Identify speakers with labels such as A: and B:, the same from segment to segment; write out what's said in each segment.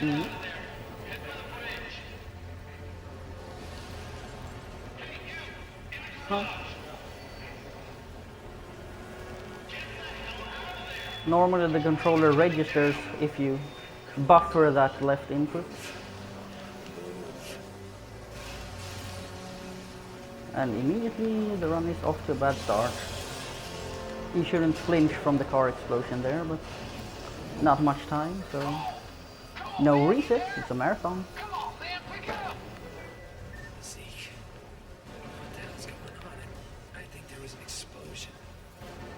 A: Mm. Huh. Normally the controller registers if you buffer that left input. And immediately the run is off to a bad start. You shouldn't flinch from the car explosion there, but not much time, so no reset, it's a marathon.
B: Zeke, what the hell's going on? I think there was an explosion.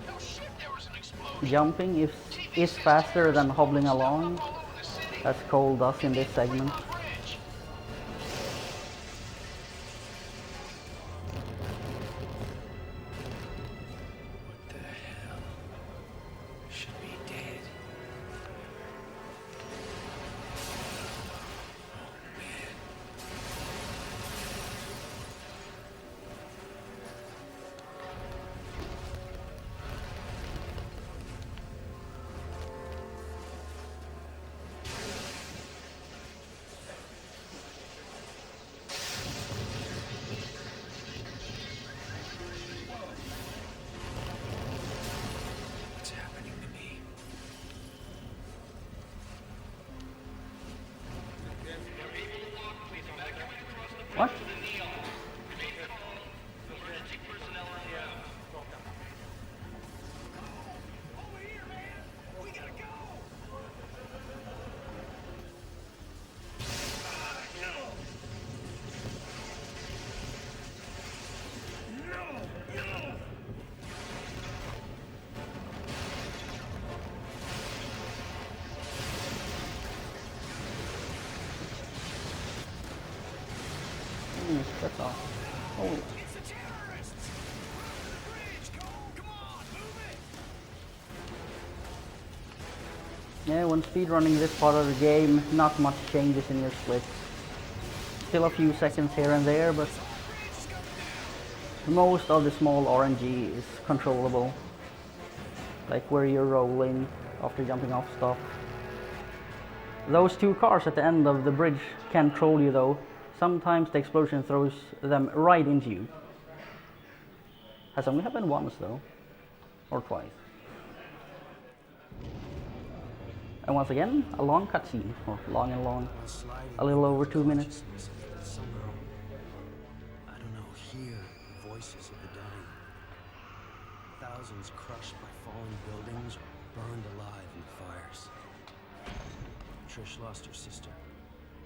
C: No shit, there was an explosion.
A: Jumping is faster than hobbling along, as Cole does in this segment.
B: What the hell? Should be dead. Oh man. What's happening to me?
A: What? That's all. Oh.
C: It's the terrorists! Run the bridge, Cole! Come on, move it!
A: Yeah, when speedrunning this part of the game, not much changes in your splits. Still a few seconds here and there, but most of the small RNG is controllable. Like where you're rolling after jumping off stuff. Those two cars at the end of the bridge can't troll you though. Sometimes the explosion throws them right into you. Has only happened once though, or twice. And once again, a long cutscene, or long and long, a little over 2 minutes.
B: Somehow, I don't know, hear voices of the dying. Thousands crushed by falling buildings or burned alive in the fires. Trish lost her sister,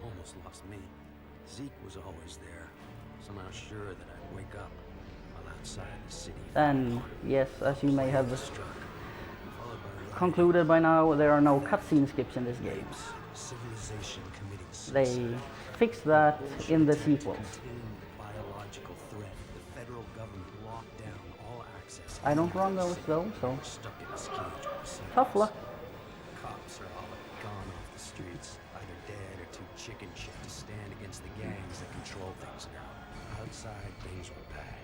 B: almost lost me. Zeke was always there, somehow sure that I'd wake up while outside the city.
A: And yes, as you may have
B: Struck, followed by
A: concluded by now, there are no cutscene skips in this game.
B: civilization committing
A: They
B: suicide.
A: fixed that in the sequels.
B: Contained biological threat. The federal government locked down all access.
A: I don't run those though, so
B: Stuck in this cage.
A: tough luck.
B: Cops are all gone off the streets, either dead or too chicken shit to stand against the gangs that control things now. Outside, things were bad.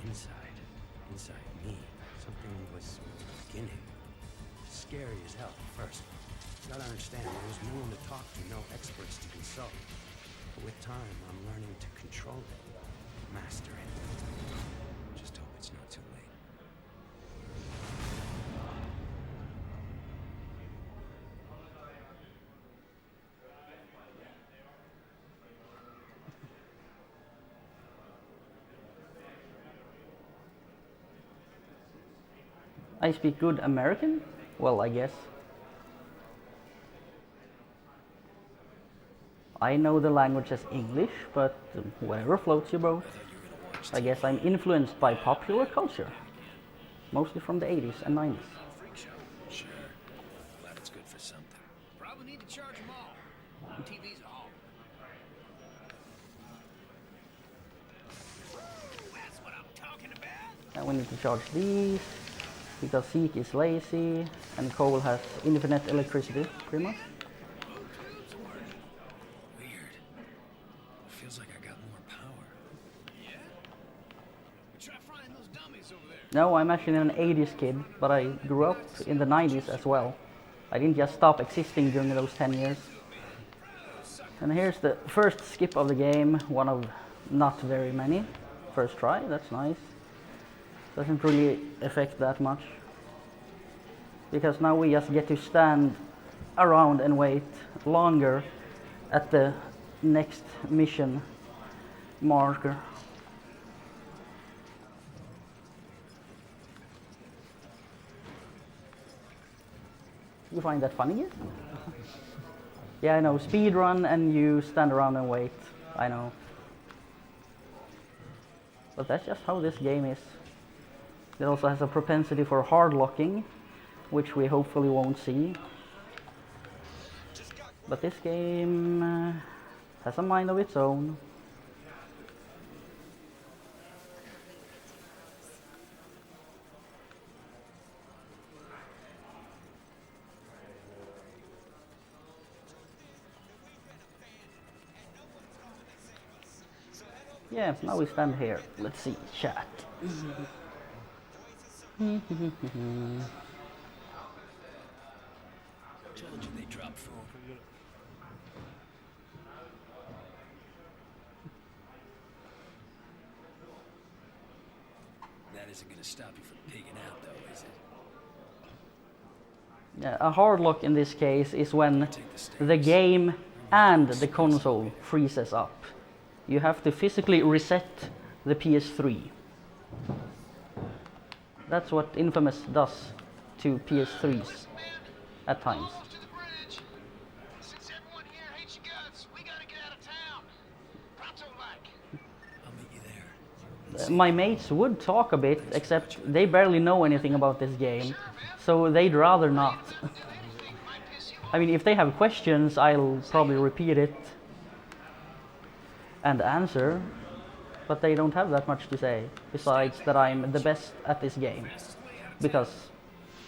B: Inside me, something was beginning. Scary as hell at first. You gotta understand, there was no one to talk to, no experts to consult. But with time, I'm learning to control it, master it. Just hope it's not too late.
A: I speak good American? Well, I guess. I know the language as English, but whatever floats your boat. I guess I'm influenced by popular culture. Mostly from the 80s and 90s.
B: Freak show? Sure. Glad it's good for something.
C: Probably need to charge them all. TV's all. That's what I'm talking about.
A: And we need to charge these, because Zeke is lazy, and Cole has infinite electricity, pretty much.
B: Weird. It feels like I got more power.
C: Yeah? Try finding those dummies over there.
A: No, I'm actually an 80s kid, but I grew up in the 90s as well. I didn't just stop existing during those 10 years. And here's the first skip of the game, one of not very many. First try, that's nice. Doesn't really affect that much. Because now we just get to stand around and wait longer at the next mission marker. You find that funny? Yeah, I know, speedrun and you stand around and wait, I know. But that's just how this game is. It also has a propensity for hard locking, which we hopefully won't see. But this game has a mind of its own. Yeah, now we stand here. Let's see, chat.
B: Told you they drop food. That isn't gonna stop you from pigging out, though, is it?
A: Yeah, a hard lock in this case is when the game and the console freezes up. You have to physically reset the PS3. That's what Infamous does to PS3s at times.
C: Since everyone here hates your guts, we gotta get out of town. Pronto-like.
B: I'll meet you there.
A: My mates would talk a bit, except they barely know anything about this game, so they'd rather not. I mean, if they have questions, I'll probably repeat it and answer, but they don't have that much to say, besides that I'm the best at this game. Because,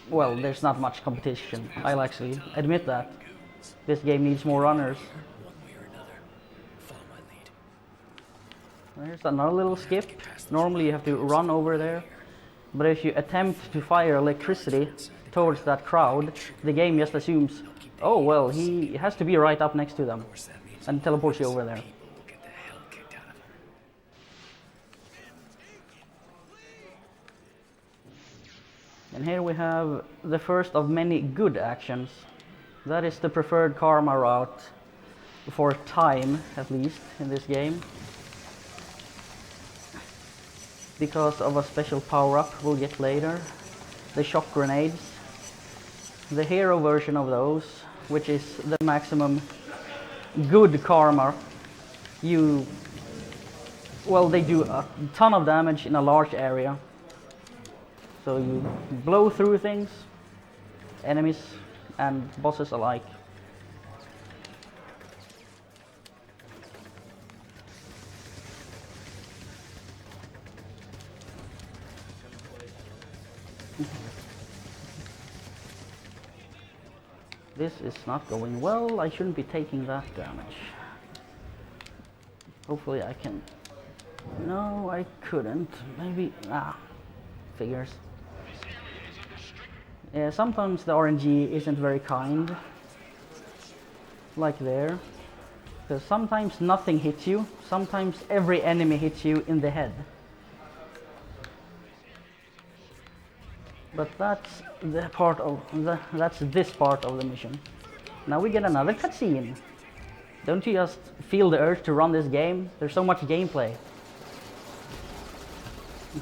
A: well, there's not much competition. I'll actually admit that. This game needs more runners.
B: One way or another, follow my lead.
A: There's another little skip. Normally you have to run over there, but if you attempt to fire electricity towards that crowd, the game just assumes, oh well, he has to be right up next to them, and teleports you over there.
B: Get the hell kicked out of her.
A: And here we have the first of many good actions. That is the preferred karma route, for time at least, in this game. Because of a special power-up we'll get later. The shock grenades. The hero version of those, which is the maximum good karma. Well, they do a ton of damage in a large area. So you blow through things, enemies and bosses alike. This is not going well. I shouldn't be taking that damage. Hopefully I can... No, I couldn't. Maybe... figures. Yeah, sometimes the RNG isn't very kind. Like there. Because sometimes nothing hits you. Sometimes every enemy hits you in the head. But that's the part of that's this part of the mission. Now we get another cutscene. Don't you just feel the urge to run this game? There's so much gameplay.
B: The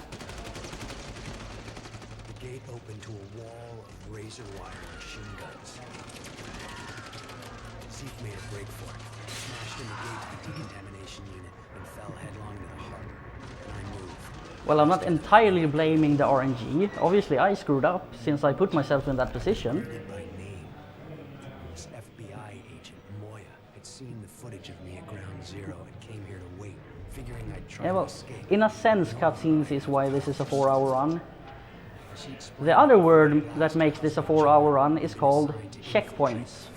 B: gate opened to a wall of razor wire machine guns. Zeke made a break for it, smashed in the gate decontamination unit, and fell headlong to the harbor. And I moved.
A: Well, I'm not entirely blaming the RNG. Obviously I screwed up since I put myself in that position.
B: By name. This FBI agent, Moya, had seen the footage of me at Ground Zero and came here to wait, figuring I'd try
A: Yeah,
B: to
A: well,
B: escape.
A: in a sense cutscenes is why this is a 4-hour run. The other word that makes this a 4-hour run is called checkpoints.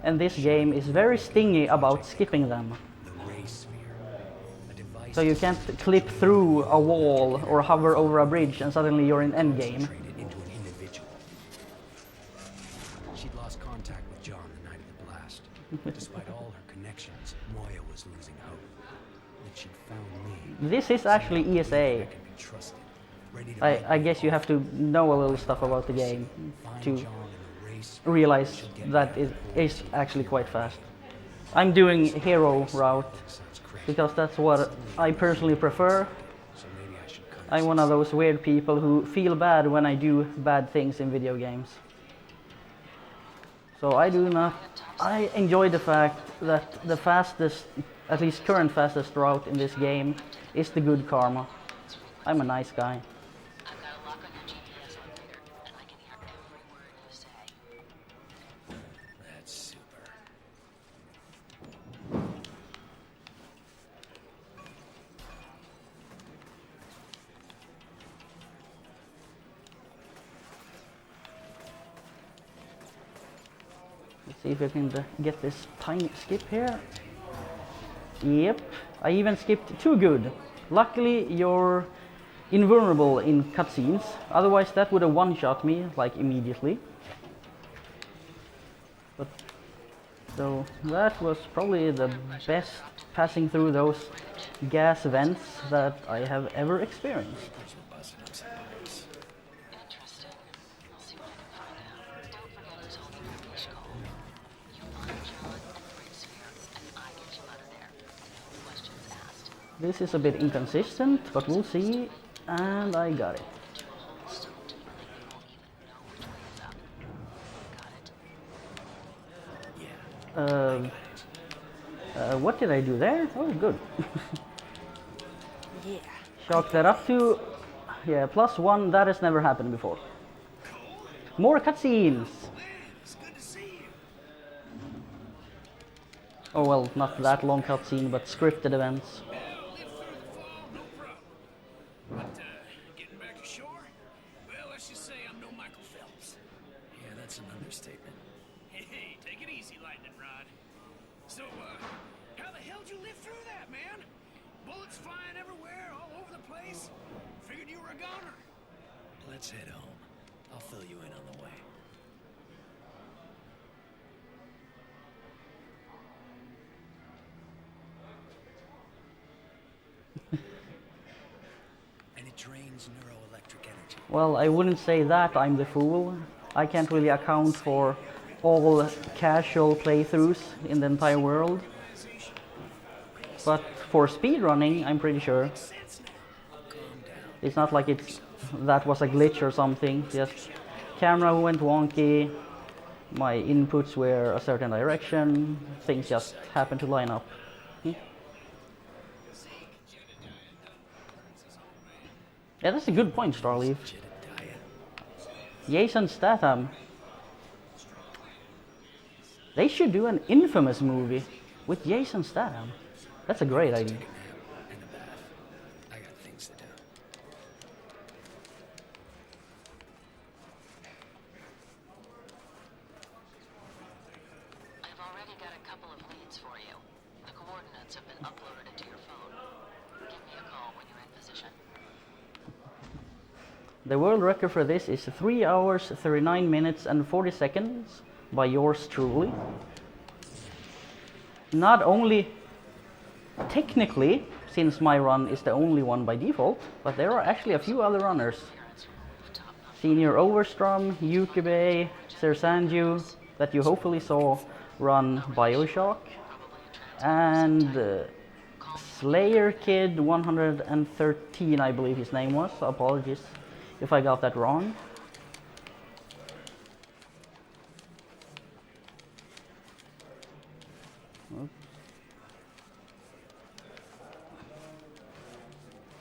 A: And this game is very stingy about skipping them. So you can't clip through a wall or hover over a bridge and suddenly you're in endgame.
B: Into an individual. She'd lost contact with John the night of the blast. Despite all her connections, Moya was losing hope. That she'd found me.
A: This is actually
B: Someone
A: ESA.
B: that can be trusted, ready to make
A: I
B: me
A: guess you have to know a little stuff about the game to realize that it is actually quite fast. I'm doing hero route because that's what I personally prefer.
B: So maybe I should cut
A: I'm one of those weird people who feel bad when I do bad things in video games. So I enjoy the fact that the fastest, at least current fastest route in this game is the good karma. I'm a nice guy.
D: I've got a lock on your GPS locator, and I can hear every word you say.
B: That's super.
A: Let's see if I can get this tiny skip here. Yep, I even skipped too good. Luckily, you're invulnerable in cutscenes. Otherwise, that would have one-shot me like immediately. But so that was probably the best passing through those gas vents that I have ever experienced.
D: Interesting. I'll see what I can find out. Don't forget to tell me your leash call. You find John and the Great Spheres, and I get you out of there. No questions asked.
A: This is a bit inconsistent, but we'll see. And I got it.
D: To a hole so deep that you won't even know which way is up. Got it?
B: Yeah.
A: What did I do there? Oh, good.
D: Yeah.
A: Chalk that up to, yeah, +1. That has never happened before. More cutscenes.
C: It's good to see you.
A: Oh well, not that long cutscene, but scripted events.
C: Lived through the fall, no problem. But, getting back to shore? Well, let's just say I'm no Michael Phelps.
B: Yeah, that's an understatement.
C: Hey, take it easy, Lightning Rod. So, how the hell'd you live through that, man? Bullets flying everywhere, all over the place? Figured you were a goner.
B: Let's head home. I'll fill you in on the way. And it drains neuroelectric energy.
A: Well, I wouldn't say that I'm the fool. I can't really account for all casual playthroughs in the entire world. But for speedrunning, I'm pretty sure. It's not like that was a glitch or something. Just camera went wonky, my inputs were a certain direction, things just happened to line up. Yeah, that's a good point, Starleaf. Jason Statham. They should do an Infamous movie with Jason Statham. That's a great idea.
B: And a bath. I got things to do.
D: I've already got a couple of leads for you. The coordinates have been uploaded into your phone. Give me a call when you're in position.
A: The world record for this is 3 hours, 39 minutes and 40 seconds by yours truly. Not only technically, since my run is the only one by default, but there are actually a few other runners. Senior Overstrom, Yukebe, Sersanju, that you hopefully saw run Bioshock, and Slayer Kid 113, I believe his name was. Apologies if I got that wrong.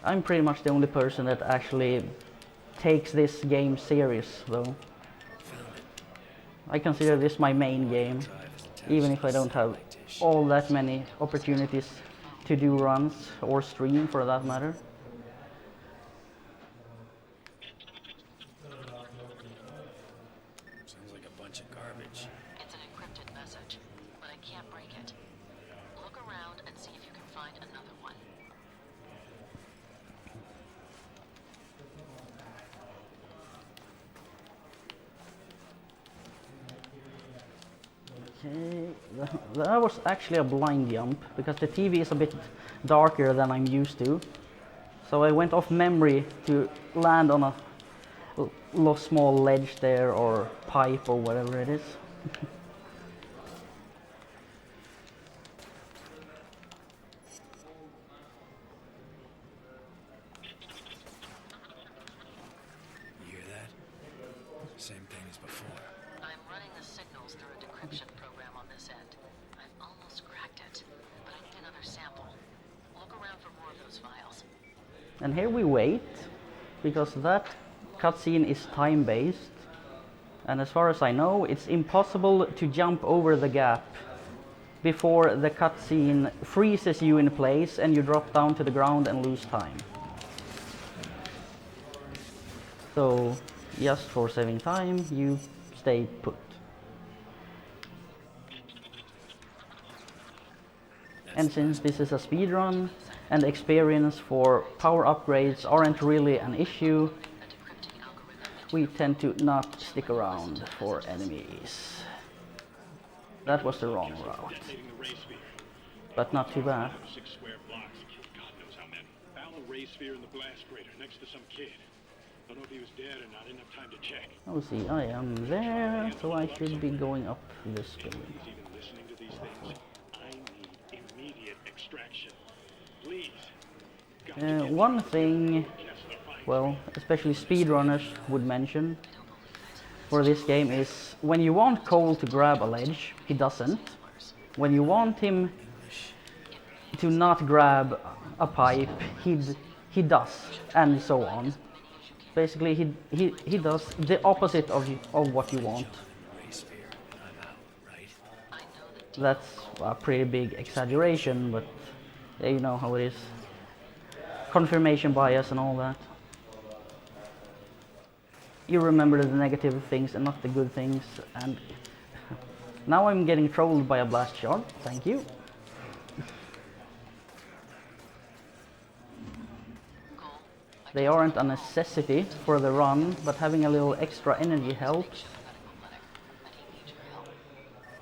A: I'm pretty much the only person that actually takes this game serious, though. I consider this my main game, even if I don't have all that many opportunities to do runs or stream for that matter.
B: Sounds like a bunch of garbage.
D: It's an encrypted message, but I can't break it. Look around and see if you can find another one.
A: Okay, that was actually a blind jump because the TV is a bit darker than I'm used to. So I went off memory to land on a small ledge there, or pipe, or whatever it is.
B: You hear that? Same thing as before.
D: I'm running the signals through a decryption program on this end. I've almost cracked it, but I need another sample. Look around for more of those files.
A: And here we wait, because that cutscene is time-based. And as far as I know, it's impossible to jump over the gap before the cutscene freezes you in place and you drop down to the ground and lose time. So, just for saving time, you stay put. And since this is a speedrun, and experience for power upgrades aren't really an issue, we tend to not stick around for enemies. That was the wrong route, but not too bad.
E: 6 square blocks. God knows how many. Found a ray sphere in the blast crater next to some kid. Don't know if he was dead or not. Didn't have time to check.
A: Oh, see, I am there, so I should be going up this building.
E: He's even listening to these things. I need immediate extraction. Please.
A: One thing, well, especially speedrunners would mention for this game is when you want Cole to grab a ledge, he doesn't. When you want him to not grab a pipe, he does, and so on. Basically, he does the opposite of what you want. That's a pretty big exaggeration, but you know how it is. Confirmation bias and all that. You remember the negative things and not the good things, and now I'm getting trolled by a blast shard. Thank you. They aren't a necessity for the run, but having a little extra energy helps.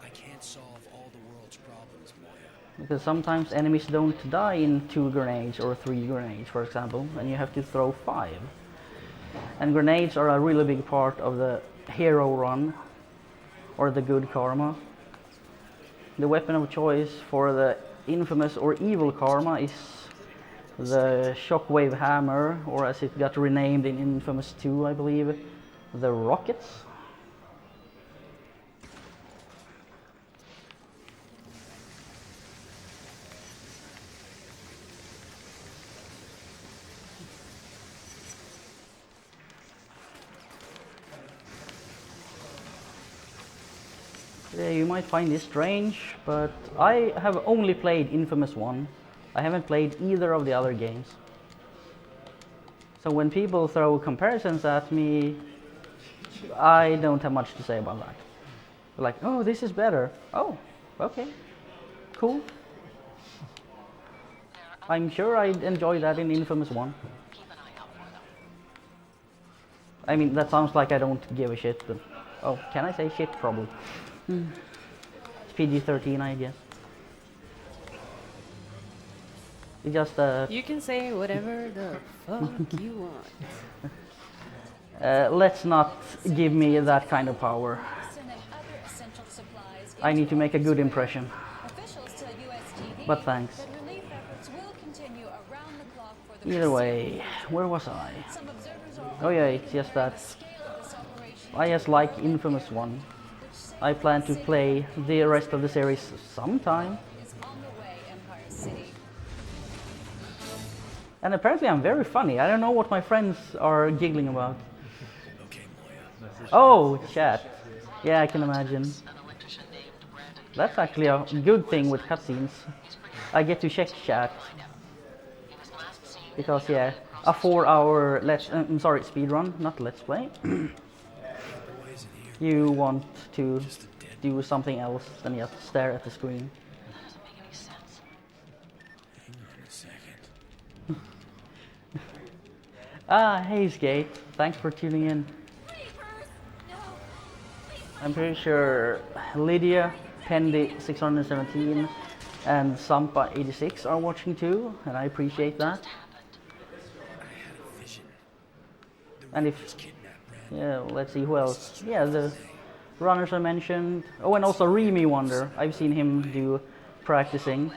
B: I can't solve all the world's problems, Moya.
A: Because sometimes enemies don't die in 2 grenades or 3 grenades, for example, and you have to throw 5. And grenades are a really big part of the hero run, or the good karma. The weapon of choice for the infamous or evil karma is the shockwave hammer, or as it got renamed in Infamous 2, I believe, the rockets. Yeah, you might find this strange, but I have only played Infamous 1. I haven't played either of the other games. So when people throw comparisons at me, I don't have much to say about that. They're like, oh, this is better. Oh, okay, cool. I'm sure I'd enjoy that in Infamous 1. I mean, that sounds like I don't give a shit, but... Oh, can I say shit? Probably. It's PG-13, I guess. It's just
F: You can say whatever the fuck you want.
A: let's not give me that kind of power. I need to make a good impression. But thanks. Either way, where was I? Oh yeah, it's just that I just like Infamous 1. I plan to play the rest of the series sometime. And apparently I'm very funny. I don't know what my friends are giggling about.
B: Okay, Moya.
A: Oh, chat. Yeah, I can imagine. That's actually a good thing with cutscenes. I get to check chat. Because yeah, a 4-hour speedrun, not let's play. You want to do something else than just stare at the screen. Ah, hey Skate, thanks for tuning in. I'm pretty sure Lydia Pendy 617 and Sampa 86 are watching too, and I appreciate that. And if, yeah, let's see who else. Yeah, the runners I mentioned. Oh, and also Remy Wonder. I've seen him do practicing.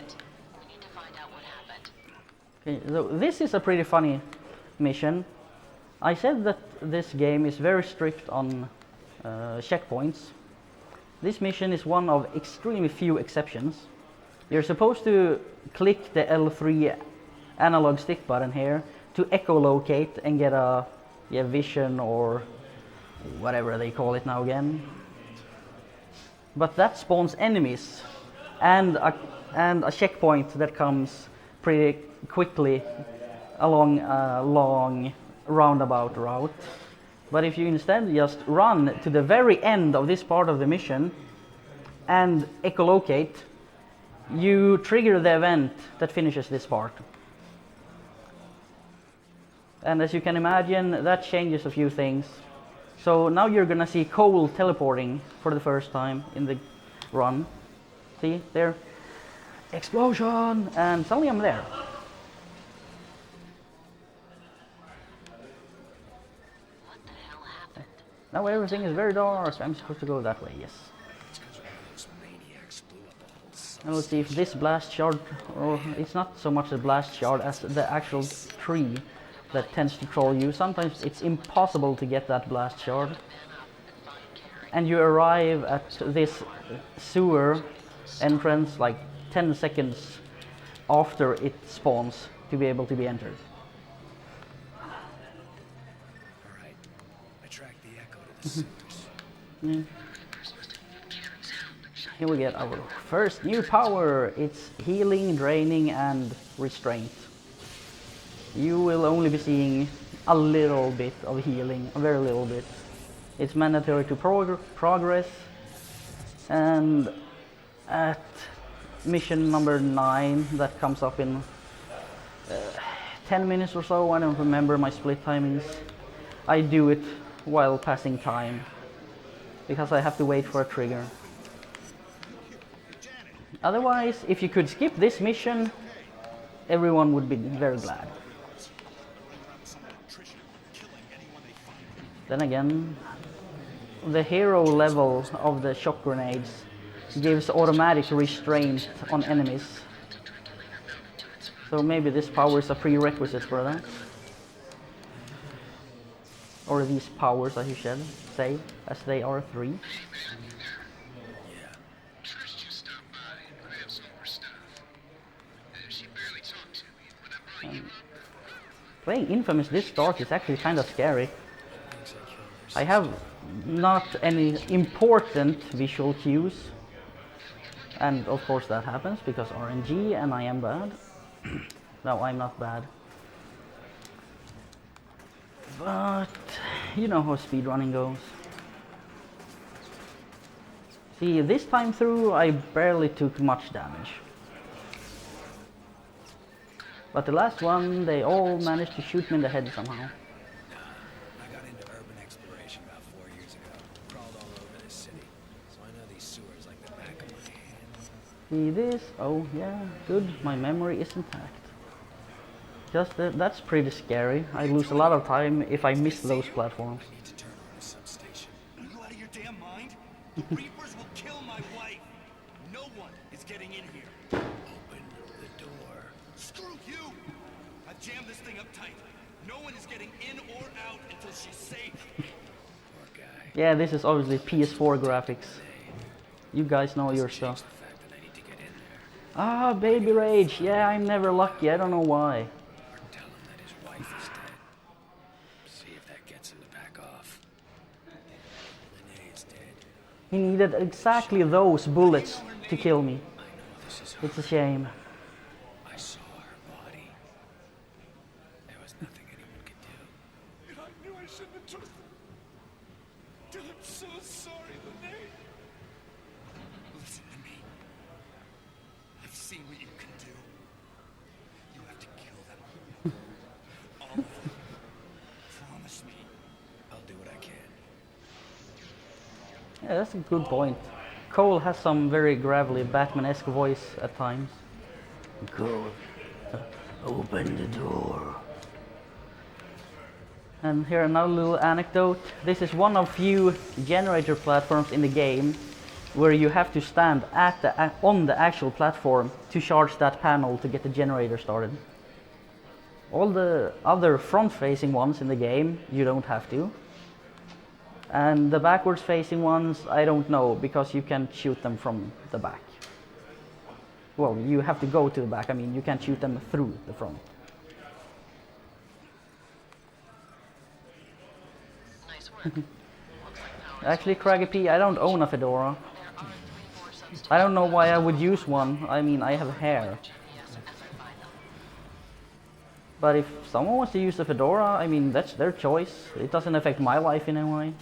A: Okay, so this is a pretty funny mission. I said that this game is very strict on checkpoints. This mission is one of extremely few exceptions. You're supposed to click the L3 analog stick button here to echolocate and get a vision or whatever they call it now again. But that spawns enemies and a checkpoint that comes pretty quickly along a long roundabout route. But if you instead just run to the very end of this part of the mission and echolocate, you trigger the event that finishes this part. And as you can imagine, that changes a few things. So now you're gonna see Cole teleporting for the first time in the run. See, there, explosion, and suddenly I'm there. Now everything is very dark. I'm supposed to go that way, yes. And let's see if this blast shard, or it's not so much a blast shard as the actual tree that tends to troll you. Sometimes it's impossible to get that blast shard. And you arrive at this sewer entrance like 10 seconds after it spawns to be able to be entered. Yeah. Here we get our first new power. It's healing, draining, and restraint. You will only be seeing a little bit of healing, a very little bit. It's mandatory to progress, and at mission number 9 that comes up in 10 minutes or so, I don't remember my split timings, I do it while passing time because I have to wait for a trigger. Otherwise, if you could skip this mission, everyone would be very glad. Then again, the hero level of the shock grenades gives automatic restraint on enemies. So maybe this power is a prerequisite for that. Or these powers, I should say, as they are 3. Playing Infamous this dark is actually kind of scary. I have not any important visual cues, and of course that happens because RNG and I am bad. No, I'm not bad. But you know how speedrunning goes. See, this time through I barely took much damage. But the last one, they all managed to shoot me in the head somehow.
B: I got into urban exploration about 4 years ago. Crawled all over this city, so I know these sewers like the back of my hand.
A: See this? Oh yeah, good. My memory is intact. Just that's pretty scary. I lose a lot of time if I miss those platforms.
B: I need to turn on the substation.
C: Are you out of your damn mind? The Reapers will kill my wife. No one is getting in here.
B: Open the door.
C: Screw you! I've jammed this thing up tight. No one is getting in or out until she's safe.
B: Poor guy.
A: Yeah, this is obviously PS4 graphics. You guys know your stuff.
B: The fact that I need to get in there.
A: Ah, baby rage. Yeah, I'm never lucky. I don't know why.
B: Or tell him that his wife is dead. See if that gets him to back off. Renee is dead.
A: He needed exactly those bullets to kill me.
B: I know this is
A: It's a shame.
B: I saw her body. There was nothing anyone could do.
C: And I knew I shouldn't have trusted. I'm so sorry, Renee. Listen to me. I've seen what you can do. You have to kill them. All of them. Promise me.
B: I'll do what I can.
A: Yeah, that's a good point. Cole has some very gravelly Batman-esque voice at times. Cole, open the door. And here another little anecdote. This is one of few generator platforms in the game where you have to stand on the actual platform to charge that panel to get the generator started. All the other front-facing ones in the game, you don't have to. And the backwards-facing ones, I don't know, because you can shoot them from the back. Well, you have to go to the back. I mean, you can't shoot them through the front.
D: Nice work. Looks like power.
A: Actually, Craggy P, I don't own a fedora. I don't know why I would use one. I mean, I have hair. But if someone wants to use a fedora, I mean, that's their choice. It doesn't affect my life in any way.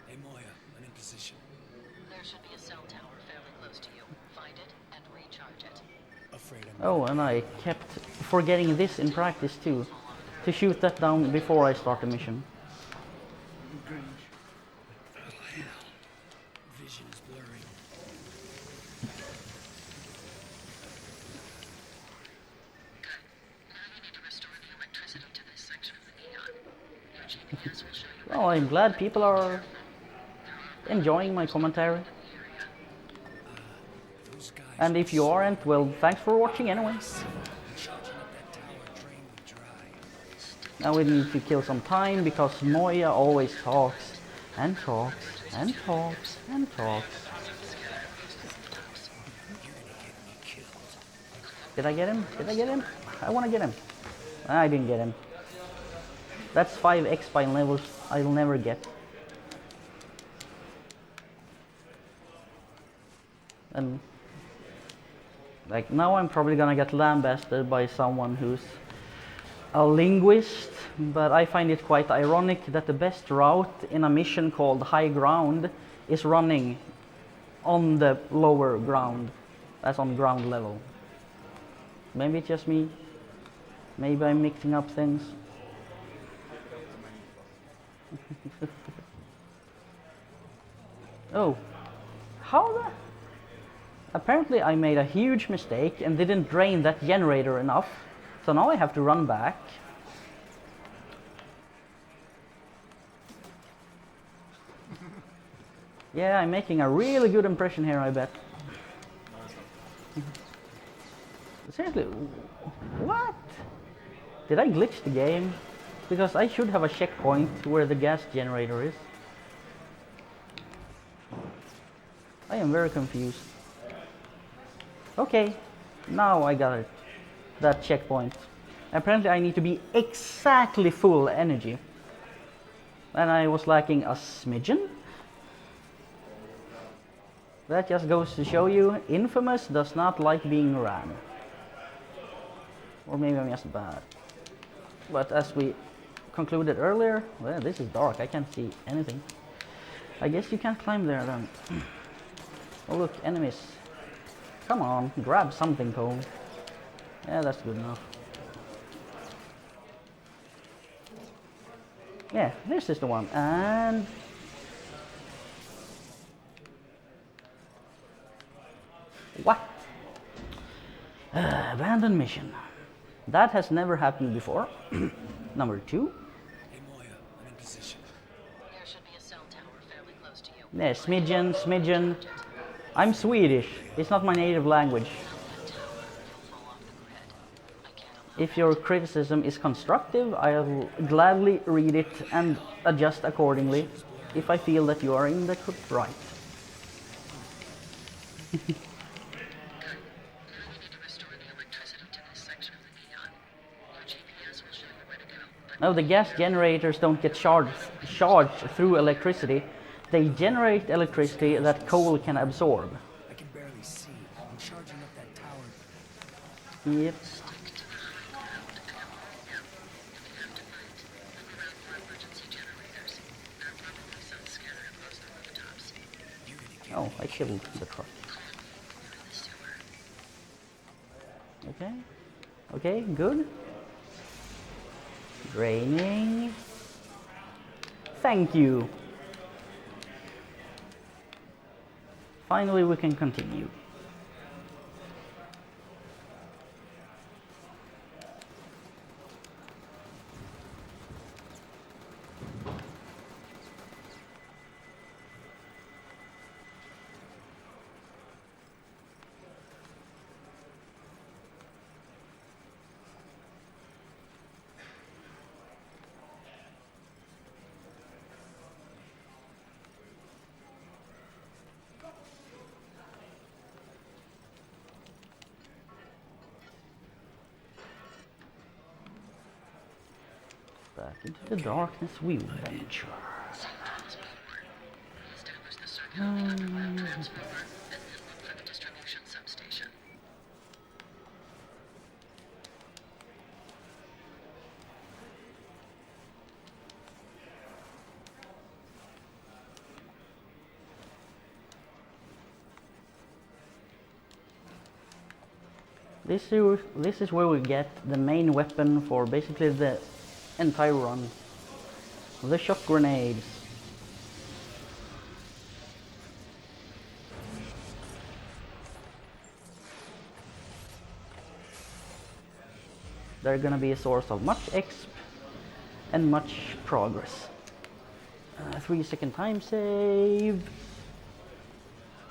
B: Hey Moya, I'm in position.
D: There should be a cell tower fairly close to you. Find it and recharge it.
B: Afraid I'm
A: Oh, and I kept forgetting this in practice too. To shoot that down before I start the mission.
B: Vision's blurring.
D: Now you need to restore the electricity to this section of the neon. Your GPS will show you.
A: Well, I'm glad people are enjoying my commentary.
B: Those guys
A: And if you aren't, well, thanks for watching anyway.
B: charging up that tower drain me dry.
A: Now we need to kill some time because Moya always talks and talks and talks and talks. Did I get him? Did I get him? I want to get him. I didn't get him. That's 5x by levels I'll never get. And like now I'm probably gonna get lambasted by someone who's a linguist, but I find it quite ironic that the best route in a mission called High Ground is running on the lower ground, as on ground level. Maybe it's just me. Maybe I'm mixing up things. Oh, how the... Apparently I made a huge mistake and didn't drain that generator enough, so now I have to run back. Yeah, I'm making a really good impression here, I bet. Seriously, what? Did I glitch the game? Because I should have a checkpoint where the gas generator is. I am very confused. Okay, now I got it. That checkpoint. Apparently I need to be exactly full energy. And I was lacking a smidgen. That just goes to show you, Infamous does not like being ran. Or maybe I'm just bad. But as we concluded earlier, well, this is dark, I can't see anything. I guess you can't climb there then. Oh look, enemies. Come on, grab something, Cole. Yeah, that's good enough. Yeah, this is the one. And... what? Abandoned mission. That has never happened before. Number 2.
B: Hey Moya, I'm in position.
D: There should be a cell tower fairly close to you.
A: Yeah, smidgen, smidgen. I'm Swedish. It's not my native language.
D: That tower will fall off the grid. I can't allow
A: If your criticism is constructive, I'll gladly read it and adjust accordingly if I feel that you are in the right. No, the gas generators don't get charged through electricity. They generate electricity that coal can absorb.
B: I can barely see. I'm charging up that tower.
A: Yep. I killed the truck. Okay. Okay, good. Draining. Thank you. Finally, we can continue. Back into the darkness we will venture.
D: Establish the circuit on the web transformer and then look for the distribution substation.
A: This is where we get the main weapon for basically the entire run. The shock grenades. They're gonna be a source of much exp and much progress. 3-second time save.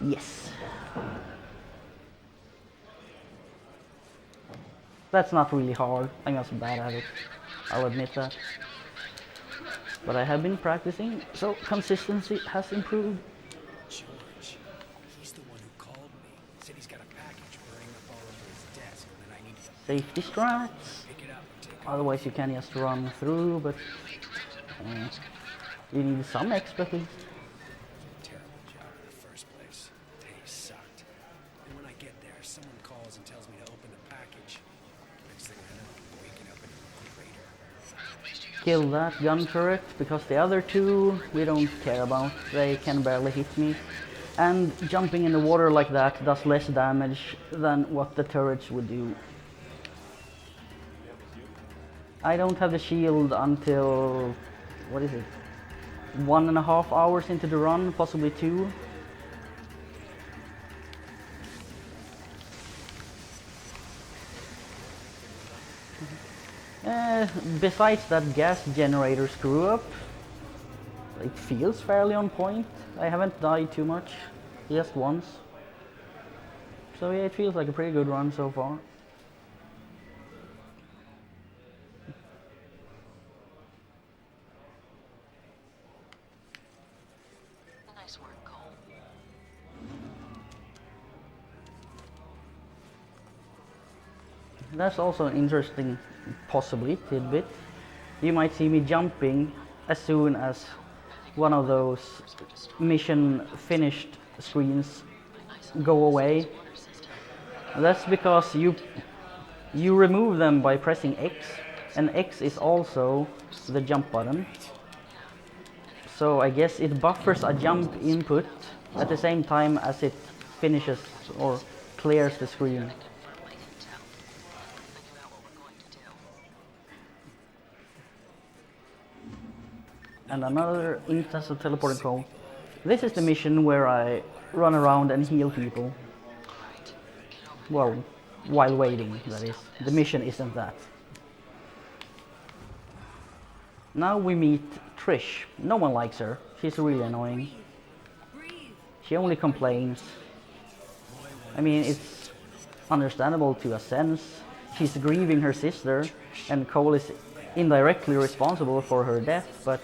A: Yes. That's not really hard. I'm just bad at it. I'll admit that. But I have been practicing, so consistency has improved.
B: George, he's the one who called me. Said he's got a package burning up all over his desk, and then I need to
A: Safety strats.
B: pick it up and take it.
A: Otherwise you can just run through, but you need some expertise.
B: Terrible job in the first place. They sucked. And when I get there, someone calls and tells me to open the package. Next thing I know, I'm waking up in a crater.
A: Kill that gun turret, because the other two we don't care about. They can barely hit me. And jumping in the water like that does less damage than what the turrets would do. I don't have the shield until, what is it, 1.5 hours into the run, possibly 2. Besides that gas generator screw up, it feels fairly on point. I haven't died too much, just once. So yeah, it feels like a pretty good run so far.
D: Nice work, Cole.
A: That's also an interesting, possibly, tidbit. You might see me jumping as soon as one of those mission finished screens go away. That's because you remove them by pressing X, and X is also the jump button. So I guess it buffers a jump input at the same time as it finishes or clears the screen.
D: Runway intel. Figure out what we're going to do.
A: And another instance of teleporting call. This is the mission where I run around and heal people. Well, while waiting, that is. The mission isn't that. Now we meet Trish. No one likes her. She's really annoying. She only complains. I mean, it's understandable to a sense. She's grieving her sister, and Cole is indirectly responsible for her death, but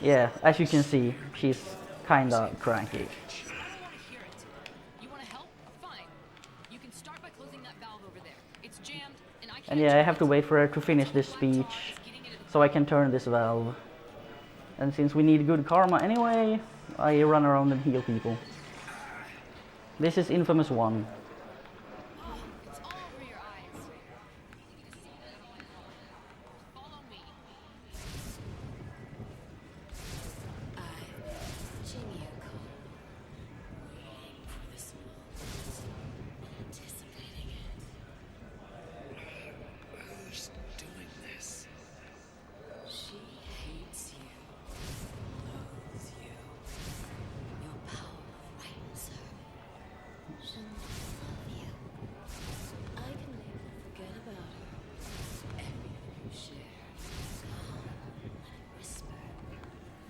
A: yeah, as you can see, she's kinda cranky.
F: You want to help? Fine. You can start by closing that valve over there. It's jammed, and I can't.
A: And yeah, I have to wait for her to finish this speech so I can turn this valve. And since we need good karma anyway, I run around and heal people. This is Infamous 1.
F: It's all over your eyes. Follow me.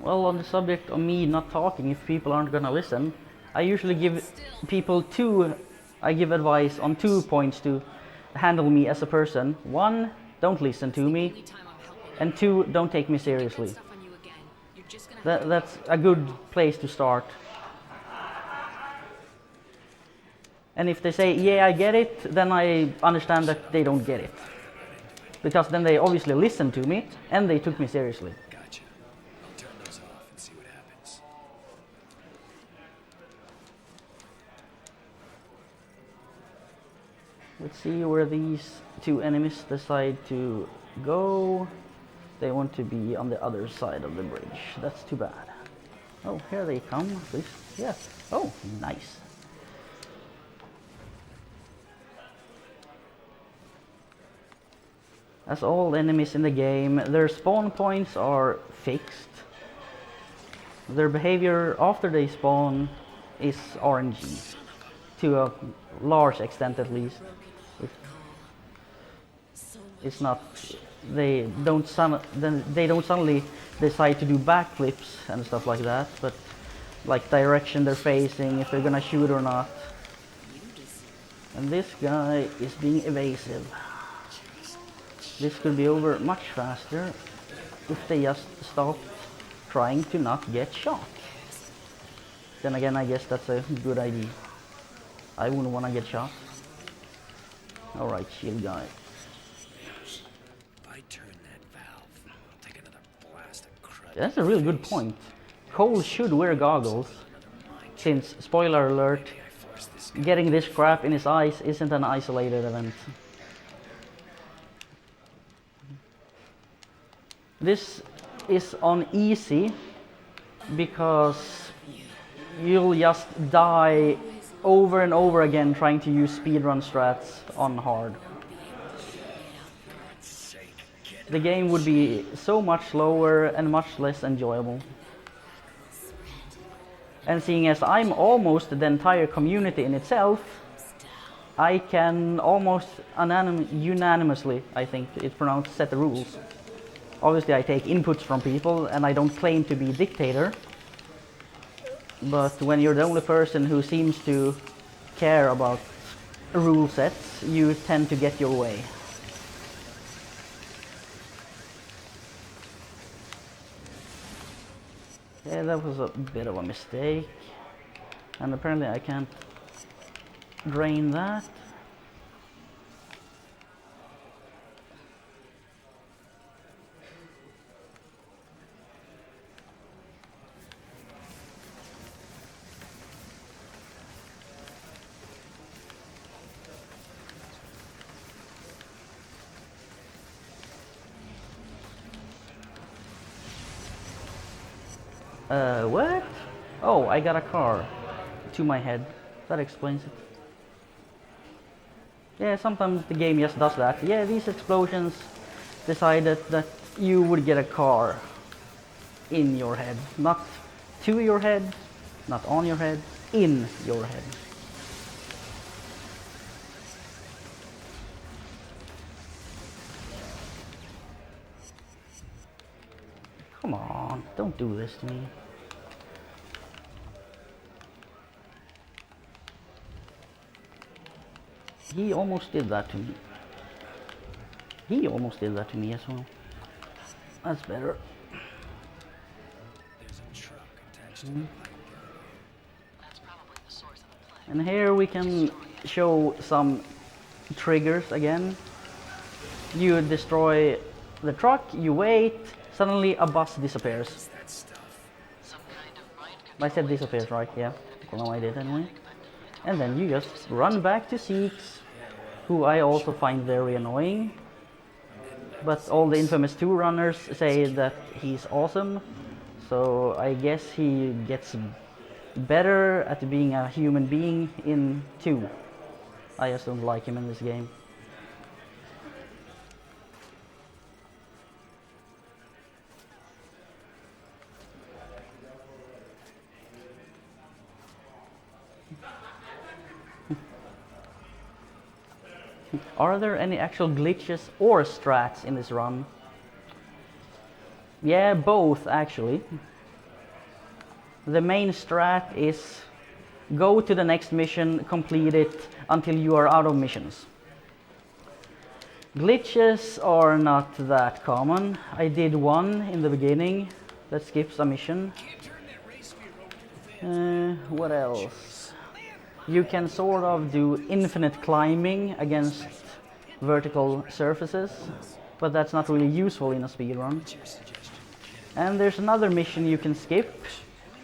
A: Well, on the subject of me not talking, if people aren't gonna listen, I usually give people I give advice on 2 points to handle me as a person. 1, don't listen to me,
F: Only time I'm helping you.
A: and 2, don't take me
F: Get that
A: seriously.
F: stuff on you again. You're just gonna have to
A: That's a good place to start. And if they say, yeah, I get it, then I understand that they don't get it. Because then they obviously listened to me, and they took me seriously.
B: Gotcha. I'll turn those off and see what happens.
A: Let's see where these 2 enemies decide to go. They want to be on the other side of the bridge. That's too bad. Oh, here they come. Please. Yes. Oh, nice. As all enemies in the game, their spawn points are fixed. Their behavior after they spawn is RNG, to a large extent at least. It's not, they don't suddenly decide to do backflips and stuff like that, but like direction they're facing, if they're gonna shoot or not. And this guy is being evasive. This could be over much faster if they just stopped trying to not get shot. Then again, I guess that's a good idea. I wouldn't want to get shot. Alright, shield guy.
B: If I turn that valve, I'll take another blast of crud.
A: That's a really good point. Cole should wear goggles, since, spoiler alert, getting this crap in his eyes isn't an isolated event. This is on easy because you'll just die over and over again trying to use speedrun strats on hard. The game would be so much slower and much less enjoyable. And seeing as I'm almost the entire community in itself, I can almost unanimously, I think it's pronounced, set the rules. Obviously I take inputs from people and I don't claim to be dictator. But when you're the only person who seems to care about rule sets, you tend to get your way. Yeah, that was a bit of a mistake. And apparently I can't drain that. What? Oh, I got a car to my head. That explains it. Yeah, sometimes the game just does that. Yeah, these explosions decided that you would get a car in your head. Not to your head, not on your head, in your head. Come on, don't do this to me. He almost did that to me. He almost did that to me as well. That's better.
B: There's a truck attached to the pipe.
D: That's probably the source of the plague.
A: And here we can show some triggers again. You destroy the truck, you wait, suddenly a bus disappears.
B: That stuff.
D: Some kind of mind
A: I
D: control
A: said disappears, right? Yeah. Well, no, I did anyway. And then you just run back to Seeks, who I also find very annoying. But all the Infamous 2 runners say that he's awesome, so I guess he gets better at being a human being in 2. I just don't like him in this game. Are there any actual glitches or strats in this run? Yeah, both actually. the main strat is go to the next mission, complete it until you are out of missions. Glitches are not that common. I did one in the beginning that skips a mission. What else? You can sort of do infinite climbing against vertical surfaces, but that's not really useful in a speedrun. And there's another mission you can skip,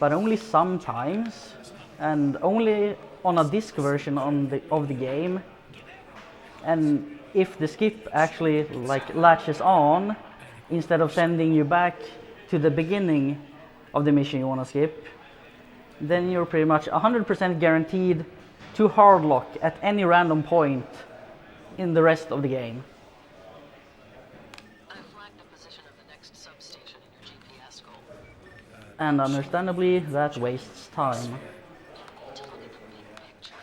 A: but only sometimes, and only on a disc version of the game. And if the skip actually like latches on, instead of sending you back to the beginning of the mission you want to skip, then you're pretty much 100% guaranteed to hardlock at any random point in the rest of the game.
D: I flagged the position of the next substation in your GPS goal.
A: And understandably, that wastes time.
D: To look at the big picture.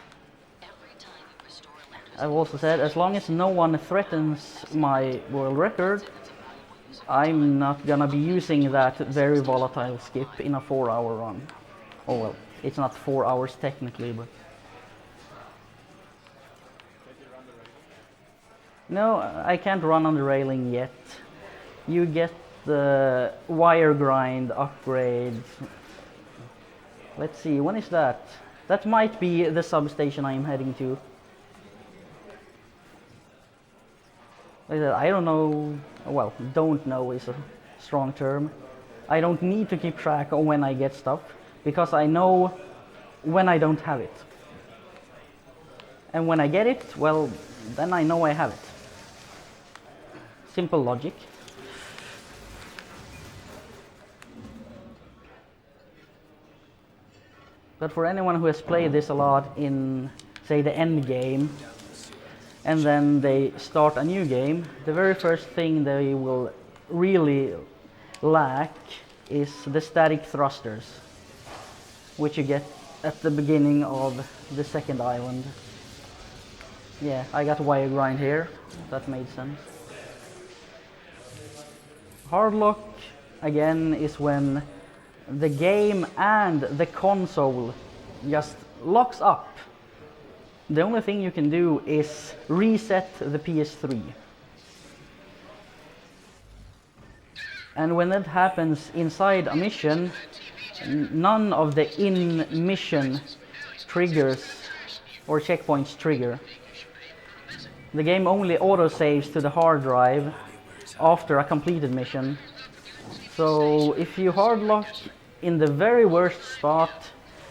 D: Every time you restore Lander's
A: I've also said, as long as no one threatens my world record, I'm not gonna be using that very volatile skip in a 4-hour run. Oh well, it's not 4 hours technically, but... No, I can't run on the railing yet. You get the wire grind upgrade. Let's see, when is that? That might be the substation I am heading to. Like that, I don't know, well, don't know is a strong term. I don't need to keep track of when I get stuff, because I know when I don't have it. And when I get it, well, then I know I have it. Simple logic. But for anyone who has played this a lot in, say, the end game, and then they start a new game, the very first thing they will really lack is the static thrusters, which you get at the beginning of the second island. Yeah, I got wire grind here. That made sense. Hardlock, again, is when the game and the console just locks up. The only thing you can do is reset the PS3. And when that happens inside a mission, none of the in-mission triggers or checkpoints trigger. The game only autosaves to the hard drive after a completed mission. So if you hardlock in the very worst spot,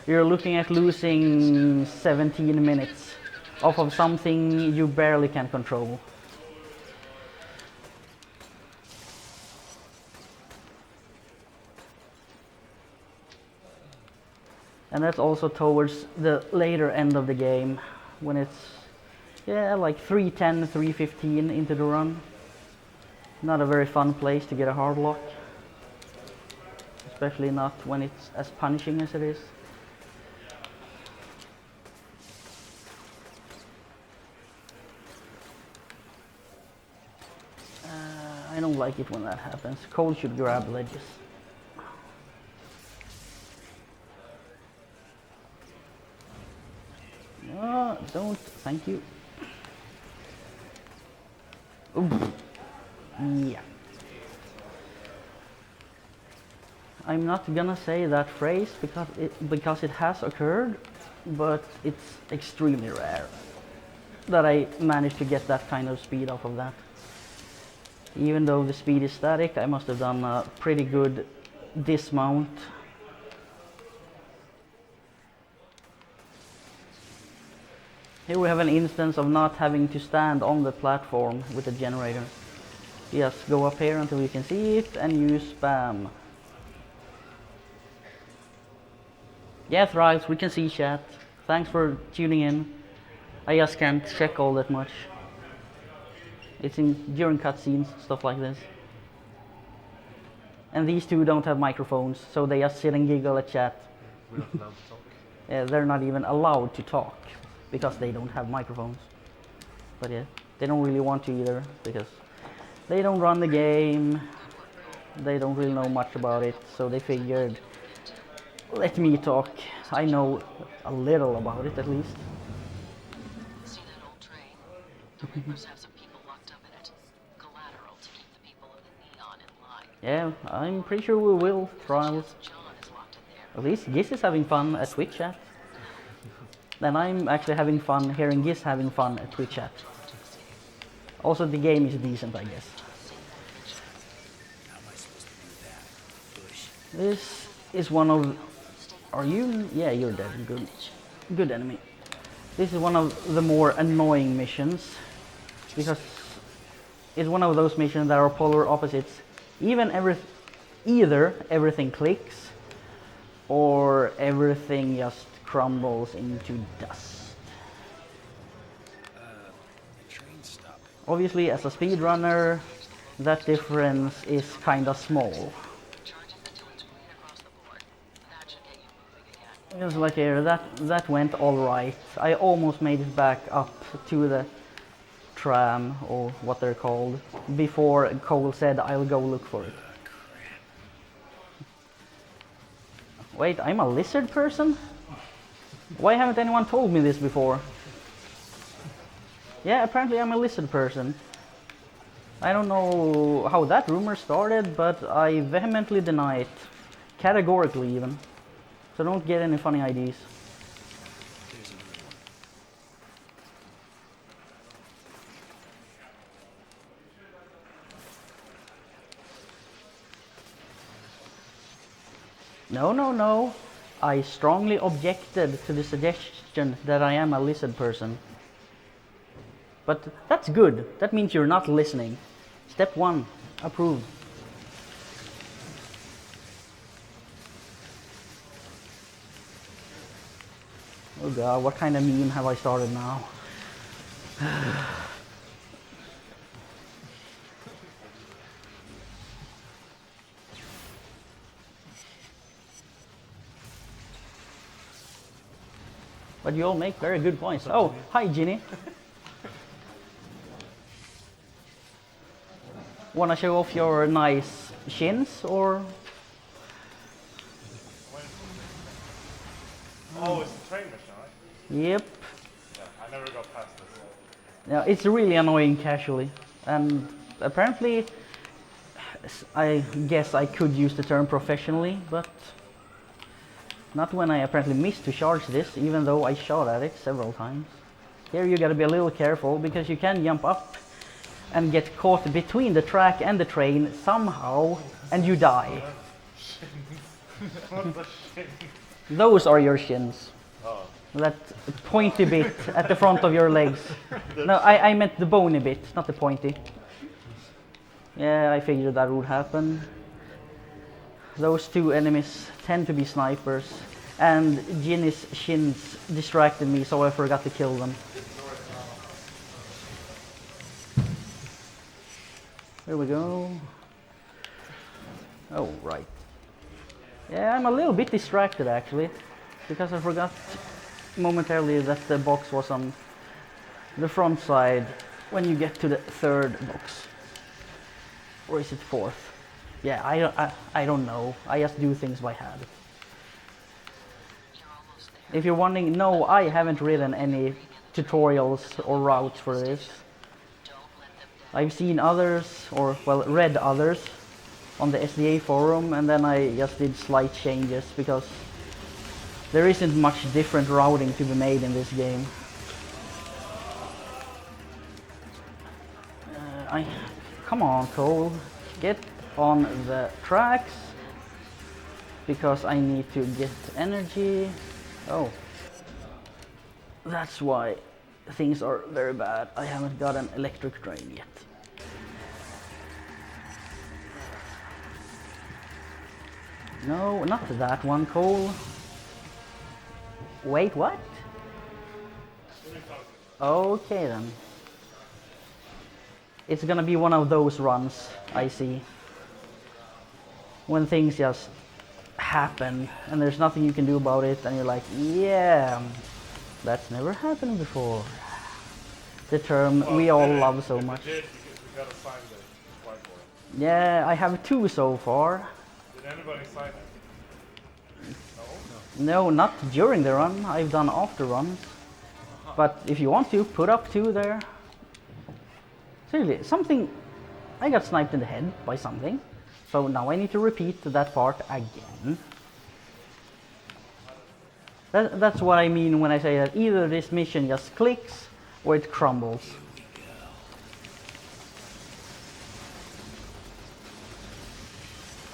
A: you're looking at losing 17 minutes off of something you barely can control. And that's also towards the later end of the game, when it's, yeah, like 3:10, 3:15 into the run. Not a very fun place to get a hardlock, especially not when it's as punishing as it is. I don't like it when that happens. Cole should grab ledges. Don't, thank you. Ooh. Yeah. I'm not gonna say that phrase because it has occurred, but it's extremely rare that I managed to get that kind of speed off of that. Even though the speed is static, I must have done a pretty good dismount. Here we have an instance of not having to stand on the platform with the generator. Just go up here until you can see it and use spam. Yeah, thrives, we can see chat. Thanks for tuning in. I just can't check all that much. It's during cutscenes, stuff like this. And these two don't have microphones, so they just sit and giggle at chat.
G: We're not allowed to talk.
A: Yeah, they're not even allowed to talk because they don't have microphones. But yeah, they don't really want to either because they don't run the game. They don't really know much about it, so they figured Let me talk. I know a little about it at least.
D: See that old train? The Reapers have some people locked up in it. Collateral to keep the people of the Neon in line.
A: Yeah, I'm pretty sure we will try.
D: Chef John is locked in there.
A: At least Giz is having fun at Twitch chat. Then I'm actually having fun hearing Giz having fun at Twitch chat. Also, the game is decent, I guess.
B: How am I supposed to do that? Bush.
A: This is one of... Are you... Yeah, you're dead. Good. Good enemy. This is one of the more annoying missions. Because it's one of those missions that are polar opposites. Either everything clicks, or everything just crumbles into dust.
B: The train's stopping.
A: Obviously, as a speedrunner, that difference is kinda small.
D: Charge it until it's green across the board. That should get you moving again.
A: Just like here, that went alright. I almost made it back up to the tram, or what they're called, before Cole said I'll go look for it. Wait, I'm a lizard person? Why haven't anyone told me this before? Yeah, apparently I'm a lizard person. I don't know how that rumor started, but I vehemently deny it. Categorically even. So don't get any funny ideas.
B: There's another one.
A: No, no, no. I strongly objected to the suggestion that I am a lizard person. But that's good. That means you're not listening. Step 1, approved. Oh god, what kind of meme have I started now? But you all make very good points. Oh, hi Ginny. Wanna show off your nice shins, or?
G: Oh, it's the train mission, right?
A: Yep.
G: Yeah, I never got past this.
A: Yeah, it's really annoying casually. And apparently, I guess I could use the term professionally, but not when I apparently missed to charge this, even though I shot at it several times. Here you gotta be a little careful, because you can jump up and get caught between the track and the train somehow, and you die.
G: What the shit?
A: Those are your shins.
G: Oh.
A: That pointy bit at the front of your legs. No, I meant the bony bit, not the pointy. Yeah, I figured that would happen. Those two enemies tend to be snipers, and Ginny's shins distracted me, so I forgot to kill them. There we go. Oh, right. Yeah, I'm a little bit distracted actually, because I forgot momentarily that the box was on the front side when you get to the third box. Or is it fourth? Yeah, I don't know. I just do things by habit.
D: You're almost there.
A: If you're wondering, no, I haven't written any tutorials or routes for this.
D: Don't let them down.
A: I've seen others, or well, read others on the SDA forum, and then I just did slight changes because there isn't much different routing to be made in this game. Come on, Cole, get on the tracks because I need to get energy. Oh, that's why things are very bad. I haven't got an electric train yet. No, not that one, Cole. Wait, what? Okay then. It's gonna be one of those runs, I see. When things just happen and there's nothing you can do about it, and you're like, yeah, that's never happened before. The term we all love so much.
G: We gotta sign the whiteboard.
A: Yeah, I have 2 so far.
G: Did anybody sign it?
A: No, not during the run. I've done after runs. But if you want to, put up 2 there. Seriously, something... I got sniped in the head by something. So now I need to repeat that part again. That's what I mean when I say that either this mission just clicks or it crumbles.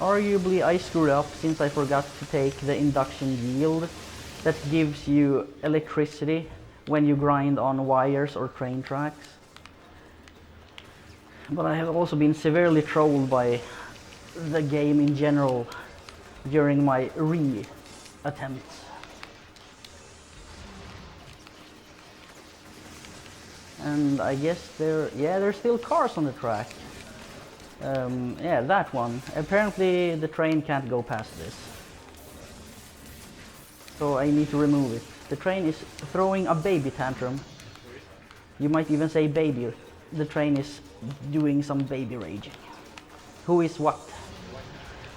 A: Arguably I screwed up since I forgot to take the induction yield that gives you electricity when you grind on wires or train tracks. But I have also been severely trolled by the game in general during my attempts. And I guess there's still cars on the track. Yeah, that one. Apparently the train can't go past this. So I need to remove it. The train is throwing a baby tantrum. You might even say baby. The train is doing some baby raging. Who is what?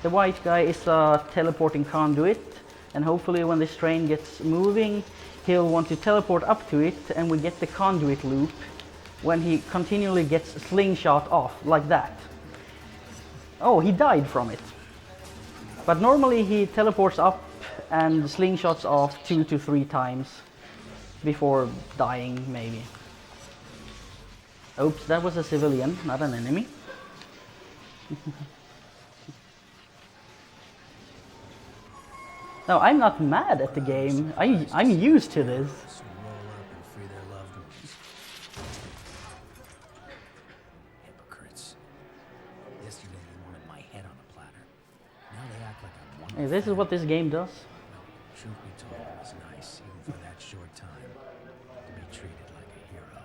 A: The white guy is a teleporting conduit, and hopefully when this train gets moving, he'll want to teleport up to it, and we get the conduit loop when he continually gets slingshot off, like that. Oh, he died from it. But normally he teleports up and slingshots off 2 to 3 times before dying, maybe. Oops, that was a civilian, not an enemy. No, I'm not mad at the game. I'm used to this.
B: Roll up and free their loved ones. Hypocrites. Yesterday they wanted my head on a platter. Now they act like I'm one of
A: Hey, this is what this game does.
B: Truth be told, it was nice, even for that short time, to be treated like a hero.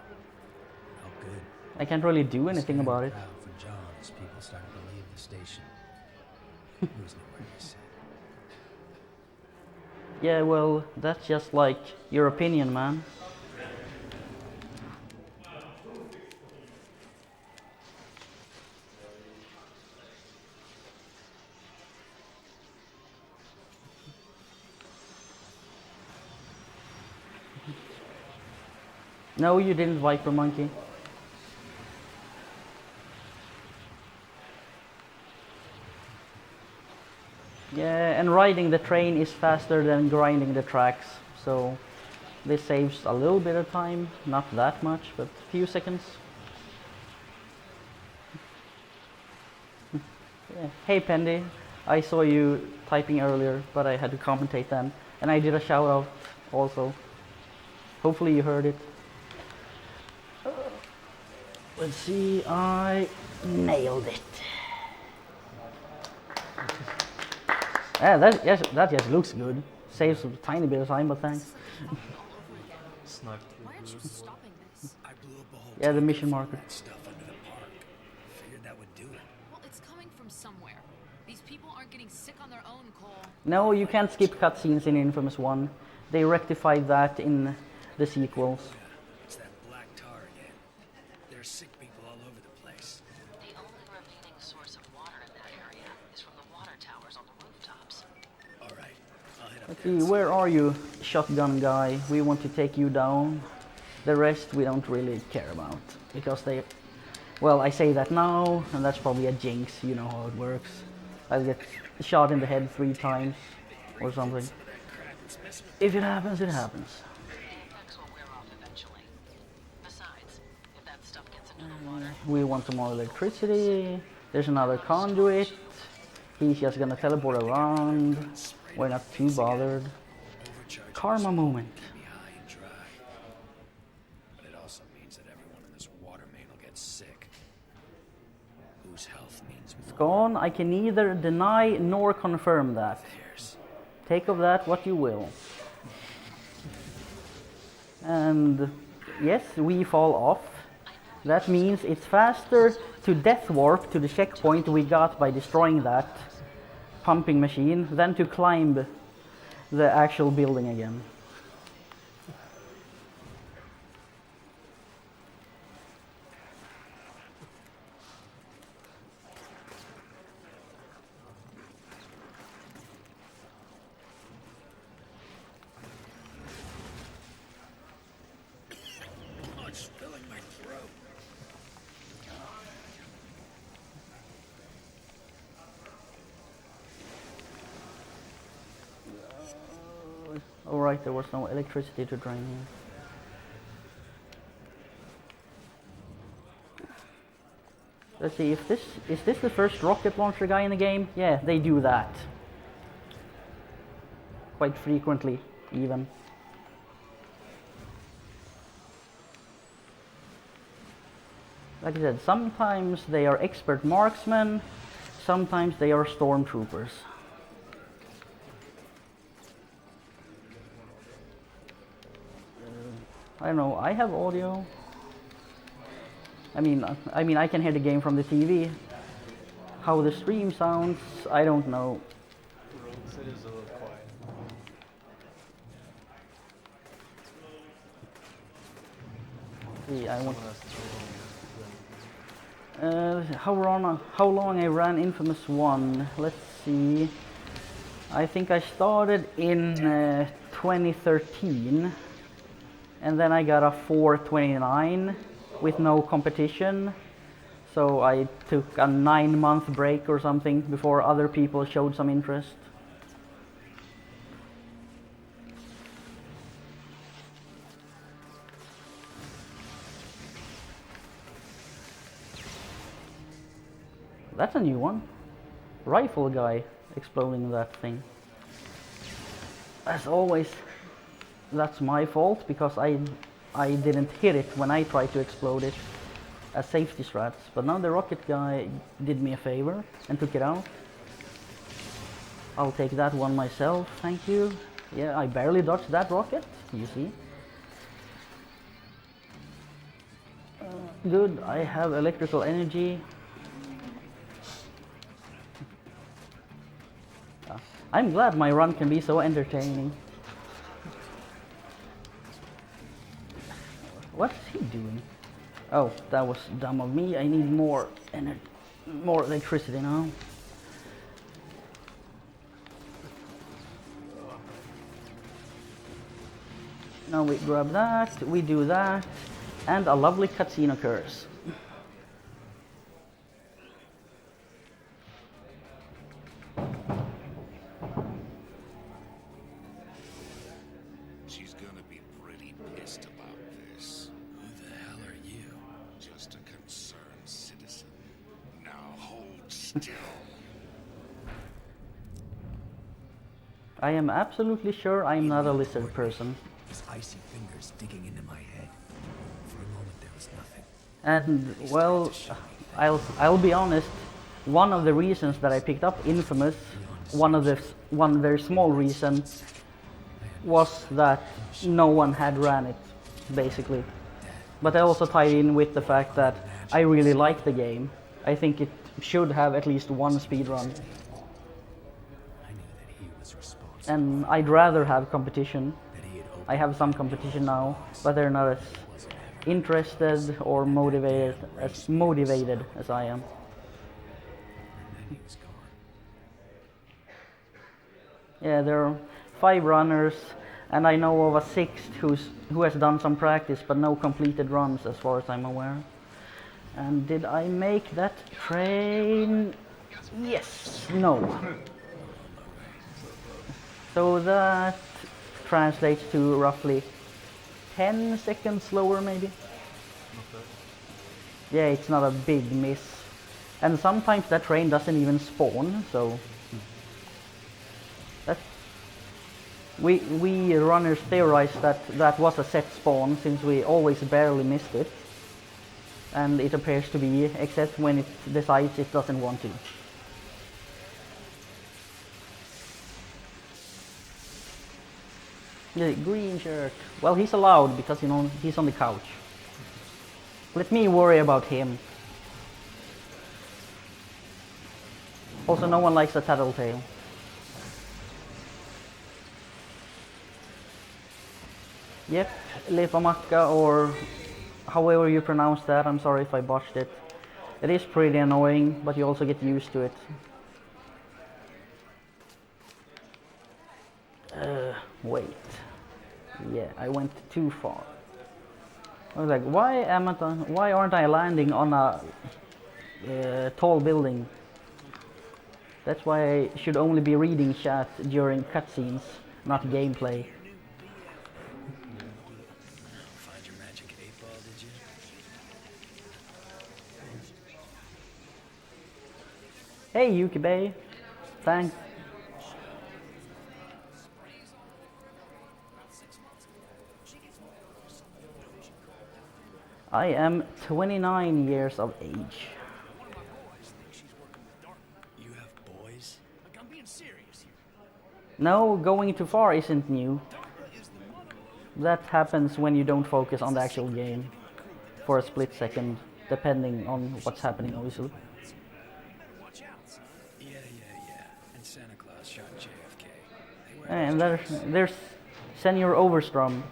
B: How good.
A: I can't really do anything about it.
B: Proud for John as people started to leave the station. He was nowhere to see.
A: Yeah, well, that's just like your opinion, man. No, you didn't, Viper Monkey. Yeah, and riding the train is faster than grinding the tracks, so this saves a little bit of time, not that much, but a few seconds. Yeah. Hey Pendy, I saw you typing earlier, but I had to commentate then, and I did a shout out also. Hopefully you heard it. Let's see, I nailed it. Yeah, that just looks good. Saves a tiny bit of time, but thanks.
G: Sniped.
F: Why aren't you stopping this?
B: I blew up a whole
A: Yeah, the
B: ton
A: mission
B: of
A: marker.
B: that stuff under the park. Figured that would do it.
F: Well, it's coming from somewhere. These people aren't getting sick on their own, Cole.
A: No, you can't skip cutscenes in Infamous 1. They rectified that in the sequels.
B: It's that black tar again. There are sick people all over the place.
D: The only remaining source of water in that area is from the water towers on the rooftops.
B: All right, I'll head up
A: Let's
B: there.
A: see, where are you, shotgun guy? We want to take you down. The rest we don't really care about, because they... Well, I say that now, and that's probably a jinx, you know how it works. I'll get shot in the head 3 times, or something. If it happens, it happens.
D: The effects will wear off eventually. Besides, if that stuff gets into the water,
A: We want some more electricity. There's another conduit. He's just gonna teleport around. We're not too bothered.
B: Overcharge
A: Karma moment.
B: me high and dry. But it also means that everyone in this water main will get sick. Whose health means more
A: Gone. I can neither deny nor confirm that.
B: theirs.
A: Take of that what you will. And yes, we fall off. That means it's faster to death warp to the checkpoint we got by destroying that pumping machine than to climb the actual building again. Alright, there was no electricity to drain here. Let's see, if this is this the first rocket launcher guy in the game? Yeah, they do that. Quite frequently, even. Like I said, sometimes they are expert marksmen, sometimes they are stormtroopers. I don't know, I have audio. I mean, I can hear the game from the TV. How the stream sounds, I don't know.
G: It is a little quiet.
A: See, I want.
G: Someone has to
A: How long I ran Infamous 1? Let's see. I think I started in 2013, and then I got a 429 with no competition. So I took a 9-month break or something before other people showed some interest. That's a new one. Rifle guy exploding that thing. As always, that's my fault because I didn't hit it when I tried to explode it as safety strats. But now the rocket guy did me a favor and took it out. I'll take that one myself, thank you. Yeah, I barely dodged that rocket, you see. Good, I have electrical energy. I'm glad my run can be so entertaining. What's he doing? Oh, that was dumb of me. I need more electricity now. Now we grab that, we do that, and a lovely cutscene occurs.
C: She's gonna be pretty pissed about this.
B: Who the hell are you?
C: Just a concerned citizen. Now hold still.
A: I am absolutely sure I'm not a lizard person.
B: His icy fingers digging into my head. For a moment there was nothing.
A: And well, I'll be honest. One of the reasons that I picked up Infamous, one very small reason, was that no one had ran it, basically. But I also tied in with the fact that I really like the game. I think it should have at least one speedrun.
B: I knew that he was responsible.
A: And I'd rather have competition.
B: That he had hoped
A: I have some competition now, but they're not as interested or motivated as I am.
B: and then he was gone.
A: Yeah, there are 5 runners, and I know of a 6th who has done some practice, but no completed runs as far as I'm aware. And did I make that train? Yes, no. So that translates to roughly 10 seconds slower, maybe. Yeah, it's not a big miss. And sometimes that train doesn't even spawn, so that's, we runners theorized that that was a set spawn since we always barely missed it. And it appears to be, except when it decides it doesn't want to. The green shirt. Well, he's allowed because, you know, he's on the couch. Let me worry about him. Also, no one likes a tattletale. Yep, Lepamaka, or however you pronounce that. I'm sorry if I botched it. It is pretty annoying, but you also get used to it. Wait. Yeah, I went too far. I was like, why aren't I landing on a tall building? That's why I should only be reading chat during cutscenes, not gameplay. Hey, Yuki Bay. Thanks. I am 29 years of age.
C: One of my boys thinks she's working the dark.
B: You have boys?
C: Like, I'm being serious here.
A: No, going too far isn't new.
C: Darla is the mother of
A: That happens when you don't focus on the actual game for a split second, depending on what's happening, obviously.
C: better watch out, son.
B: Yeah. And Santa Claus shot JFK. They were
A: And there's Senior Overstrom.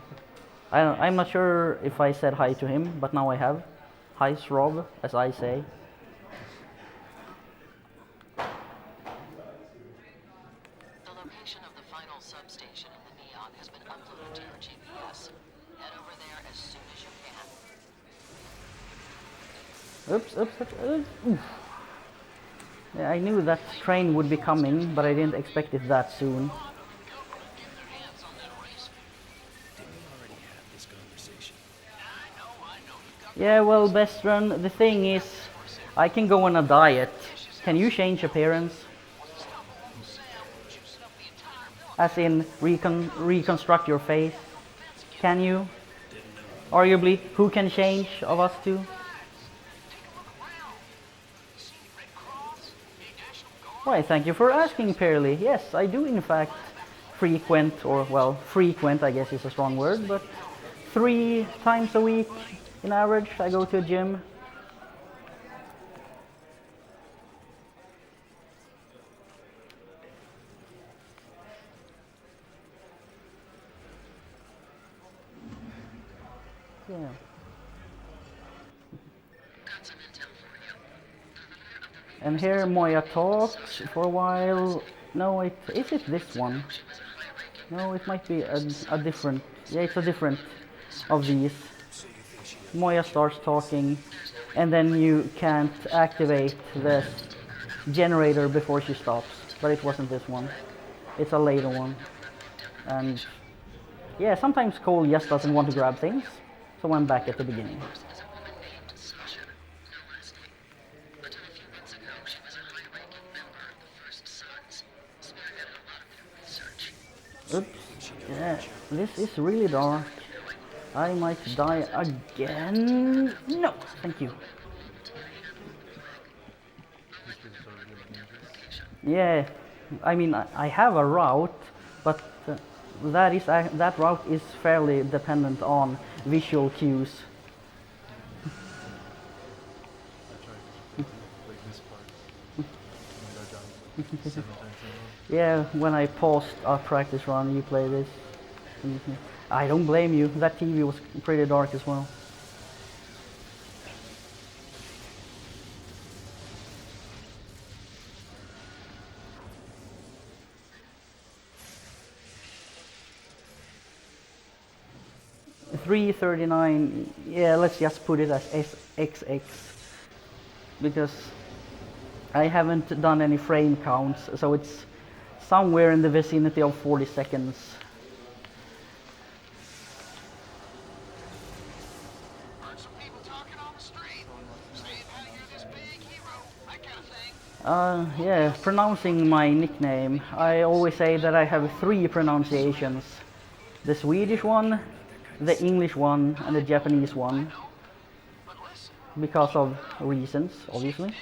A: I'm not sure if I said hi to him, but now I have. Hi, Srob, as I say.
D: The location of the final substation in the Neon has been uploaded to your GPS. Head over there as soon as you can.
A: Oops. Oof. Yeah, I knew that train would be coming, but I didn't expect it that soon. Yeah, well, Bestron, the thing is, I can go on a diet. Can you change appearance? As in, reconstruct your face? Can you? Arguably, who can change of us two? Why, thank you for asking, Pearly. Yes, I do in fact frequent, or well, frequent I guess is a strong word, but 3 times a week in average I go to a gym. Yeah. And here Moya talks for a while. No, is it this one? No, it might be a different. Yeah, it's a different of these. Moya starts talking, and then you can't activate the generator before she stops. But it wasn't this one. It's a later one. And yeah, sometimes Cole just doesn't want to grab things, so I'm back at the beginning. Oops. Yeah, this is really dark. I might die again. No, thank you. Yeah, I mean, I have a route, but that route is fairly dependent on visual cues. Yeah, when I paused our practice run, you play this. I don't blame you. That TV was pretty dark as well. $3.39. Yeah, let's just put it as XX because I haven't done any frame counts, so it's somewhere in the vicinity of 40 seconds. Yeah, pronouncing my nickname. I always say that I have 3 pronunciations. The Swedish one, the English one, and the Japanese one. Because of reasons, obviously.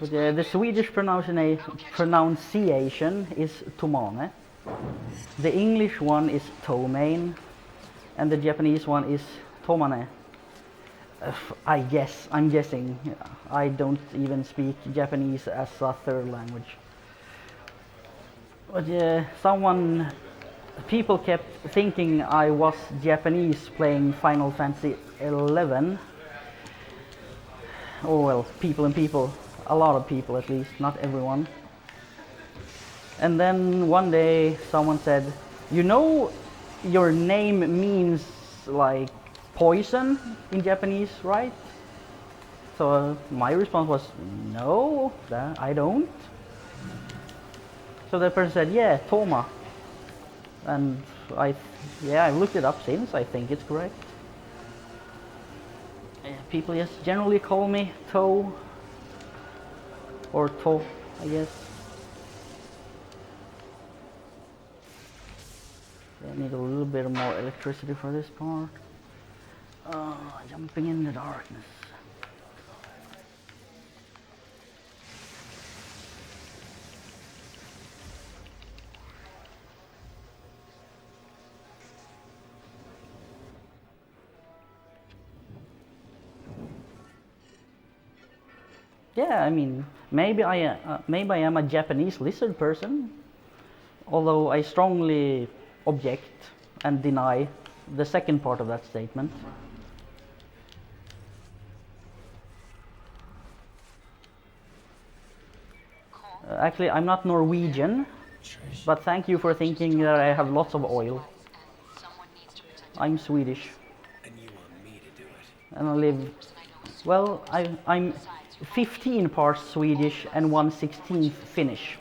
A: But the Swedish pronunciation is Tohmane. The English one is Tohmane. And the Japanese one is Tohmane. I'm guessing. I don't even speak Japanese as a third language. But people kept thinking I was Japanese playing Final Fantasy 11. Oh well, people. A lot of people at least, not everyone. And then one day someone said, you know, your name means like poison in Japanese, right? So my response was, no, I don't. So the person said, yeah, Toma. And I've looked it up since, I think it's correct. People just generally call me Toe. or To, I guess. I need a little bit more electricity for this part. Jumping in the darkness. Yeah, I mean, maybe I am a Japanese lizard person, although I strongly object and deny the second part of that statement. Actually, I'm not Norwegian, but thank you for thinking that I have lots of oil. I'm Swedish.
B: And you want me to do it?
A: And I live, well, I'm 15 parts Swedish and 1/16 Finnish.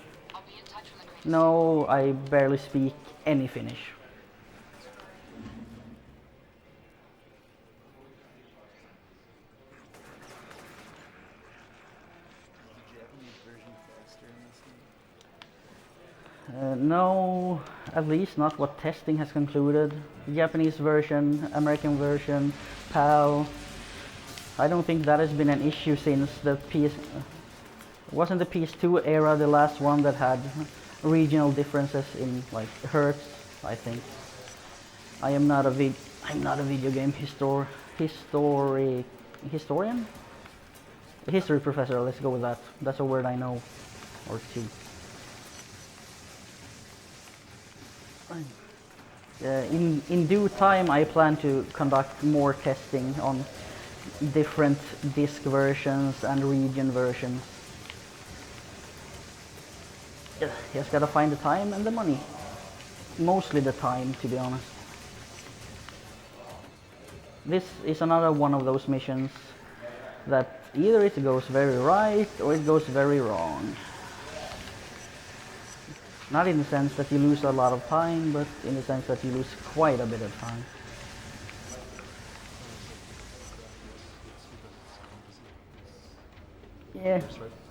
A: No, I barely speak any Finnish. No, at least not what testing has concluded. Japanese version, American version, PAL. I don't think that has been an issue since the PS... wasn't the PS2 era the last one that had regional differences in like hertz, I think. I'm not a video game historian? A history professor, let's go with that. That's a word I know, or two. In due time, I plan to conduct more testing on different disc versions and region versions. Just gotta find the time and the money. Mostly the time, to be honest. This is another one of those missions that either it goes very right or it goes very wrong. Not in the sense that you lose a lot of time, but in the sense that you lose quite a bit of time.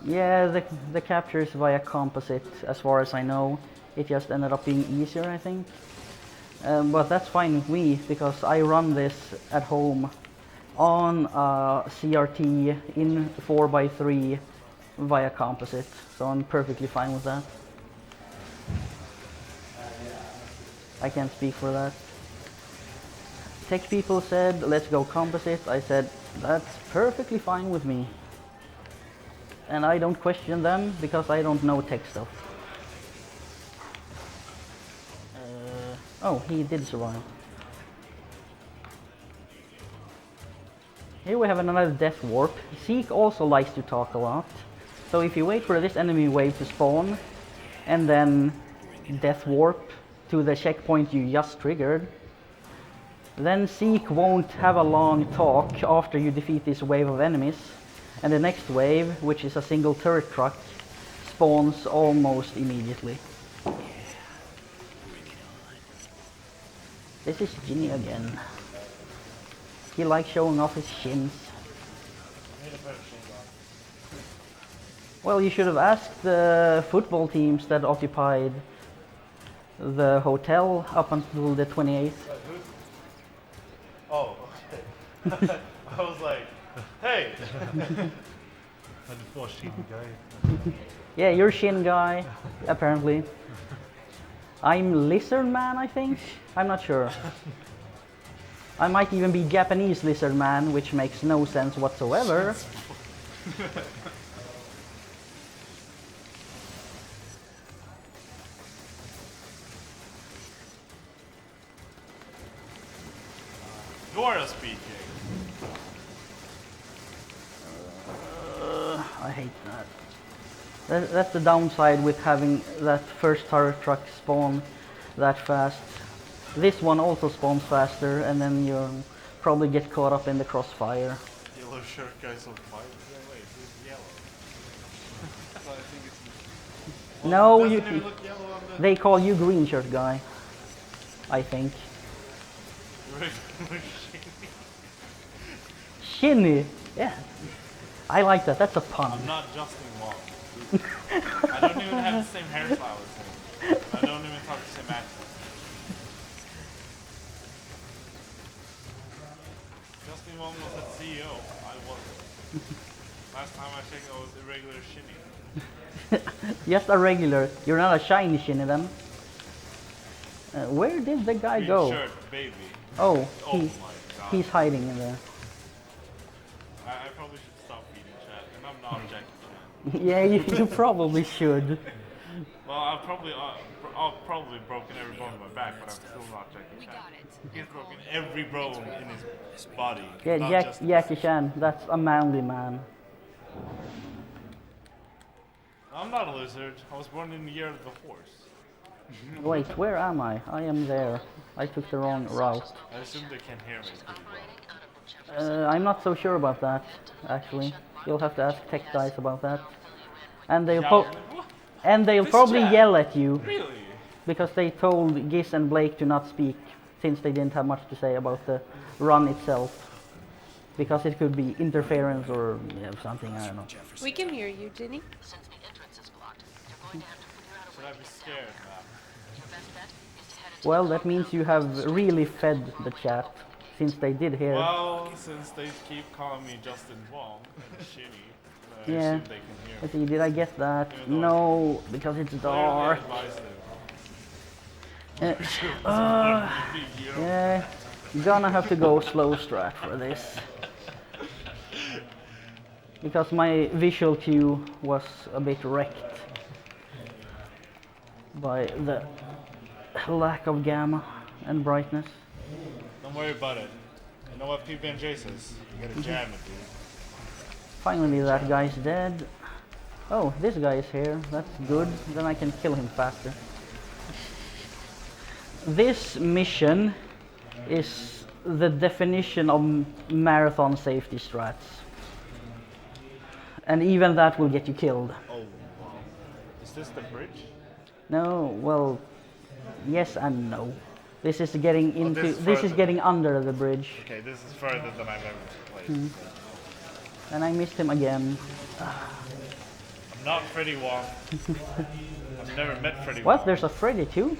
A: Yeah, the captures via composite, as far as I know. It just ended up being easier, I think. But that's fine with me, because I run this at home on a CRT in 4x3 via composite, so I'm perfectly fine with that. I can't speak for that. Tech people said, let's go composite. I said, that's perfectly fine with me. And I don't question them, because I don't know tech stuff. Oh, he did survive. Here we have another death warp. Zeke also likes to talk a lot. So if you wait for this enemy wave to spawn, and then death warp to the checkpoint you just triggered, then Zeke won't have a long talk after you defeat this wave of enemies, and the next wave, which is a single turret truck, spawns almost immediately. This is Ginny again. He likes showing off his shins. Well, you should have asked the football teams that occupied the hotel up until the 28th.
G: Oh, okay. I was like, hey!
A: Yeah, you're Shin guy, apparently. I'm Lizard Man, I think? I'm not sure. I might even be Japanese Lizard Man, which makes no sense whatsoever.
G: Dora speaking.
A: I hate that. That's the downside with having that first turret truck spawn that fast. This one also spawns faster, and then you'll probably get caught up in the crossfire.
G: Yellow shirt guy's on fire. Wait, who's yellow? So I think it's...
A: No,
G: doesn't even look yellow on the...
A: they call you green shirt guy, I think. Shinny, yeah. I like that. That's a pun.
G: I'm not Justin Wong. I don't even have the same hairstyle as him. I don't even talk the same accent. Justin Wong was a CEO. I wasn't. Last time I checked, I was a regular shinny.
A: Just a regular. You're not a shiny shinny then. Where did the guy
G: Green
A: go?
G: shirt, baby.
A: Oh,
G: Oh my god.
A: he's hiding in there.
G: I probably should stop feeding chat, and I'm not Jackie Chan.
A: Yeah, you probably should.
G: Well, I've probably broken every bone in my back, but I'm still not Jackie
F: We
G: Chan.
F: got it.
G: He's broken every bone in his body.
A: Yeah,
G: not just in
A: Jackie
G: his-
A: Chan, that's a manly man.
G: I'm not a lizard. I was born in the year of the horse.
A: Wait, where am I? I am there. I took the wrong route.
G: I assume they can hear me pretty well.
A: I'm not so sure about that, actually. You'll have to ask tech guys about that. And they'll,
G: Yeah,
A: and they'll
G: This
A: probably
G: chat?
A: yell at you
G: really?
A: because they told Giz and Blake to not speak since they didn't have much to say about the run itself. Because it could be interference or something, I don't know.
H: We can hear you, Jenny.
D: Since the entrance is blocked, you're going to have to figure out a
G: Should
D: way
G: I
D: to
G: be
D: get
G: scared
D: out.
G: now?
D: Your best bet is to head into
A: Well,
D: the
A: that means you have really fed the chat, since they did hear.
G: Well, since they keep calling me Justin Wong and Shinny, I
A: Yeah.
G: assume they can hear
A: Let's
G: me.
A: see, did I get that?
G: Even though
A: No, because it's
G: Clearly
A: dark.
G: advise them.
A: Yeah, gonna have to go slow strat for this. Because my visual cue was a bit wrecked by the lack of gamma and brightness.
G: Don't worry about it. You know what PB&J says? You gotta jam it, dude.
A: Finally that guy's dead. Oh, this guy is here. That's good. Then I can kill him faster. This mission is the definition of marathon safety strats. And even that will get you killed.
G: Oh, wow. Is this the bridge?
A: No, well, yes and no. This is getting into.
G: this is
A: This is
G: further.
A: getting under the bridge,
G: Okay, this is further than I've ever played.
A: and I missed him again.
G: I'm not Freddy Wong. I've never met Freddy
A: What?
G: Wong.
A: There's a Freddy too?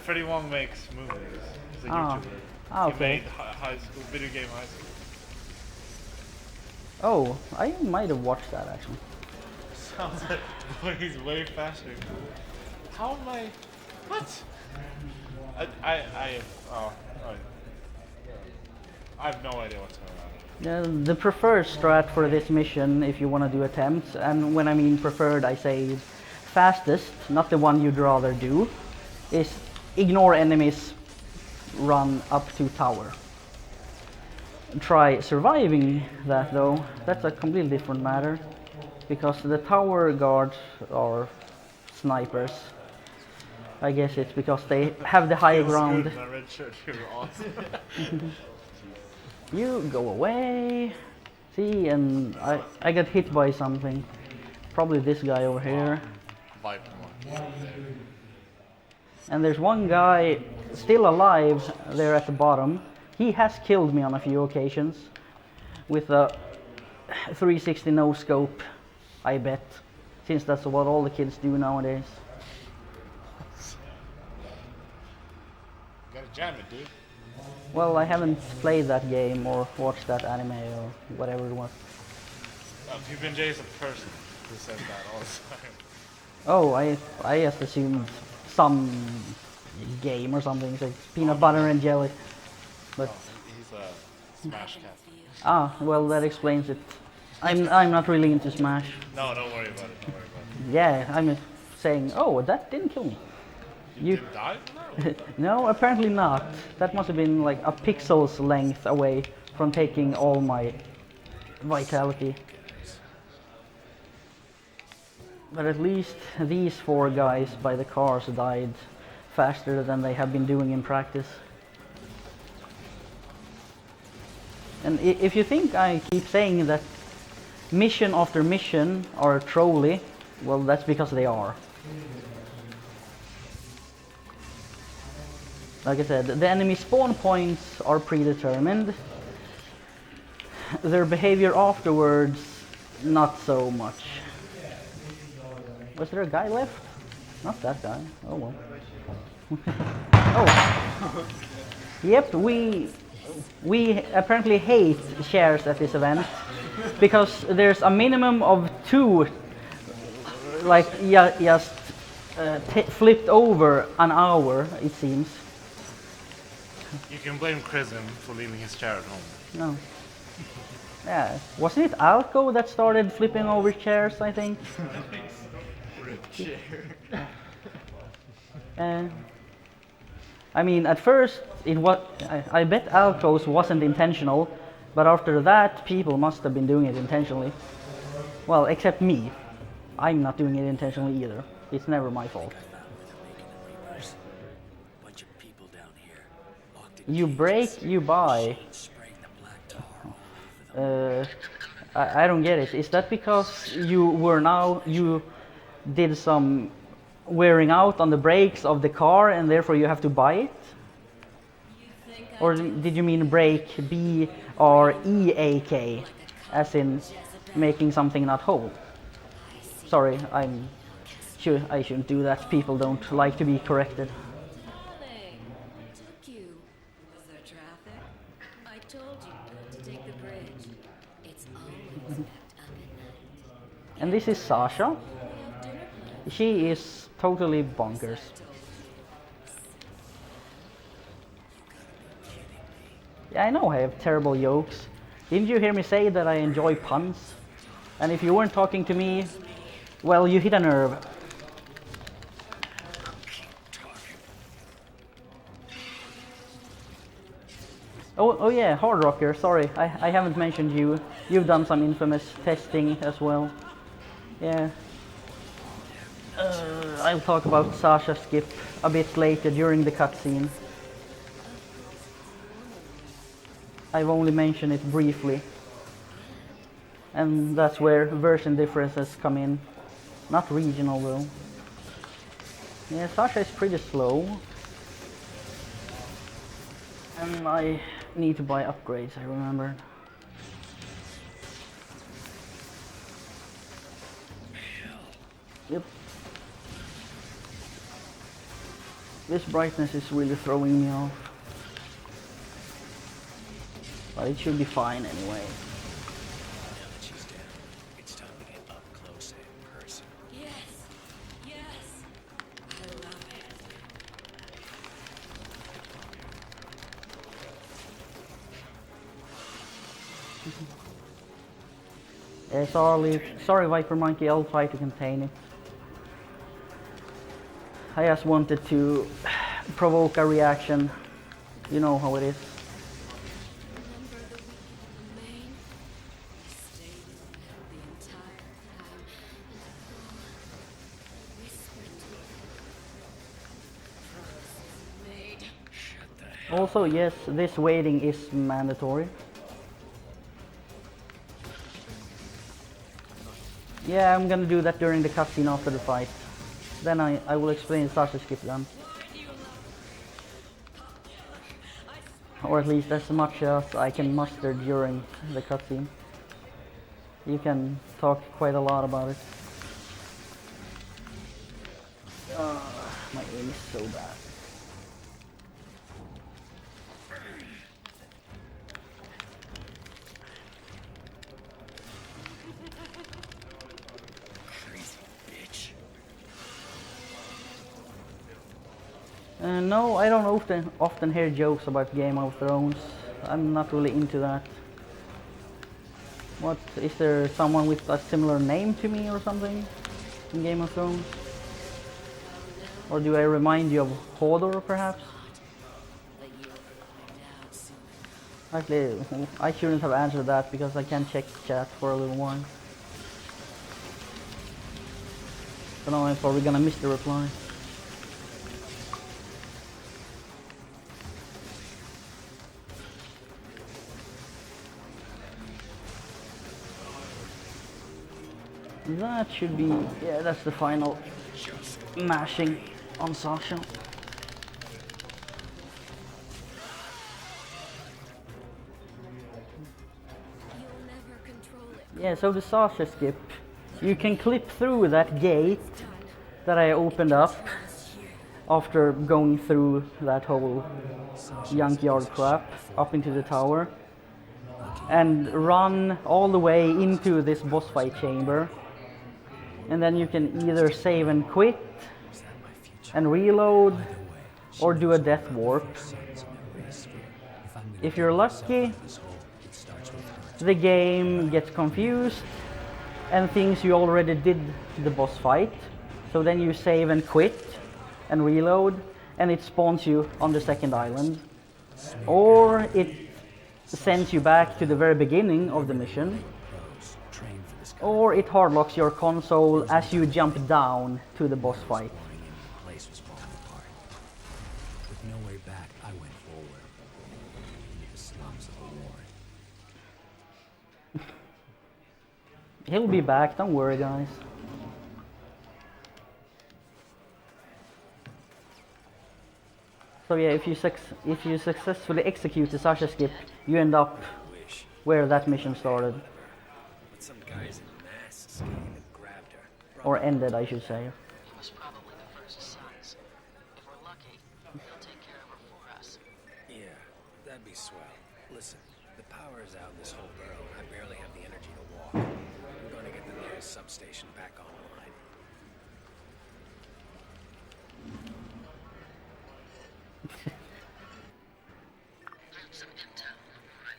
G: Freddy Wong makes movies. He's a
A: Ah.
G: YouTuber.
A: Ah,
G: He
A: okay.
G: made high school, video game high school.
A: Oh, I might have watched that actually.
G: Sounds like boy, he's way faster. How am I? What? Oh, right. I have no idea what's going on.
A: The preferred strat for this mission, if you want to do attempts, and when I mean preferred, I say fastest, not the one you'd rather do, is ignore enemies, run up to tower. Try surviving that though, that's a completely different matter, because the tower guards are snipers. I guess it's because they have the high
G: Feels
A: ground.
G: good in a red shirt. You're awesome.
A: You go away. See, and I got hit by something. Probably this guy over here.
G: Vibe one.
A: And there's one guy still alive there at the bottom. He has killed me on a few occasions with a 360 no scope, I bet, since that's what all the kids do nowadays.
G: You gotta jam it, dude.
A: Well, I haven't played that game or watched that anime or whatever it was.
G: PB&J is a person who says that all the time.
A: Oh, I just assumed some game or something, it's like peanut butter and jelly. But
G: He's a Smash cat.
A: ah, well that explains it. I'm not really into Smash.
G: No, don't worry about it. Don't worry about it.
A: Yeah, I'm saying, oh, that didn't kill me.
G: You didn't die? No.
A: No, apparently not. That must have been like a pixel's length away from taking all my vitality. But at least these four guys by the cars died faster than they have been doing in practice. And if you think I keep saying that mission after mission are trolly, well, that's because they are. Like I said, the enemy spawn points are predetermined. Their behavior afterwards, not so much. Was there a guy left? Not that guy. Oh well. Oh. Yep, we apparently hate shares at this event because there's a minimum of 2 like just flipped over an hour, it seems.
G: You can blame Chrism for leaving his chair at home.
A: No. Yeah, wasn't it Alco that started flipping over chairs, I think? I mean, at first, it was. I bet Alco's wasn't intentional, but after that, people must have been doing it intentionally. Well, except me. I'm not doing it intentionally either. It's never my fault.
B: Bunch of people down here. Locked in
A: You break, you buy.
B: spraying the black tar all over them.
A: I don't get it. Is that because you did some wearing out on the brakes of the car and therefore you have to buy it? Or did you mean break BREAK, as in making something not whole? Sorry, I shouldn't do that. People don't like to be corrected.
D: Darling, took you. Was there traffic? I told you not to take the bridge. It's always packed up at night.
A: And this is Sasha.
D: We have dinner planned.
A: She is totally bonkers. Yeah, I know I have terrible jokes. Didn't you hear me say that I enjoy puns? And if you weren't talking to me, well, you hit a nerve. Oh yeah, Hard Rocker, sorry, I haven't mentioned you. You've done some infamous testing as well. Yeah. I'll talk about Sasha Skip a bit later during the cutscene. I've only mentioned it briefly. And that's where version differences come in. Not regional though. Yeah, Sasha is pretty slow. And I need to buy upgrades, I remember. Yep. This brightness is really throwing me off. But it should be fine anyway.
B: Now that she's down, it's time to get up close and personal.
D: Yes, yes. I love it.
A: Sorry Viper Monkey, I'll try to contain it. I just wanted to provoke a reaction. You know how it is.
D: Remember the week in Maine? I stayed in bed the entire time and whispered to me. Promises made.
B: Shut the hell.
A: Also, yes, this waiting is mandatory. Yeah, I'm gonna do that during the cutscene after the fight. Then I will explain Sasha Skip then. Or at least as much as I can muster during the cutscene. You can talk quite a lot about it. My aim is so bad.
B: Crazy bitch.
A: No, I don't often hear jokes about Game of Thrones. I'm not really into that. What, is there someone with a similar name to me or something in Game of Thrones? Or do I remind you of Hodor perhaps?
D: But you'll find out soon.
A: Actually, I shouldn't have answered that because I can't check chat for a little while. So now I'm probably gonna miss the reply. That should be, yeah, that's the final mashing on Sasha.
D: You'll never control it.
A: Yeah, so the Sasha skip, you can clip through that gate that I opened up after going through that whole junkyard crap up into the tower and run all the way into this boss fight chamber, and then you can either save and quit and reload or do a death warp. If you're lucky, the game gets confused and thinks you already did the boss fight, so then you save and quit and reload and it spawns you on the second island, or it sends you back to the very beginning of the mission, or it hardlocks your console as you jump down to the boss fight.
B: With no way back, I went forward into the slums of the ward.
A: He'll be back, don't worry guys. So yeah, if you successfully execute the Sasha skip, you end up where that mission started.
B: But some guys in mass came and grabbed her.
A: Or ended, I should say.
D: It was probably the first sons. If we're lucky, they'll take care of her for us.
B: Yeah, that'd be swell. Listen, the power is out in this whole borough, and I barely have the energy to walk. I'm going to get the nearest substation back online.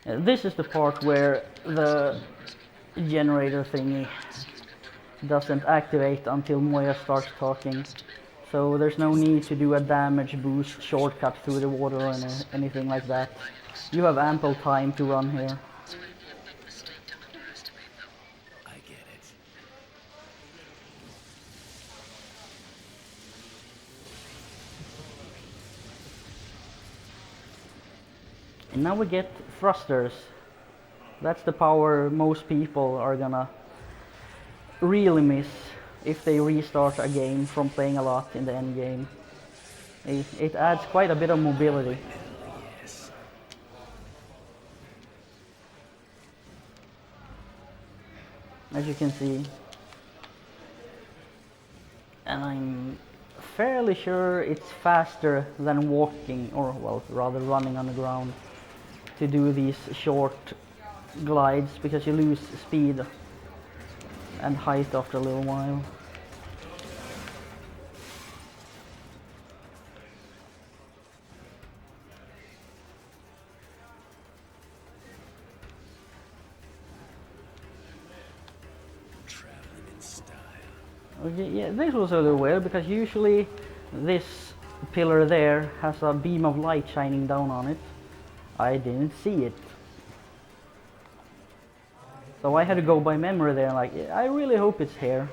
A: This is the part where the generator thingy doesn't activate until Moya starts talking. So there's no need to do a damage boost shortcut through the water or anything like that. You have ample time to run here.
B: I get it.
A: And now we get thrusters. That's the power most people are gonna really miss if they restart a game from playing a lot in the end game. It adds quite a bit of mobility.
B: Yes.
A: As you can see. And I'm fairly sure it's faster than walking, or well, rather running on the ground, to do these short glides, because you lose speed and height after a little while.
B: Traveling in style.
A: Okay, yeah, this was a little weird, because usually this pillar there has a beam of light shining down on it. I didn't see it. So I had to go by memory there, like, I really hope it's here.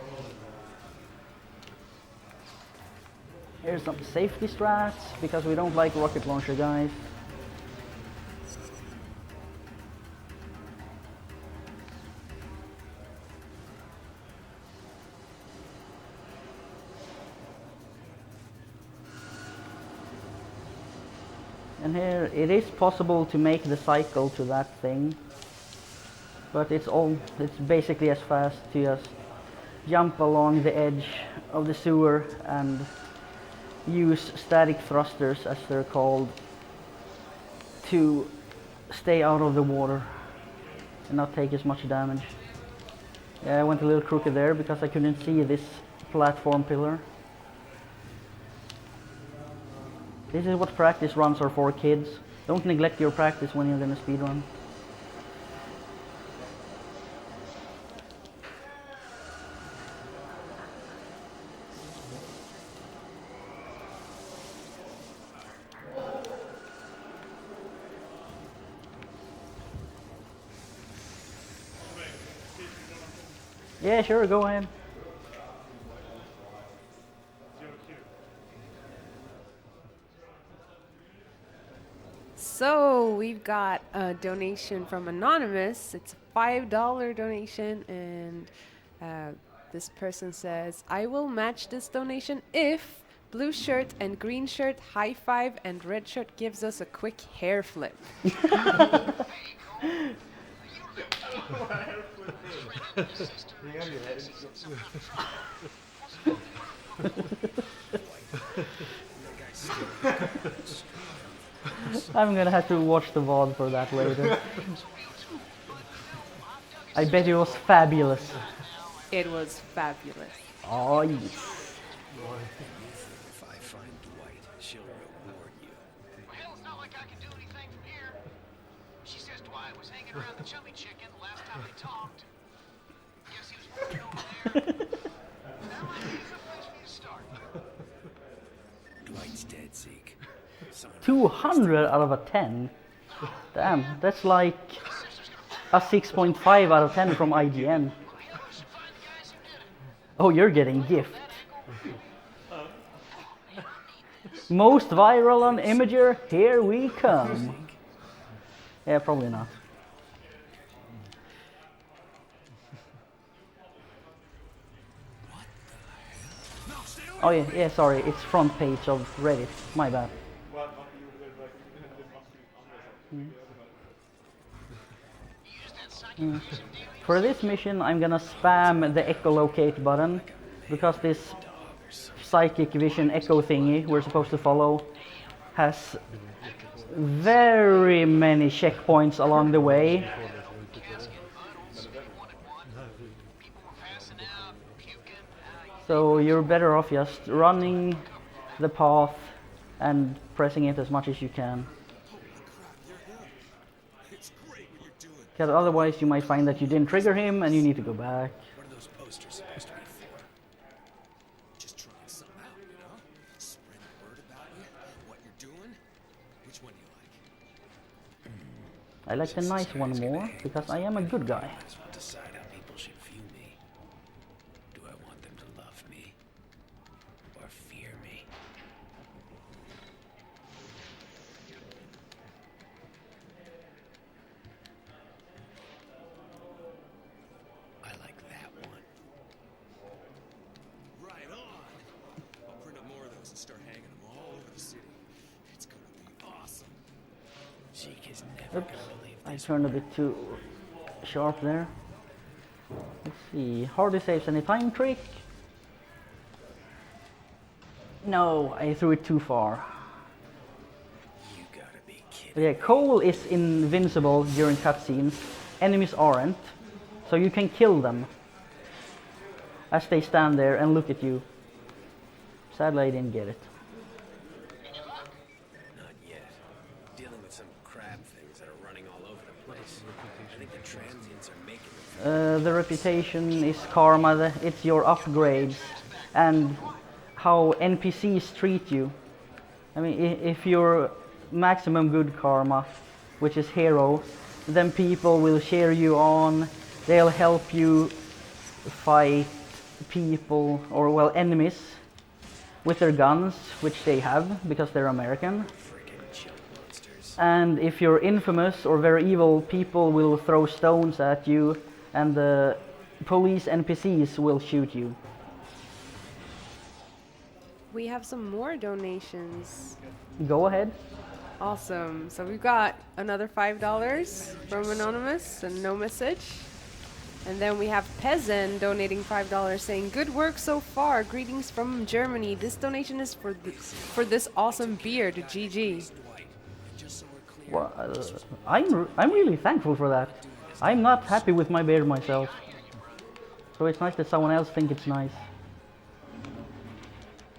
A: Here's some safety strats, because we don't like rocket launcher guys. And here it is possible to make the cycle to that thing, but it's basically as fast to just jump along the edge of the sewer and use static thrusters, as they're called, to stay out of the water and not take as much damage. Yeah, I went a little crooked there because I couldn't see this platform pillar. This is what practice runs are for, kids. Don't neglect your practice when you're gonna speedrun. Yeah, sure, go ahead.
H: So we've got a donation from Anonymous. It's a $5 donation, and this person says, I will match this donation if blue shirt and green shirt high five and red shirt gives us a quick hair flip.
A: I'm gonna have to watch the VOD for that later. I bet it was fabulous.
H: It was fabulous.
A: Oh yes.
B: If I find Dwight, she'll reward you.
I: Well, hell, it's not like I can do anything from here. She says Dwight was hanging around the chummy chicken the last time they talked. Guess he was working over there. That might be a good place for you to start.
B: Dwight's dead, Zeke. Son of a
A: 200 out of a 10. Damn, that's like a 6.5 out of 10 from IGN. Oh, you're getting gift. Most viral on Imager, here we come. Yeah, probably not. Oh yeah, sorry, it's front page of Reddit, my bad. For this mission, I'm gonna spam the echolocate button, because this psychic vision echo thingy we're supposed to follow has very many checkpoints along the way. So you're better off just running the path and pressing it as much as you can. Because otherwise you might find that you didn't trigger him and you need to go back.
B: What are those posters supposed to be for? Just trying something out, you know? Spread the word about you, what you're doing. Which one do you like?
A: I like the nice one more, because I am a good guy.
B: Might as well decide how people should view me. Do I want them to love me? Or fear me? I like that one. Right on! I'll print up more of those and start hanging them all over the city. It's gonna be awesome. Zeke is never
A: Oops,
B: gonna believe
A: I
B: this.
A: turned a bit too sharp there. Let's see, hardly saves any time trick. No, I threw it too far.
B: You gotta be kidding.
A: But yeah, Cole is invincible during cutscenes. Enemies aren't, so you can kill them as they stand there and look at you. Sadly, I didn't get it.
B: Not yet. Dealing with some crab things that are running all over the place. I think the transients are making them.
A: The reputation is karma, it's your upgrades and how NPCs treat you. I mean, if you're maximum good karma, which is hero, then people will cheer you on, they'll help you fight people, or well, enemies with their guns, which they have because they're American.
B: Freaking chill monsters.
A: And if you're infamous or very evil, people will throw stones at you and the police NPCs will shoot you.
H: We have some more donations.
A: Go ahead.
H: Awesome. So we've got another $5 from Anonymous and no message. And then we have Pezen donating $5 saying, "Good work so far. Greetings from Germany. This donation is for this awesome beer to GG."
A: Well, I'm really thankful for that. I'm not happy with my beard myself. So it's nice that someone else thinks it's nice.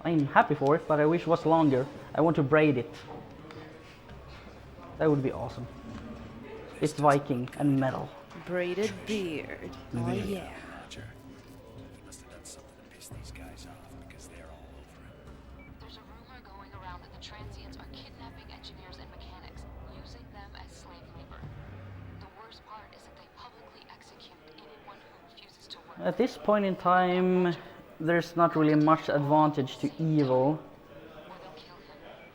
A: I'm happy for it, but I wish it was longer. I want to braid it. That would be awesome. It's Viking and metal.
H: Braided beard. Oh yeah.
B: Roger. He must have done something to piss these guys off because they're all over him.
D: There's a rumor going around that the transients are kidnapping engineers and mechanics, using them as slave labor. The worst part is that they publicly execute anyone who refuses to work.
A: At this point in time, there's not really much advantage to evil,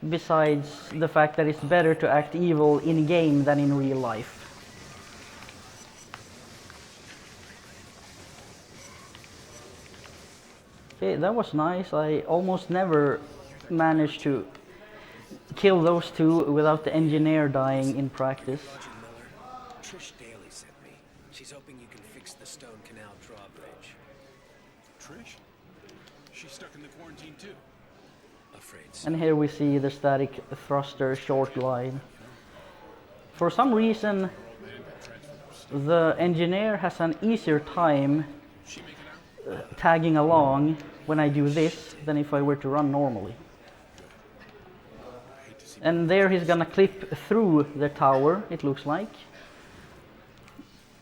A: besides the fact that it's better to act evil in game than in real life. Okay, that was nice. I almost never managed to kill those two without the engineer dying in practice.
B: Roger Miller, Trish Daly sent me. She's hoping you can fix the Stone Canal drawbridge.
C: Trish? She's stuck in the quarantine too.
B: Afraid so.
A: And here we see the static thruster short glide. For some reason, the engineer has an easier time tagging along when I do this than if I were to run normally. And there he's gonna clip through the tower, it looks like.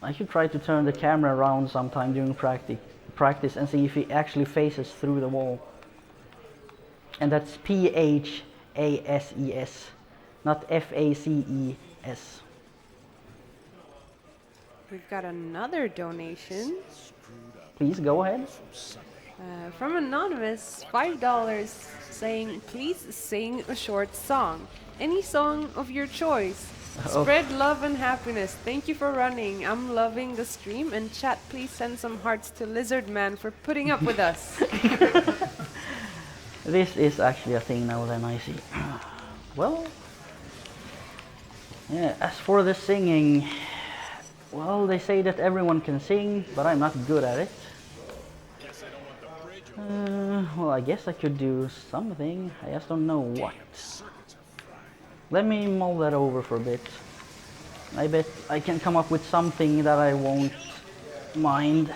A: I should try to turn the camera around sometime during practice and see if he actually faces through the wall. And that's P-H-A-S-E-S, not F-A-C-E-S.
H: We've got another donation
A: Please go ahead.
H: from Anonymous, $5, saying, please sing a short song. Any song of your choice. Spread love and happiness. Thank you for running. I'm loving the stream. And chat, please send some hearts to Lizard Man for putting up with us.
A: This is actually a thing now then I see. Well, yeah, as for the singing, well, they say that everyone can sing, but I'm not good at it. Well, I guess I could do something. I just don't know what. Let me mull that over for a bit. I bet I can come up with something that I won't mind.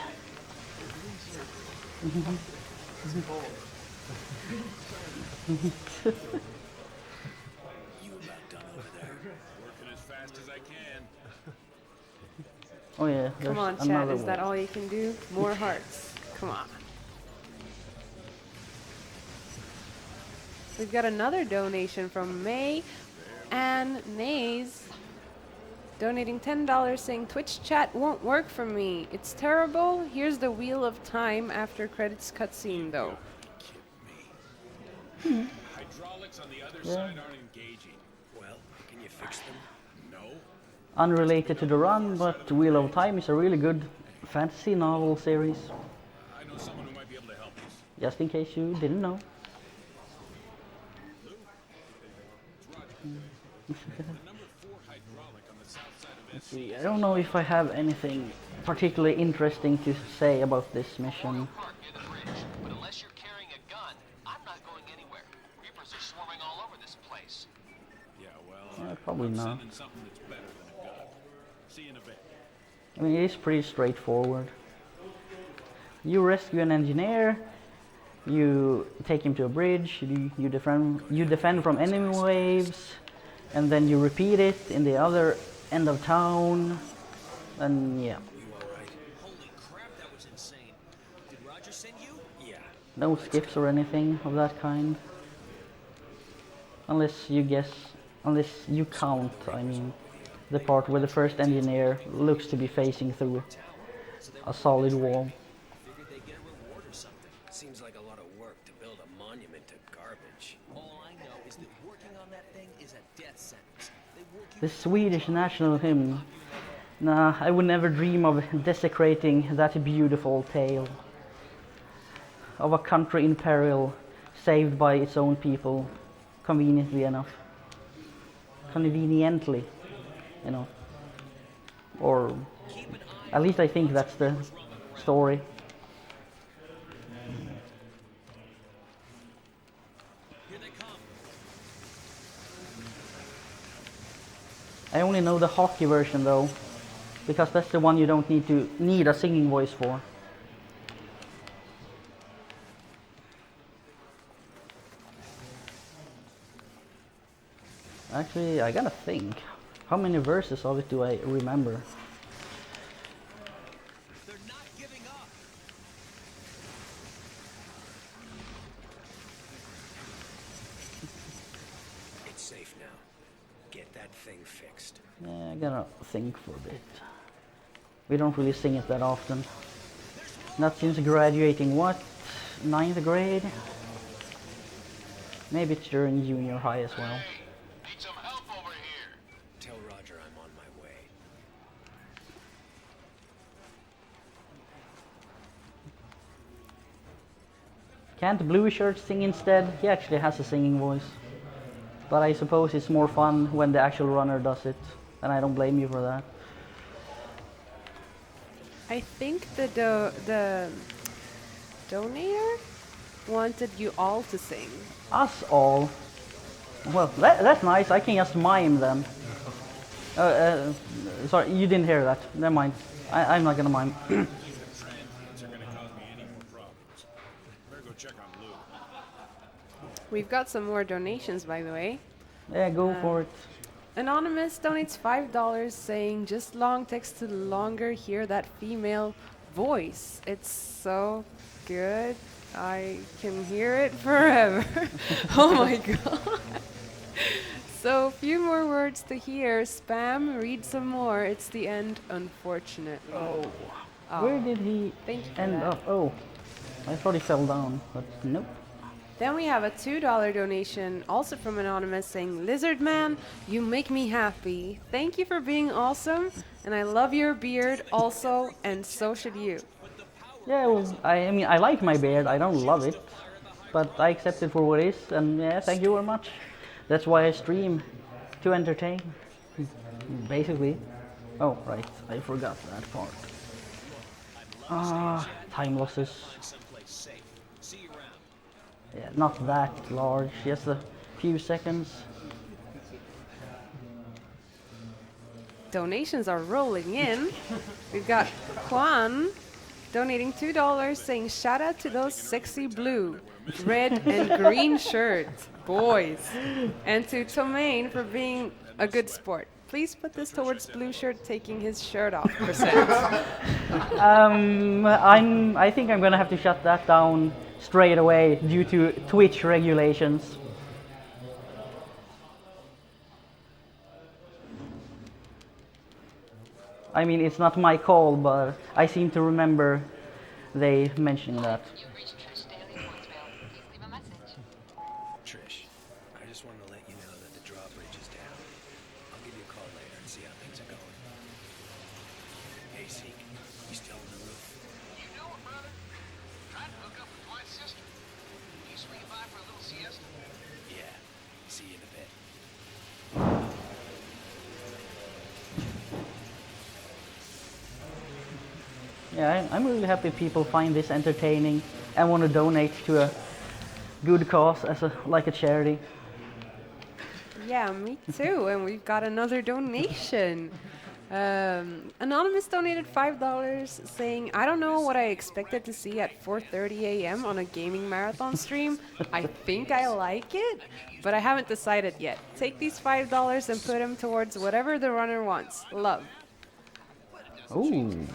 A: Oh yeah, there's
H: Come on, chat.
A: another
H: Is that
A: one.
H: all you can do? More hearts. Come on. We've got another donation from May Ann Nays, donating $10, saying Twitch chat won't work for me. It's terrible. Here's the Wheel of Time after credits cutscene though.
C: Hydraulics on the other side aren't engaging.
B: Well, can you fix them?
C: No.
A: Unrelated to the run, but Wheel of Time is a really good fantasy novel series.
C: I know someone who might be able to help us.
A: Just in case you didn't know. Let's see, I don't know if I have anything particularly interesting to say about this mission.
I: Park near the bridge, but unless you're carrying a gun, I'm not going anywhere. Reapers are swarming all over this place.
C: Yeah, well,
A: Probably not.
C: sending something that's better than a gun. See you in a bit.
A: I mean, it is pretty straightforward. You rescue an engineer, you take him to a bridge, you defend from enemy waves, and then you repeat it in the other end of town, and yeah.
B: You alright?
I: Holy crap, that was insane. Did Roger send you?
B: Yeah.
A: No skips or anything of that kind. Unless you count, I mean, the part where the first engineer looks to be facing through a solid wall.
I: Figured they'd get a reward or something.
B: Seems like a lot of work to build a monument to garbage.
I: All I know is that working on that thing is a death sentence. They work you
A: The Swedish national hymn. Nah, I would never dream of desecrating that beautiful tale of a country in peril, saved by its own people, conveniently enough. Conveniently, you know. Or at least I think that's the story.
I: Here they come.
A: I only know the hockey version though, because that's the one you don't need a singing voice for. Actually, I gotta think. How many verses of it do I remember?
I: They're not giving up.
B: It's safe now. Get that thing fixed.
A: Yeah, I gotta think for a bit. We don't really sing it that often. Not since graduating, what? 9th grade? Maybe it's during junior high as well.
I: Need some help over here.
B: Tell Roger I'm on my way.
A: Can't Blue Shirt sing instead? He actually has a singing voice. But I suppose it's more fun when the actual runner does it. And I don't blame you for that.
H: I think the donator wanted you all to sing.
A: Us all. Well, that's nice. I can just mime them. Sorry, you didn't hear that. Never mind. I'm not gonna mime.
E: These are gonna cause me any more problems. Better go check on Blue.
H: We've got some more donations, by the way.
A: Yeah, go for it.
H: Anonymous donates $5 saying, just long text to longer hear that female voice. It's so good. I can hear it forever. Oh my god. So, a few more words to hear. Spam, read some more. It's the end, unfortunately.
A: Oh.
H: Oh,
A: Where did he
H: thank you for
A: end
H: that.
A: up? Oh, I thought he fell down, but nope.
H: Then we have a $2 donation, also from Anonymous, saying, Lizard Man, you make me happy. Thank you for being awesome, and I love your beard also, and so should you.
A: Yeah, well, I mean, I like my beard. I don't love it, but I accept it for what it is, and yeah, thank you very much. That's why I stream, to entertain, basically. Oh, right, I forgot that part. Time losses.
B: Someplace safe. See you around.
A: Yeah, not that large, just a few seconds.
H: Donations are rolling in. We've got Juan donating $2 saying, shout out to those sexy blue, red, and green shirts, boys. And to Tohmane for being a good sport. Please put this towards blue shirt taking his shirt off percent.
A: I think I'm gonna have to shut that down straight away due to Twitch regulations. I mean, it's not my call, but I seem to remember they mentioning that.
D: You've reached Trish Daly voicemail. Please leave a message.
B: Trish, I just wanted to let you know that the drawbridge is down. I'll give you a call later and see how things are going. Hey, Zeke, you still on the roof?
I: You know it, brother. Trying to hook up with Dwight's sister. You swinging by for a little siesta?
B: Yeah. See you in a bit.
A: Yeah, I'm really happy people find this entertaining and want to donate to a good cause as like a charity.
H: Yeah, me too. And we've got another donation. Anonymous donated $5 saying, I don't know what I expected to see at 4:30 a.m. on a gaming marathon stream. I think I like it, but I haven't decided yet. Take these $5 and put them towards whatever the runner wants. Love.
A: Ooh.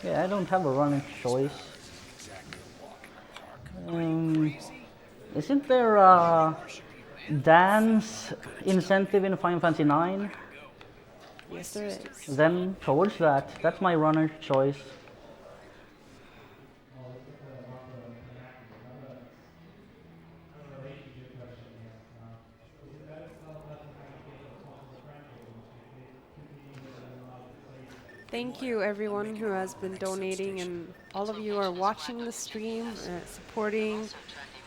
A: Yeah, I don't have a running choice. Isn't there a dance incentive in Final Fantasy 9?
H: Yes, there is.
A: Then towards that, that's my runner choice.
H: Thank you, everyone who has been donating, and all of you are watching the stream, supporting.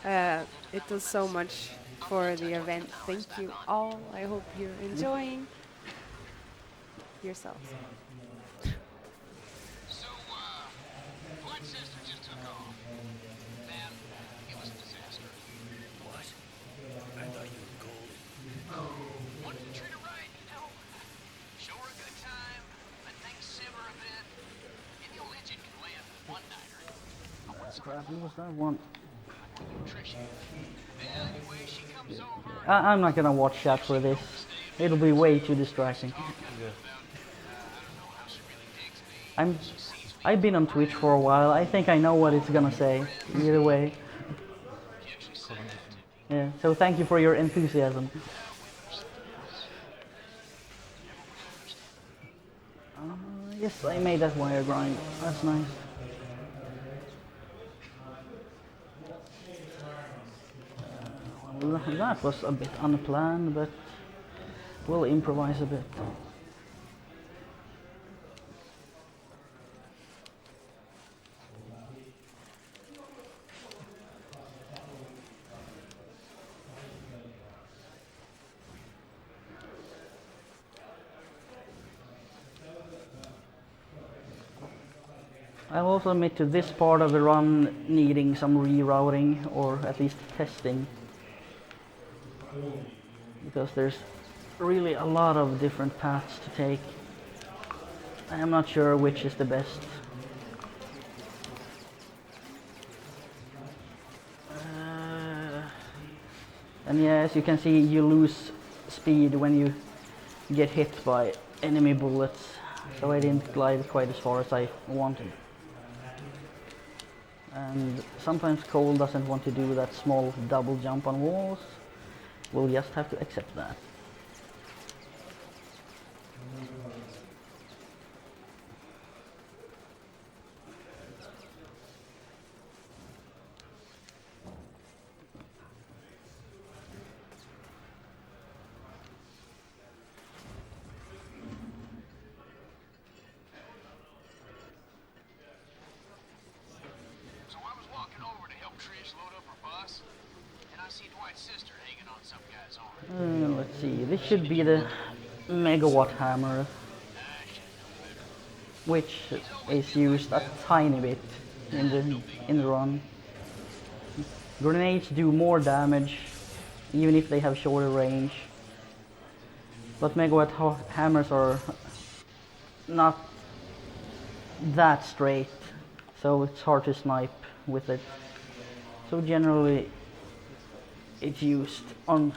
H: It does so much for the event. Thank you all. I hope you're enjoying yourselves.
I: So, Dwight's sister just took off. Man, it was a disaster.
B: What? I thought you were golden.
I: Wanted to treat her right, you know. Show her a good time, let things simmer a bit. Any old engine can land one-nighter. I want some
A: Crap, what was that one?
I: Trish. Well, anyway, she comes over.
A: I'm not gonna watch chat for this. It'll be way too distracting. I've been on Twitch for a while. I think I know what it's gonna say. Either way. Yeah. So thank you for your enthusiasm. Yes, I made that wire grind. That's nice. Well, that was a bit unplanned, but we'll improvise a bit. I'll also admit to this part of the run needing some rerouting or at least testing, because there's really a lot of different paths to take. I'm not sure which is the best. And yeah, as you can see, you lose speed when you get hit by enemy bullets, so I didn't glide quite as far as I wanted. And sometimes Cole doesn't want to do that small double jump on walls. We'll just have to accept that.
I: So I was walking over to help Trish load up her bus, and I see Dwight's sister hanging on some guy's arm.
A: Let's see, this should be the megawatt hammer, which is used a tiny bit in the run. Grenades do more damage, even if they have shorter range. But megawatt hammers are not that straight, so it's hard to snipe with it. So generally, it's used on,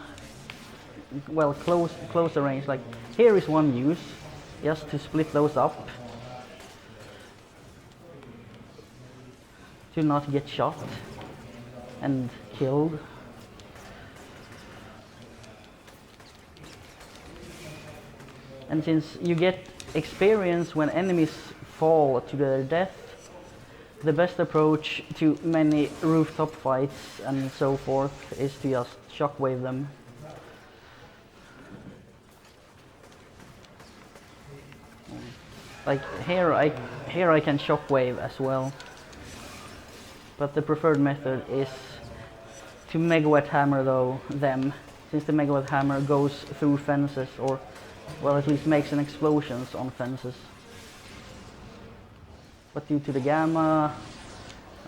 A: well, closer range. Like here is one use, just to split those up, to not get shot and killed. And since you get experience when enemies fall to their death, the best approach to many rooftop fights and so forth is to just shockwave them. Like here I can shockwave as well, but the preferred method is to megawatt hammer them, since the megawatt hammer goes through fences, or well, at least makes an explosions on fences. But due to the gamma,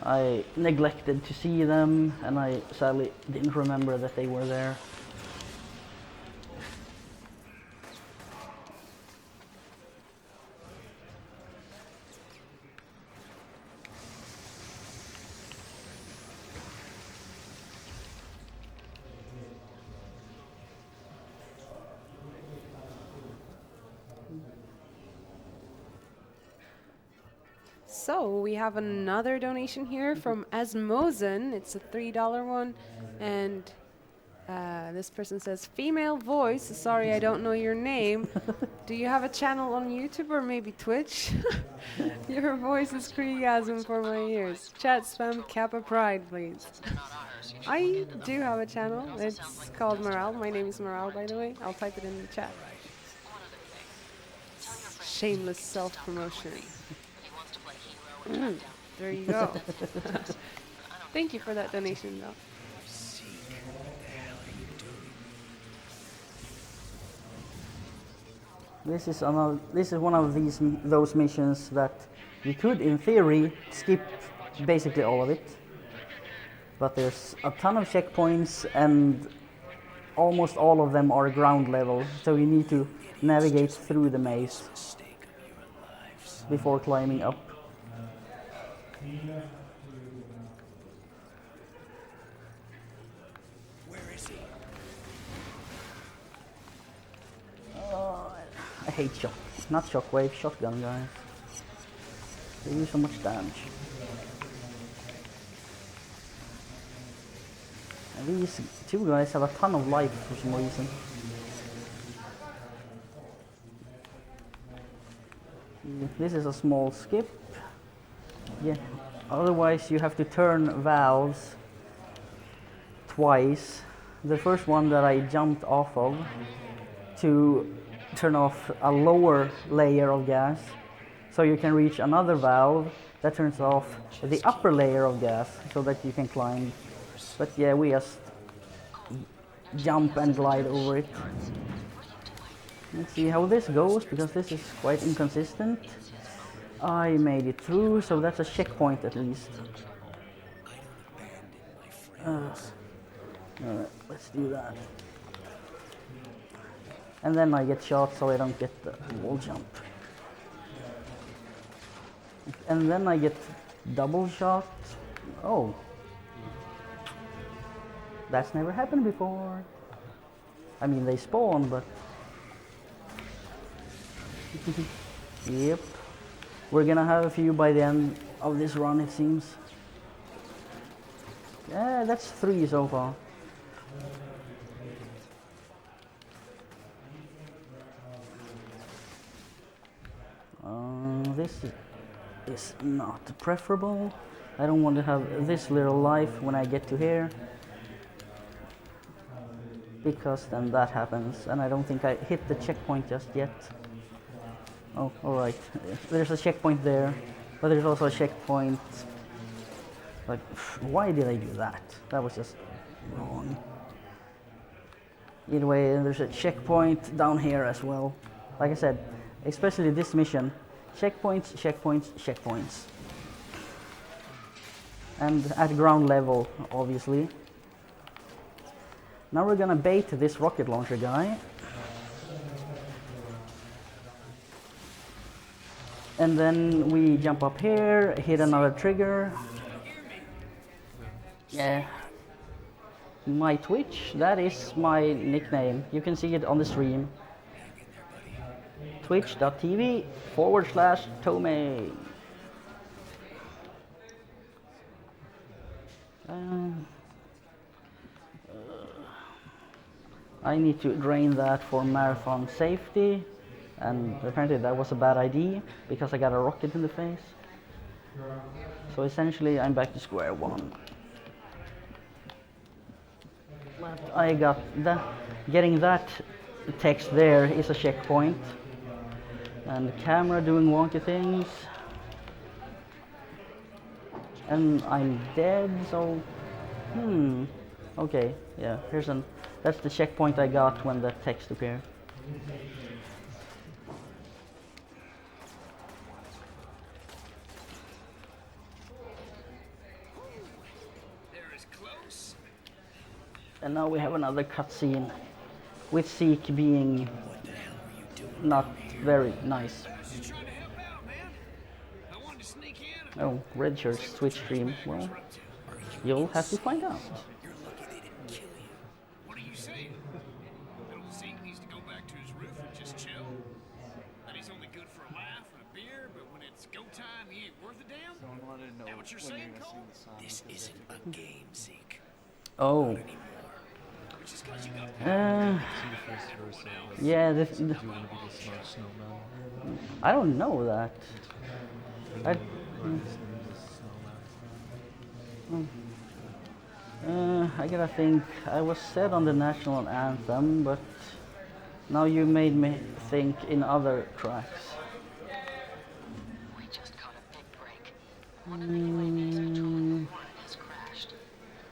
A: I neglected to see them, and I sadly didn't remember that they were there.
H: So we have another donation here from Asmosen. It's a $3 one, and this person says, "Female voice. Sorry, I don't know your name. Do you have a channel on YouTube or maybe Twitch? Your voice is creagasm for my ears. Chat spam Kappa Pride, please." I do have a channel. It's called Morale. My name is Morale, by the way. I'll type it in the chat. Shameless self-promotion. There you go. Thank you for that donation, though.
A: This is one of those missions that you could, in theory, skip basically all of it. But there's a ton of checkpoints, and almost all of them are ground level, so you need to navigate through the maze before climbing up.
I: Where is he?
A: I hate not shockwave, shotgun guys. They do so much damage. And these two guys have a ton of life for some reason. This is a small skip. Yeah. Otherwise you have to turn valves twice. The first one that I jumped off of to turn off a lower layer of gas, so you can reach another valve that turns off the upper layer of gas so that you can climb. But yeah, we just jump and glide over it. Let's see how this goes, because this is quite inconsistent. I made it through, so that's a checkpoint at least. Alright, let's do that. And then I get shot so I don't get the wall jump. And then I get double shot. Oh. That's never happened before. I mean, they spawn, but... Yep. We're gonna have a few by the end of this run, it seems. Yeah, that's 3 so far. This is not preferable. I don't want to have this little life when I get to here, because then that happens, and I don't think I hit the checkpoint just yet. Oh, alright. There's a checkpoint there, but there's also a checkpoint. Like, why did I do that? That was just wrong. Either way, there's a checkpoint down here as well. Like I said, especially this mission. Checkpoints, checkpoints, checkpoints. And at ground level, obviously. Now we're gonna bait this rocket launcher guy. And then we jump up here, hit another trigger. Yeah. My Twitch, that is my nickname. You can see it on the stream. Twitch.tv/Tohmane. I need to drain that for marathon safety, and apparently that was a bad idea because I got a rocket in the face. So essentially I'm back to square one. But I got that. Getting that text there is a checkpoint. And the camera doing wonky things. And I'm dead, so... Okay, yeah, that's the checkpoint I got when the text appeared. And now we have another cutscene with Zeke being not very nice. Oh, red shirt Twitch stream. Well, you'll have to find out.
I: You're lucky they didn't kill you. What are you saying? Little Zeke needs to go back to his roof and just chill? That he's only good for a laugh and a beer, but when it's go time, he ain't worth a damn? Is that what you're saying, Cole? This isn't a game, Zeke.
A: Oh. Yeah, I don't know that. I gotta think. I was set on the national anthem, but now you made me think in other tracks.
D: We just caught a big break. One of the UAVs controlling the flight has crashed.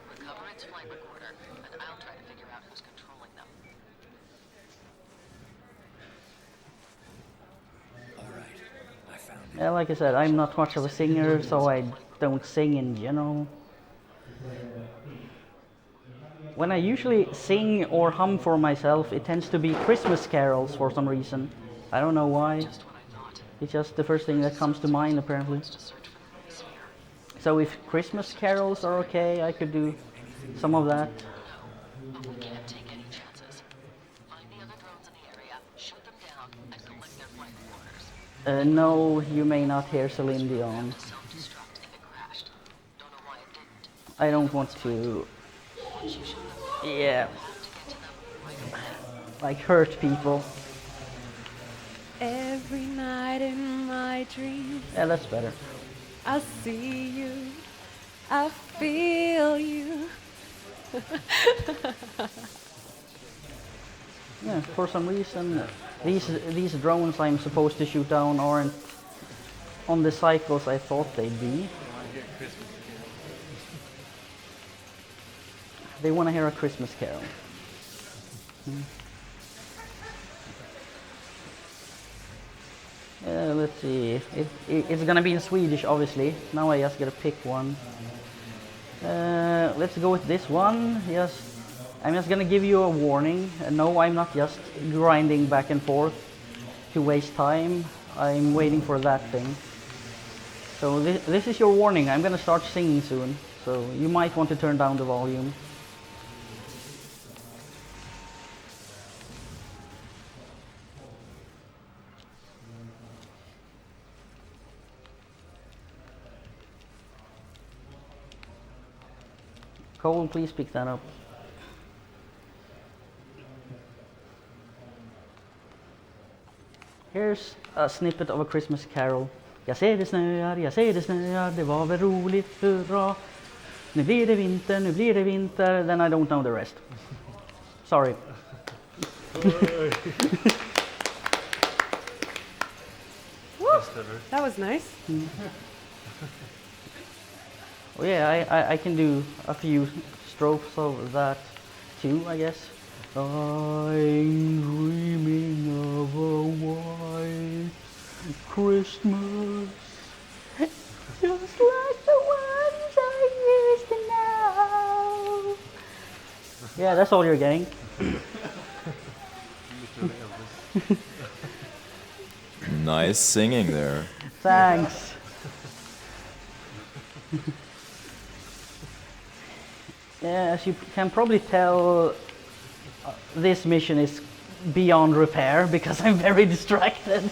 D: Recover its flight recorder, and I'll try to figure out who's controlling them.
I: Alright, I found it.
A: Yeah, like I said, I'm not much of a singer, so I don't sing in general. When I usually sing or hum for myself, it tends to be Christmas carols for some reason. I don't know why.
D: Just what I thought.
A: It's just the first thing that comes to mind, apparently.
D: To search for the Holy Sphere.
A: So if Christmas carols are okay, I could do some of that.
D: But we can't take any chances. Find the other drones in the area, shoot them down, and collect their flight recorders.
A: No, you may not hear Celine Dion.
D: Self-destruct if it crashed. Don't know why it didn't.
A: I don't want to,
D: Once you shoot them,
A: yeah,
D: you have to get to them right away.
A: like hurt people.
H: Every night in my dreams,
A: Yeah, that's better.
H: I see you, I feel you.
A: Yeah, for some reason, these drones I'm supposed to shoot down aren't on the cycles I thought they'd be. They want to hear a Christmas carol. Let's see. It's gonna be in Swedish, obviously. Now I just gotta pick one. Let's go with this one. Yes, I'm just gonna give you a warning. No, I'm not just grinding back and forth to waste time. I'm waiting for that thing. So this is your warning. I'm gonna start singing soon, so you might want to turn down the volume. Cole, please pick that up. Here's a snippet of A Christmas Carol. Jag ser det snöar, det var väl roligt, hurra. Nu blir det vinter, nu blir det vinter. Then I don't know the rest. Sorry.
H: That was nice.
A: Oh yeah, I can do a few strophes of that too, I guess. I'm dreaming of a white Christmas, just like the ones I used to know. Yeah, that's all you're getting.
J: Nice singing there.
A: Thanks. Yeah, as you can probably tell, this mission is beyond repair because I'm very distracted.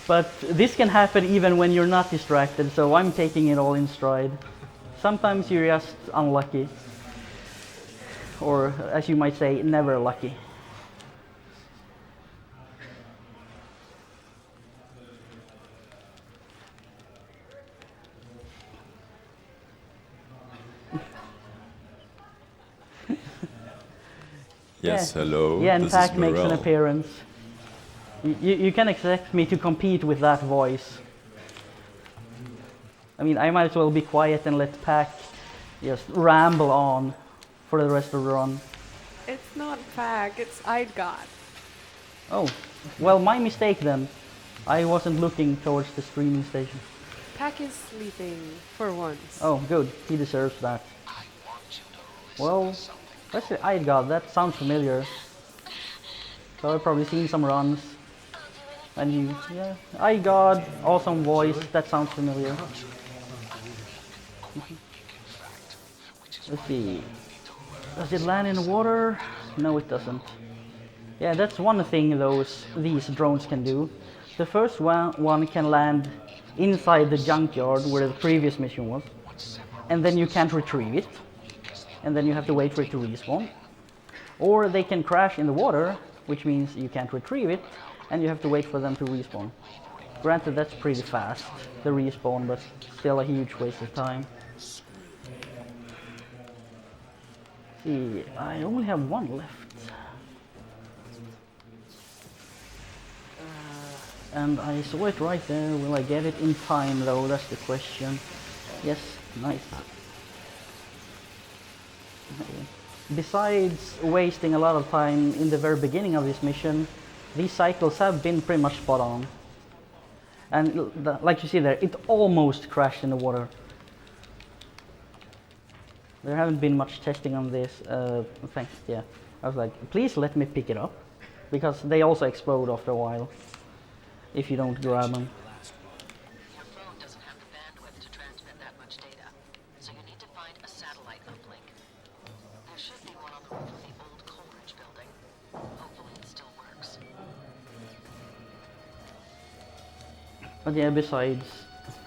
A: But this can happen even when you're not distracted, so I'm taking it all in stride. Sometimes you're just unlucky. Or, as you might say, never lucky.
J: Yes, hello.
A: Yeah, and
J: this
A: Pac
J: is
A: makes an
J: Morel.
A: appearance. You can expect me to compete with that voice. I mean, I might as well be quiet and let Pac just ramble on for the rest of the run.
H: It's not Pac, it's Eidgod.
A: Oh, well, my mistake then. I wasn't looking towards the streaming station.
H: Pac is sleeping for once.
A: Oh, good. He deserves that. Well, let's say Eidgod. That sounds familiar. So I've probably seen some runs. And you, yeah. Eidgod, awesome voice. That sounds familiar. Let's see. Does it land in the water? No, it doesn't. Yeah, that's one thing these drones can do. The first one can land inside the junkyard where the previous mission was, and then you can't retrieve it, and then you have to wait for it to respawn. Or they can crash in the water, which means you can't retrieve it, and you have to wait for them to respawn. Granted, that's pretty fast, the respawn, but still a huge waste of time. See, I only have one left. And I saw it right there. Will I get it in time though? That's the question. Yes, nice. Besides wasting a lot of time in the very beginning of this mission, these cycles have been pretty much spot on. And like you see there, it almost crashed in the water. There haven't been much testing on this. Thanks, yeah. I was like, please let me pick it up, because they also explode after a while if you don't grab them.
D: Your phone doesn't have the bandwidth to transmit that much data, so you need to find a satellite uplink. There should be one on the roof of the old Coleridge building. Hopefully it still works.
A: But yeah, besides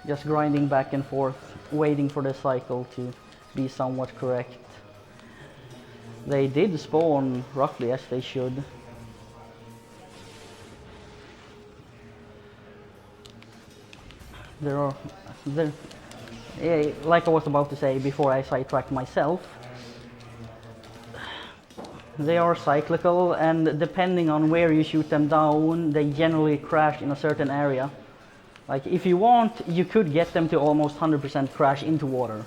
A: just grinding back and forth, waiting for the cycle to be somewhat correct, they did spawn roughly as they should. Yeah, like I was about to say before I sidetracked myself, they are cyclical, and depending on where you shoot them down, they generally crash in a certain area. Like, if you want, you could get them to almost 100% crash into water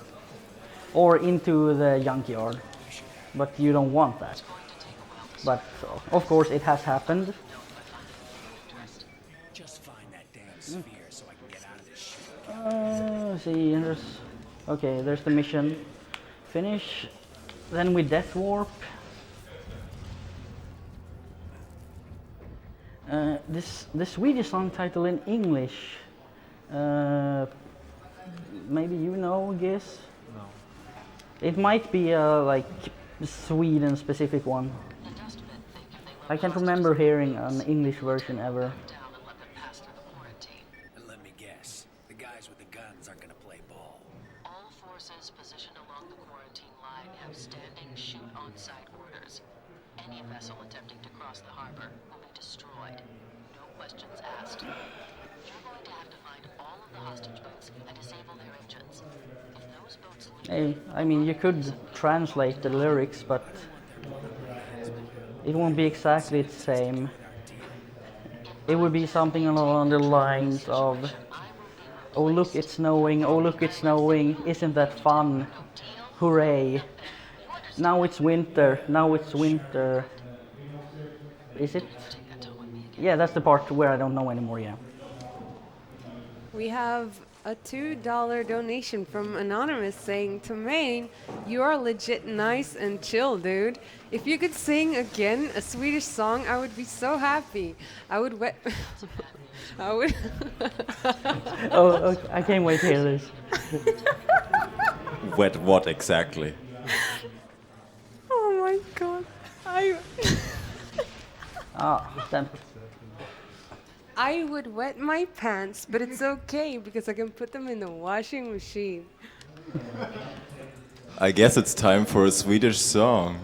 A: or into the junkyard, but you don't want that. But of course it has happened.
B: Just find that
I: sphere so I can get out of this shit.
A: See, there's the mission. Finish. Then we death warp. The Swedish song title in English. Maybe you know, guess?
G: No.
A: It might be a like Sweden specific one. I can't remember hearing an English version ever.
I: And let me guess, the guys with the guns aren't gonna play ball.
D: All forces positioned along the quarantine line have standing shoot on-site orders. Any vessel attempting to cross the harbor will be destroyed. No questions asked. You're going to have to find all of the hostage boats and disable their engines. If those boats leave,
A: Hey, I mean, you could translate the lyrics, but it won't be exactly the same. It would be something along the lines of, "Oh look, it's snowing, oh look, it's snowing, isn't that fun? Hooray! Now it's winter, now it's winter." Is it? Yeah, that's the part where I don't know anymore, yeah.
H: We have a $2 donation from Anonymous saying, Tohmane, you are legit nice and chill, dude. If you could sing again a Swedish song, I would be so happy. I would wet... I would...
A: Oh, okay, I can't wait to hear this.
J: Wet what exactly?
H: Oh my god.
A: Damn.
H: I would wet my pants, but it's okay because I can put them in the washing machine.
J: I guess it's time for a Swedish song.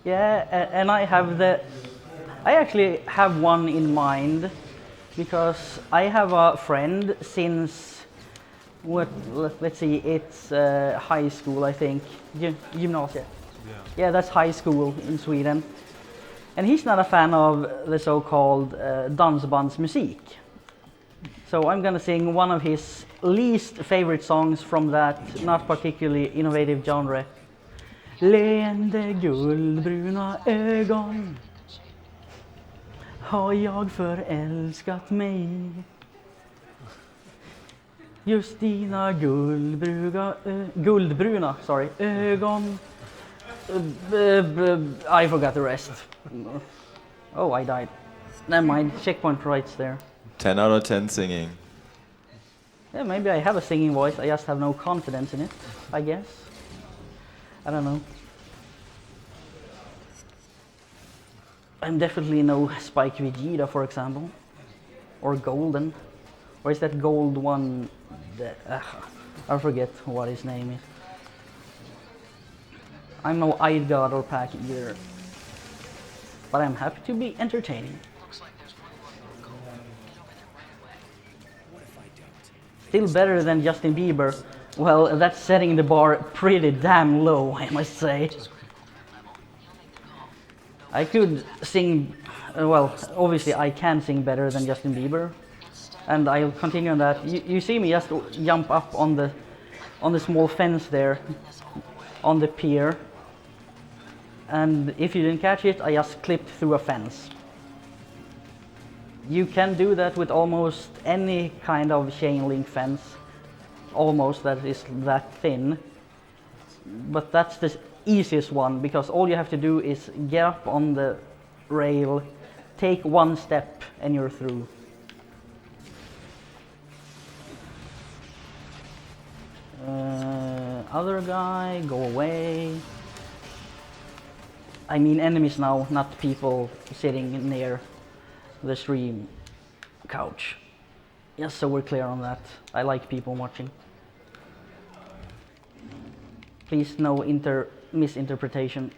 A: Yeah, and I actually have one in mind because I have a friend since let's see, it's high school, I think, gymnasiet. Yeah, that's high school in Sweden. And he's not a fan of the so-called dansbandsmusik. So I'm gonna sing one of his least favorite songs from that not particularly innovative genre. Leende guldbruna ögon har jag förälskat mig. Just dina guldbruna ögon. I forgot the rest. Oh, I died. Never mind, checkpoint rights there.
J: 10 out of 10 singing.
A: Yeah, maybe I have a singing voice, I just have no confidence in it, I guess. I don't know. I'm definitely no Spike Vegeta, for example. Or Golden. Or is that gold one? I forget what his name is. I'm no Idgod or Pack either. But I'm happy to be entertaining. Still better than Justin Bieber. Well, that's setting the bar pretty damn low, I must say. I could sing, well, obviously I can sing better than Justin Bieber. And I'll continue on that. You see me just jump up on the small fence there, on the pier. And if you didn't catch it, I just clipped through a fence. You can do that with almost any kind of chain link fence, almost, that is that thin. But that's the easiest one, because all you have to do is get up on the rail, take one step, and you're through. Other guy, go away. I mean enemies now, not people sitting near the stream couch. Just so we're clear on that. I like people watching. Please, no misinterpretation.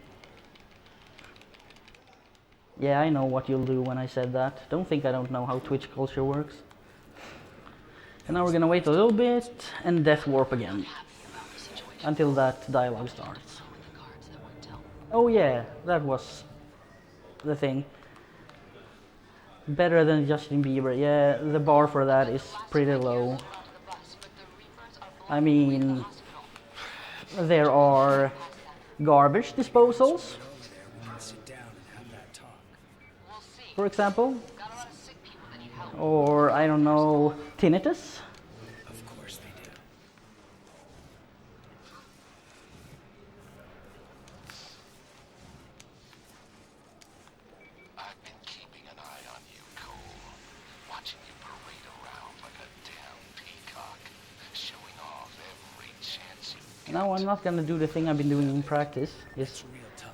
A: Yeah, I know what you'll do when I said that. Don't think I don't know how Twitch culture works. And now we're gonna wait a little bit and death warp again. Until that dialogue starts. Oh yeah, that was the thing. Better than Justin Bieber. Yeah, the bar for that is pretty low. I mean, there are garbage disposals, for example. Or, I don't know, tinnitus.
B: Of course they do.
C: I've been keeping an eye on you, Cole. Watching you parade around like a damn peacock. Showing off every chance you get.
A: Now I'm not gonna do the thing I've been doing in practice, is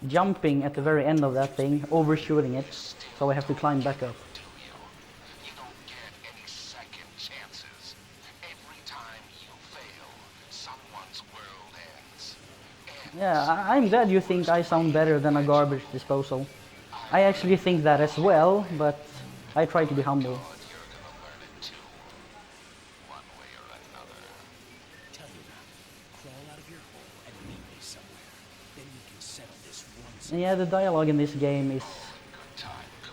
A: jumping at the very end of that thing, overshooting it, so I have to climb back up.
C: Do you? You don't get any second chances. Every time you fail, someone's world ends.
A: Yeah, I'm glad you think I sound better than a garbage disposal. I actually think that as well, but I try to be humble.
C: But you're gonna learn it too. One way or another.
B: Tell you now, crawl out of your hole and meet me somewhere. Then we can settle this once.
A: And yeah, the dialogue in this game is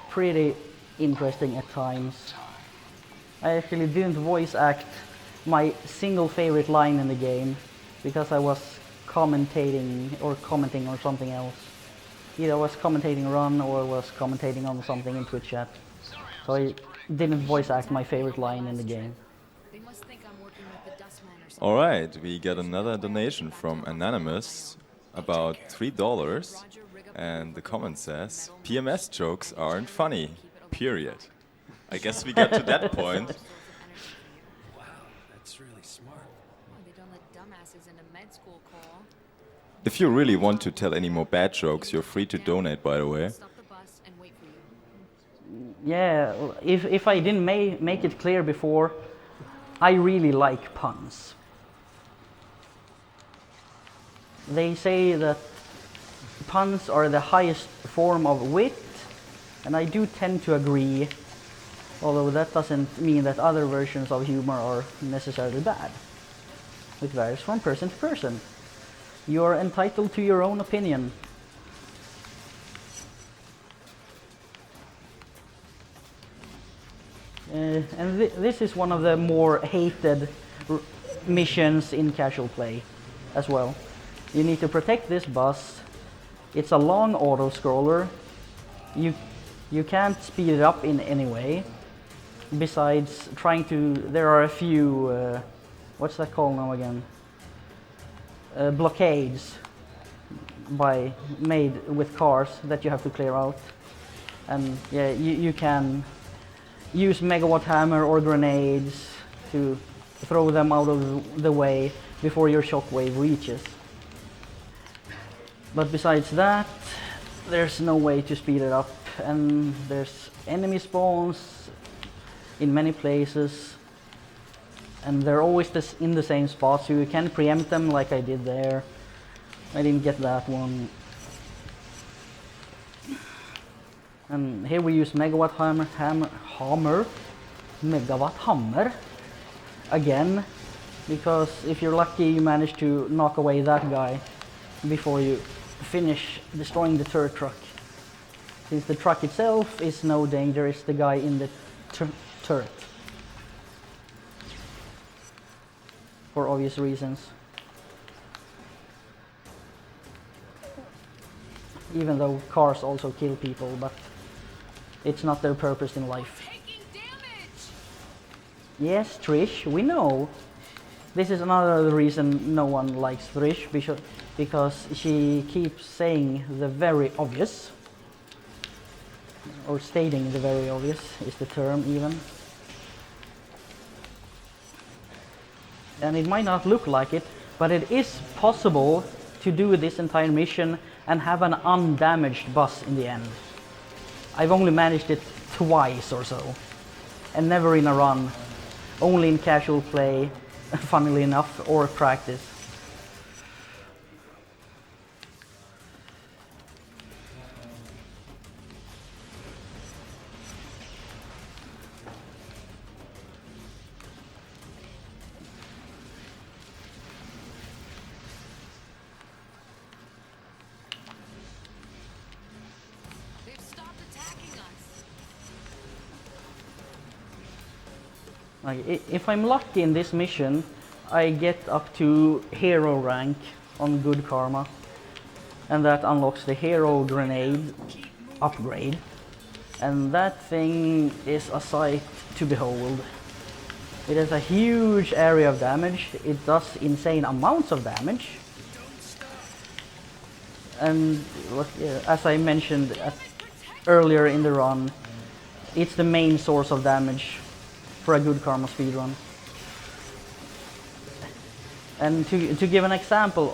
A: pretty interesting at times. I actually didn't voice act my single favorite line in the game because I was commenting on something else. Either I was commentating Run or was commentating on something in Twitch chat. So I didn't voice act my favorite line in the game.
F: They must think I'm working with the Dustman or something.
J: Alright, we get another donation from Anonymous, about $3, and the comment says, PMS jokes aren't funny, period. I guess we get to that point.
B: Wow, that's really smart.
F: Oh, they don't let dumbasses into med school, Cole.
J: If you really want to tell any more bad jokes, you're free to donate, by the way.
F: Stop the bus and wait for you.
A: Yeah, if I didn't make it clear before, I really like puns. They say that puns are the highest form of wit, and I do tend to agree, although that doesn't mean that other versions of humor are necessarily bad. It varies from person to person. You are entitled to your own opinion. And this is one of the more hated missions in casual play as well. You need to protect this bus. It's a long auto-scroller. You can't speed it up in any way. Besides trying to, there are a few, what's that called now again? Blockades made with cars that you have to clear out. And yeah, you can use megawatt hammer or grenades to throw them out of the way before your shockwave reaches. But besides that, there's no way to speed it up, and there's enemy spawns in many places, and they're always in the same spot, so you can preempt them like I did there. I didn't get that one. And here we use megawatt hammer again, because if you're lucky you manage to knock away that guy before you finish destroying the turret truck. Since the truck itself is no danger, it's the guy in the turret. For obvious reasons. Even though cars also kill people, but it's not their purpose in life.
F: Taking damage!
A: Yes, Trish, we know. This is another reason no one likes Trish, because she keeps saying the very obvious. Or stating the very obvious is the term even. And it might not look like it, but it is possible to do this entire mission and have an undamaged bus in the end. I've only managed it twice or so, and never in a run, only in casual play, funnily enough, or practice.
F: They've stopped attacking us.
A: Like, if I'm lucky in this mission, I get up to hero rank on good karma, and that unlocks the hero grenade upgrade, and that thing is a sight to behold. It has a huge area of damage. It does insane amounts of damage. And as I mentioned earlier in the run, it's the main source of damage for a good karma speedrun. And to give an example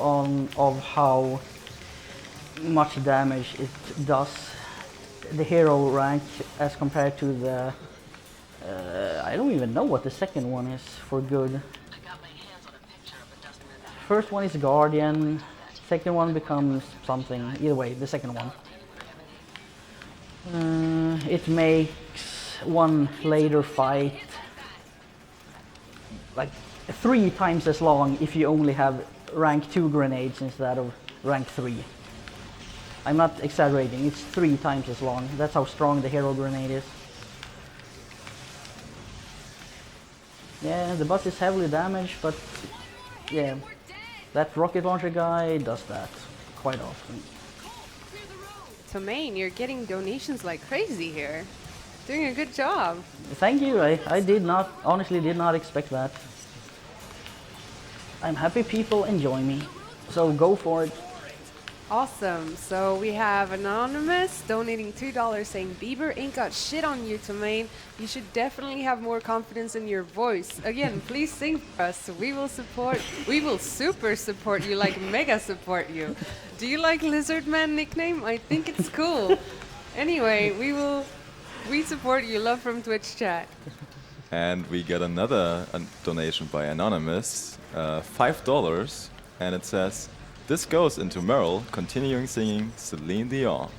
A: of how much damage it does, the hero rank as compared to the I don't even know what the second one is for good. First one is Guardian, second one becomes something, either way, the second one. It makes one later fight like 3 times as long if you only have rank 2 grenades instead of rank 3. I'm not exaggerating, it's 3 times as long. That's how strong the hero grenade is. Yeah, the boss is heavily damaged, but yeah, that rocket launcher guy does that quite often.
H: Tohmane, you're getting donations like crazy here. Doing a good job.
A: Thank you, I did not, honestly did not expect that. I'm happy people enjoy me, so go for it.
H: Awesome. So we have Anonymous donating $2 saying, Bieber ain't got shit on you, Tohmane. You should definitely have more confidence in your voice. Again, please sing for us. We will super support you, like mega support you. Do you like Lizardman nickname? I think it's cool. Anyway, we support you. Love from Twitch chat.
J: And we got another donation by Anonymous, $5, and it says, "This goes into Meryl continuing singing Celine Dion."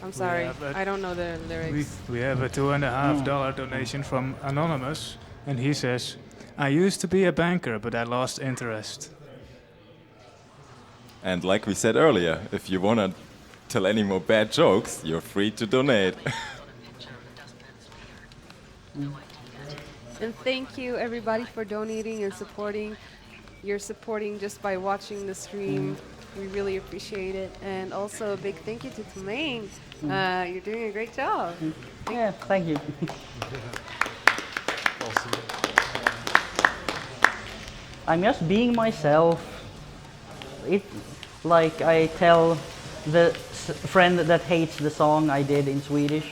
H: I'm sorry, I don't know the lyrics.
K: We have a $2.50 donation from Anonymous, and he says, "I used to be a banker, but I lost interest."
J: And like we said earlier, if you want to tell any more bad jokes, you're free to donate.
H: And thank you everybody for donating and supporting. You're supporting just by watching the stream. We really appreciate it. And also a big thank you to Tohmane. You're doing a great job.
A: Yeah, thank you.
G: Awesome.
A: I'm just being myself. Like I tell the friend that hates the song I did in Swedish.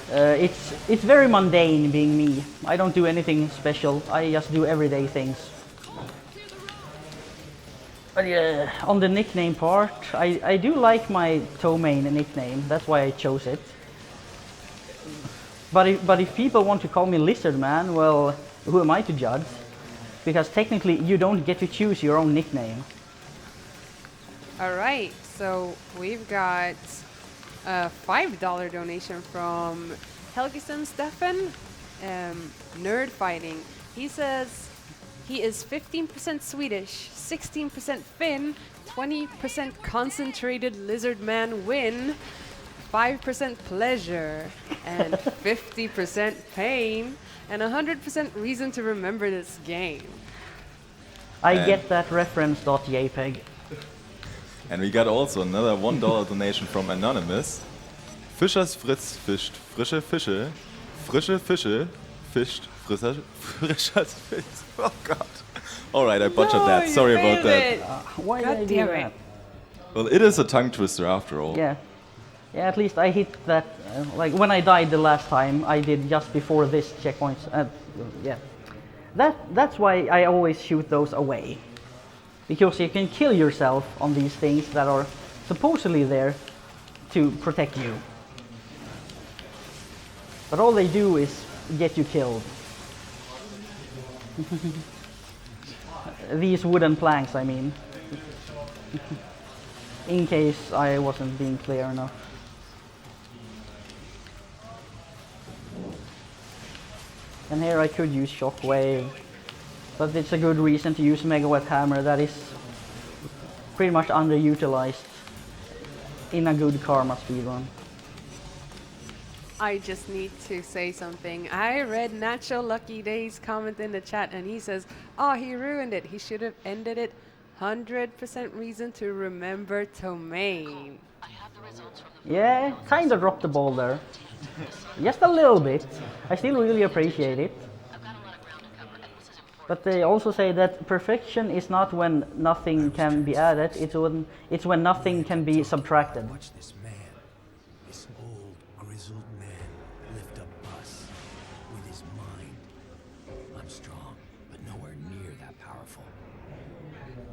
A: It's very mundane being me. I don't do anything special. I just do everyday things. But yeah, on the nickname part, I do like my Tohmane nickname. That's why I chose it. But if people want to call me Lizard Man, well, who am I to judge? Because technically, you don't get to choose your own nickname.
H: All right, so we've got a $5 donation from Helgeson Stefan, Nerd Fighting. He says he is 15% Swedish, 16% Finn, 20% concentrated lizard man win, 5% pleasure, and 50% pain, and 100% reason to remember this game.
A: I get that reference, .jpg.
J: And we got also another $1 donation from Anonymous. Fischers Fritz fischt frische Fische, frische Fische fischt Frischers Fisch. Oh god. Alright, I butchered that. Sorry about that.
A: Why did I do that?
J: Well, it is a tongue twister after all.
A: Yeah. Yeah, at least I hit that, like when I died the last time, I did just before this checkpoint. Yeah. That's why I always shoot those away. Because you can kill yourself on these things that are supposedly there to protect you. But all they do is get you killed. These wooden planks, I mean. In case I wasn't being clear enough. And here I could use Shockwave. But it's a good reason to use Megawatt Hammer that is pretty much underutilized in a good karma speedrun.
H: I just need to say something. I read Nacho Lucky Day's comment in the chat and he says, oh, he ruined it. He should have ended it 100% reason to remember Tohmane.
D: I have the results from the
A: Yeah, kinda dropped the ball there. Just a little bit. I still really appreciate it.
D: I've got a lot of ground to cover, and this is important.
A: But they also say that perfection is not when nothing can be added, it's when nothing can be subtracted.
B: Watch this man, this old, grizzled man, lift a bus with his mind. I'm strong, but nowhere near that powerful.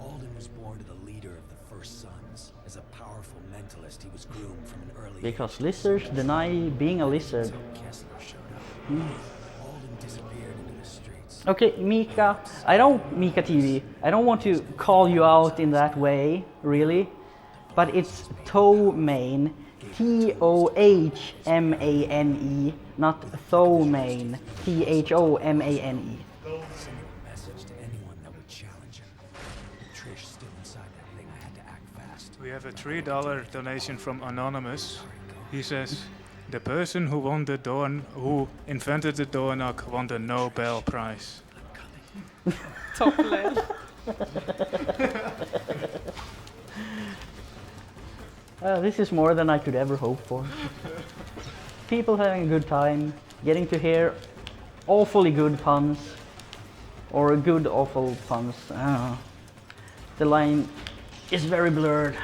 B: Alden was born to the leader of the First Sons. As a powerful mentalist, he was groomed from an early
A: Because
B: age.
A: lizards deny being a lizard.
B: Kessler showed up. Alden disappeared into the streets.
A: Okay, Mika, Mika TV, I don't want to call you out in that way, really, but it's Tohmane, Tohmane, not Tohmane, Thomane.
B: Sending a message to anyone that would challenge him. Trish still inside that thing. I had to act fast.
K: We have a $3 donation from Anonymous. He says, the person who who invented the door knock won the Nobel Prize.
H: Topplen.
A: This is more than I could ever hope for. People having a good time, getting to hear awfully good puns, or good awful puns. I don't know. The line is very blurred.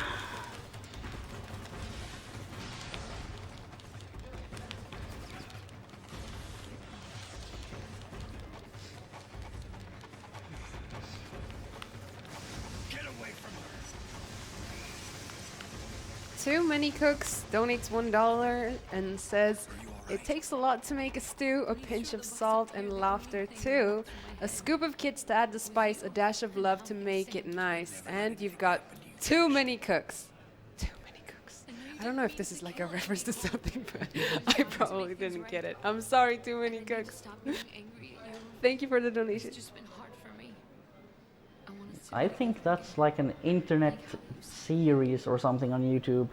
H: Too Many Cooks donates $1 and says, it takes a lot to make a stew, a pinch of salt and laughter too, a scoop of kids to add the spice, a dash of love to make it nice, and you've got too many cooks. Too many cooks. I don't know if this is like a reference to something, but I probably didn't get it. I'm sorry, Too Many Cooks.
F: Stop being angry at you.
H: Thank you for the donation.
F: It's just been hard for me. I want to see
A: I think that's like an internet series or something on YouTube.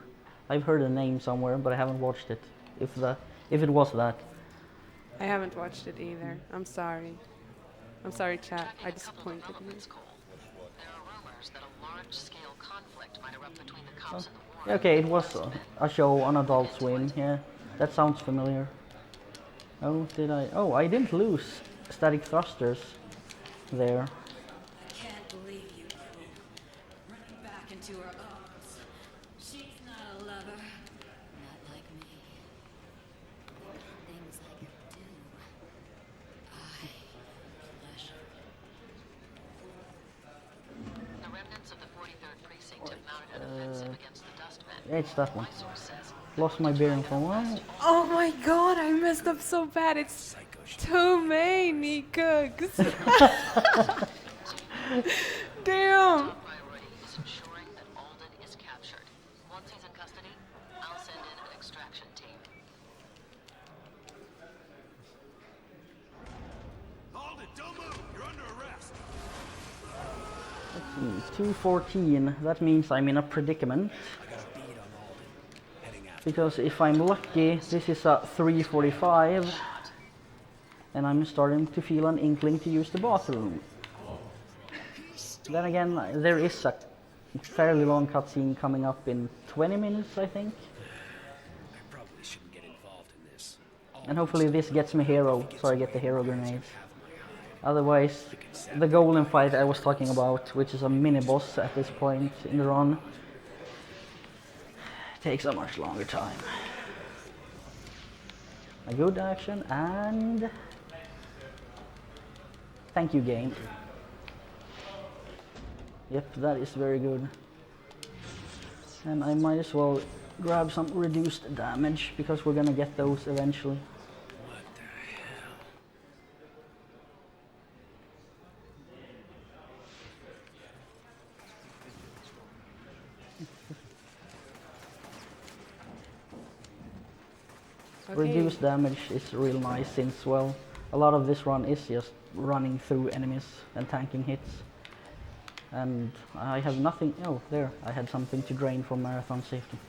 A: I've heard the name somewhere, but I haven't watched it. If it was that.
H: I haven't watched it either. I'm sorry. I'm sorry, chat. I disappointed you.
D: There are rumors that a large-scale conflict might erupt between the cops and the war.
A: Okay, it was a show on Adult Swim. Yeah, that sounds familiar. Oh, did I? Oh, I didn't lose static thrusters there.
L: Can't believe you two. Running back into her arms. She's not a lover. Not like me. Things I could do. Pleasure.
D: The remnants of the 43rd precinct have mounted an offensive against the Dustmen.
A: Yeah, it's that one.
D: My source says
A: Lost my bearing for a while.
H: Oh my god, I messed up so bad. It's Too Many Cooks. Damn.
D: priority is ensuring that Alden is captured. Once he's in custody, I'll send in an extraction team.
C: Alden, don't move! You're under arrest!
A: 214. That means I'm in a predicament. Because if I'm lucky, this is a 3:45, and I'm starting to feel an inkling to use the bathroom. Then again, there is a fairly long cutscene coming up in 20 minutes, I think.
B: I probably shouldn't get involved in this.
A: And hopefully this gets me hero, so I get the hero grenades. Otherwise, the golden fight I was talking about, which is a mini-boss at this point in the run, takes a much longer time. A good action, and thank you, game. Yep, that is very good. And I might as well grab some reduced damage, because we're gonna get those eventually. Reduced damage is real nice, since, well, a lot of this run is just running through enemies and tanking hits. And I have nothing. Oh, there, I had something to drain for marathon safety.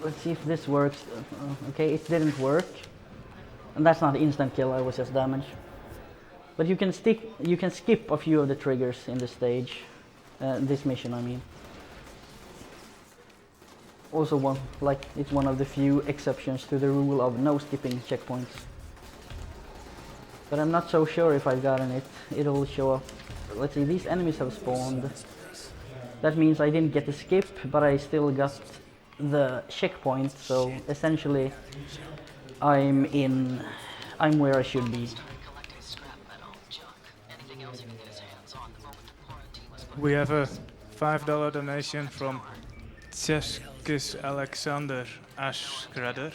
A: let's see if this works. Okay, it didn't work. And that's not instant kill, I was just damaged. But you can skip a few of the triggers in this stage. This mission, I mean. Also, it's one of the few exceptions to the rule of no skipping checkpoints. But I'm not so sure if I've gotten it. It'll show up. Let's see, these enemies have spawned. That means I didn't get the skip, but I still got the checkpoint, so essentially I'm where I should be.
K: We have a $5 donation from Cheskis Alexander Ashgrader.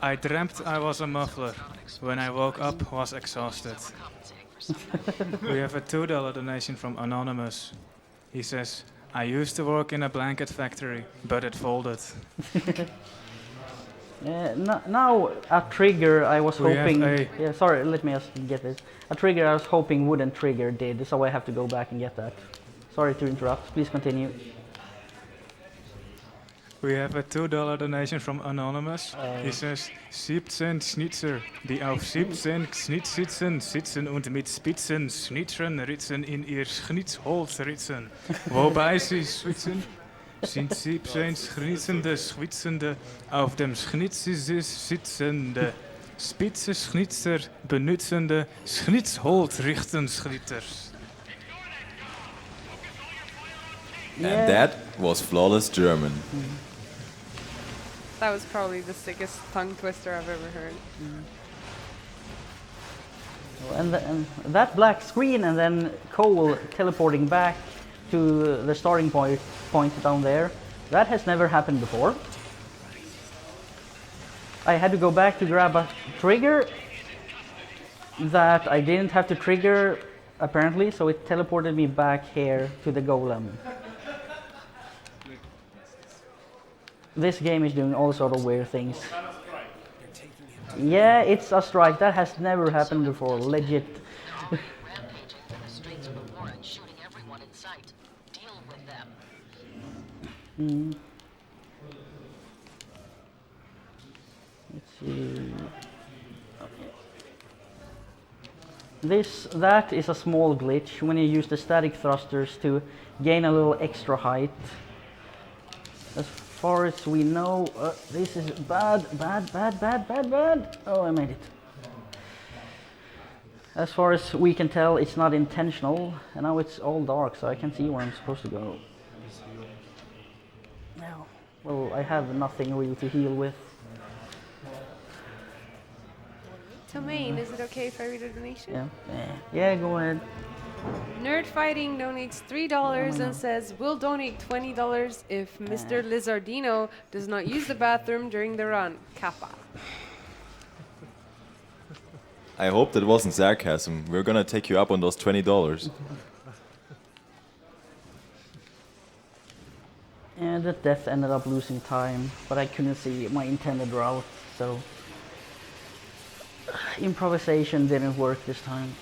K: I dreamt I was a muffler. When I woke up, was exhausted. We have a $2 donation from Anonymous. He says, I used to work in a blanket factory, but it folded.
A: Now a trigger I was hoping... Yeah, sorry, let me just get this. A trigger I was hoping wouldn't trigger did, so I have to go back and get that. Sorry to interrupt, please continue.
K: We have a $2 donation from Anonymous. He says, 17 Schnitzer, die auf 17 Schnitzsitzen sitzen und mit spitzen Schnitzern ritzen in ihr Schnitzholz ritzen. Wobei sie schwitzen, sind 17 schwitzende, auf dem Schnitzis sitzende, spitze Schnitzer benutzende, Schnitzholz richten Schnitters.
J: And that was flawless German.
H: That was probably the sickest tongue twister I've ever heard.
A: And that black screen and then Cole teleporting back to the starting point down there, that has never happened before. I had to go back to grab a trigger that I didn't have to trigger apparently, so it teleported me back here to the golem. This game is doing all sort of weird things. Yeah, it's a strike. That has never happened before. Legit. Let's see. That is a small glitch when you use the static thrusters to gain a little extra height. As far as we know, this is bad. Oh, I made it. As far as we can tell, it's not intentional, and now it's all dark, so I can see where I'm supposed to go. Now, well, I have nothing really to heal with.
H: Tohmane, is it okay if I read a donation?
A: Yeah, go ahead.
H: Nerd Fighting donates $3 and says, we'll donate $20 if Mr. Lizardino does not use the bathroom during the run. Kappa.
J: I hope that wasn't sarcasm. We're gonna take you up on those $20.
A: And the death ended up losing time, but I couldn't see my intended route, so improvisation didn't work this time.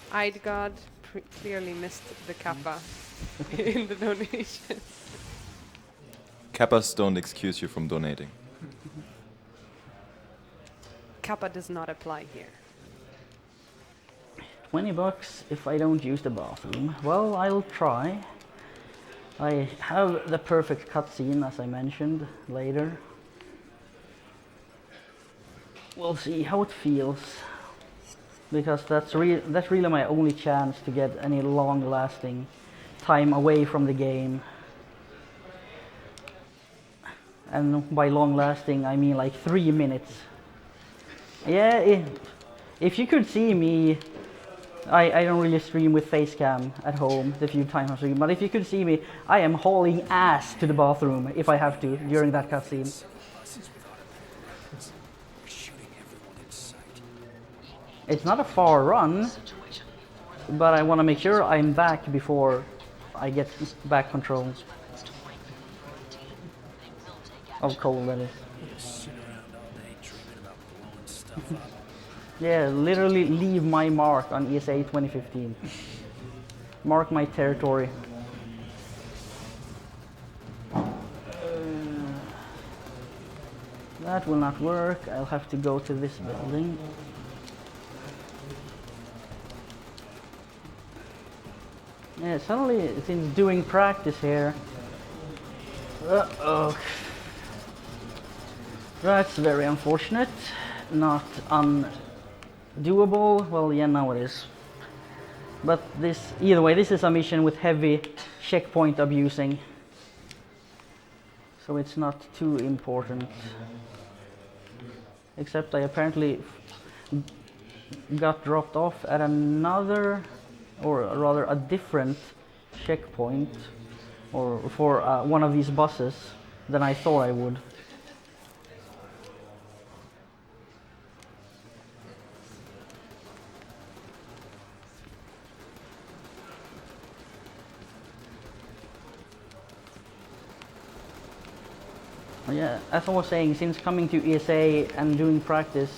H: Eidgod clearly missed the kappa in the donation.
J: Kappas don't excuse you from donating.
H: Kappa does not apply here.
A: $20 if I don't use the bathroom. Well, I'll try. I have the perfect cutscene, as I mentioned, later. We'll see how it feels. Because that's really my only chance to get any long-lasting time away from the game. And by long-lasting, I mean like 3 minutes. Yeah, if you could see me, I don't really stream with facecam at home the few times I stream, but if you could see me, I am hauling ass to the bathroom if I have to during that cutscene. It's not a far run, but I want to make sure I'm back before I get back control of Cole, that is. Yeah, literally leave my mark on ESA 2015. Mark my territory. That will not work. I'll have to go to this building. Yeah, suddenly, since doing practice here... Uh-oh. That's very unfortunate. Not undoable. Well, yeah, now it is. But this, either way, this is a mission with heavy checkpoint abusing. So it's not too important. Except I apparently got dropped off at another, or rather a different checkpoint, or for one of these buses than I thought I would. Yeah, as I was saying, since coming to ESA and doing practice,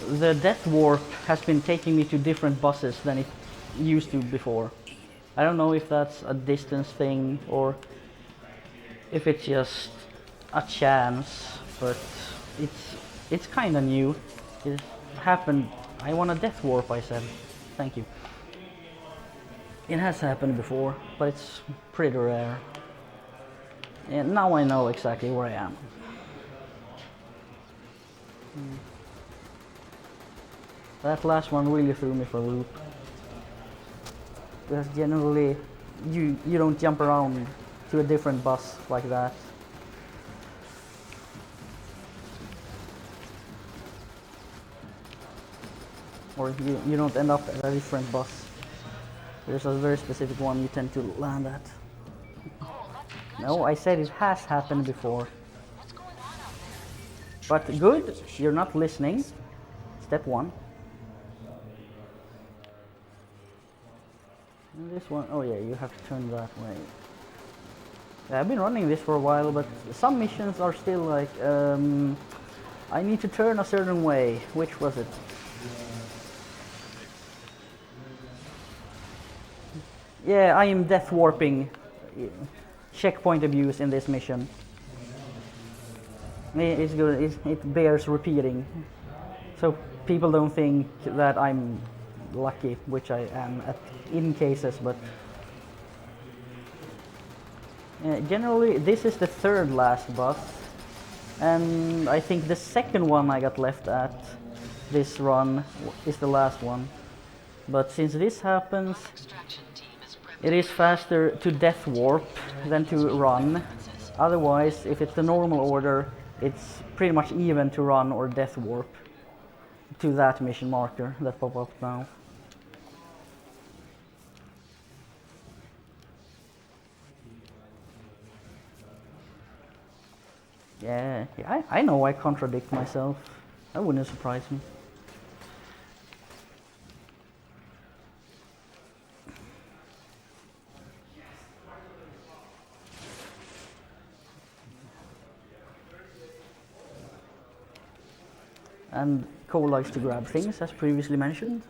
A: the death warp has been taking me to different buses than it used to before. I don't know if that's a distance thing or if it's just a chance, but it's kind of new. It happened. I want a death warp, I said. Thank you. It has happened before, but it's pretty rare. And now I know exactly where I am. That last one really threw me for a loop. Because generally, you don't jump around to a different bus like that. Or you don't end up at a different bus. There's a very specific one you tend to land at. No, I said it has happened before. But good, you're not listening. Step one. And this one, oh yeah, you have to turn that way. Yeah, I've been running this for a while, but some missions are still like, I need to turn a certain way. Which was it? Yeah, I am death warping. Checkpoint abuse in this mission. It's good. It bears repeating, so people don't think that I'm lucky, which I am in cases. But generally, this is the third last bus, and I think the second one I got left at this run is the last one. But since this happens, it is faster to death warp than to run. Otherwise, if it's the normal order, it's pretty much even to run or death warp to that mission marker that pop up now. Yeah, I know I contradict myself. That wouldn't surprise me. And Cole likes to grab things, as previously mentioned.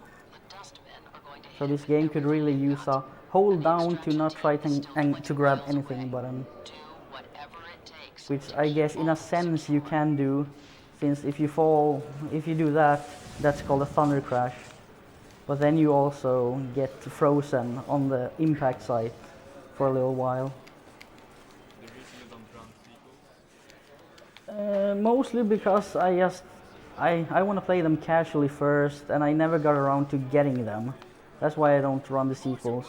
A: So this game could really use a hold down to not try to grab anything button. Which I guess in a sense you can do, since if you fall, if you do that, that's called a thunder crash. But then you also get frozen on the impact site for a little while. Mostly because I want to play them casually first, and I never got around to getting them. That's why I don't run the sequels.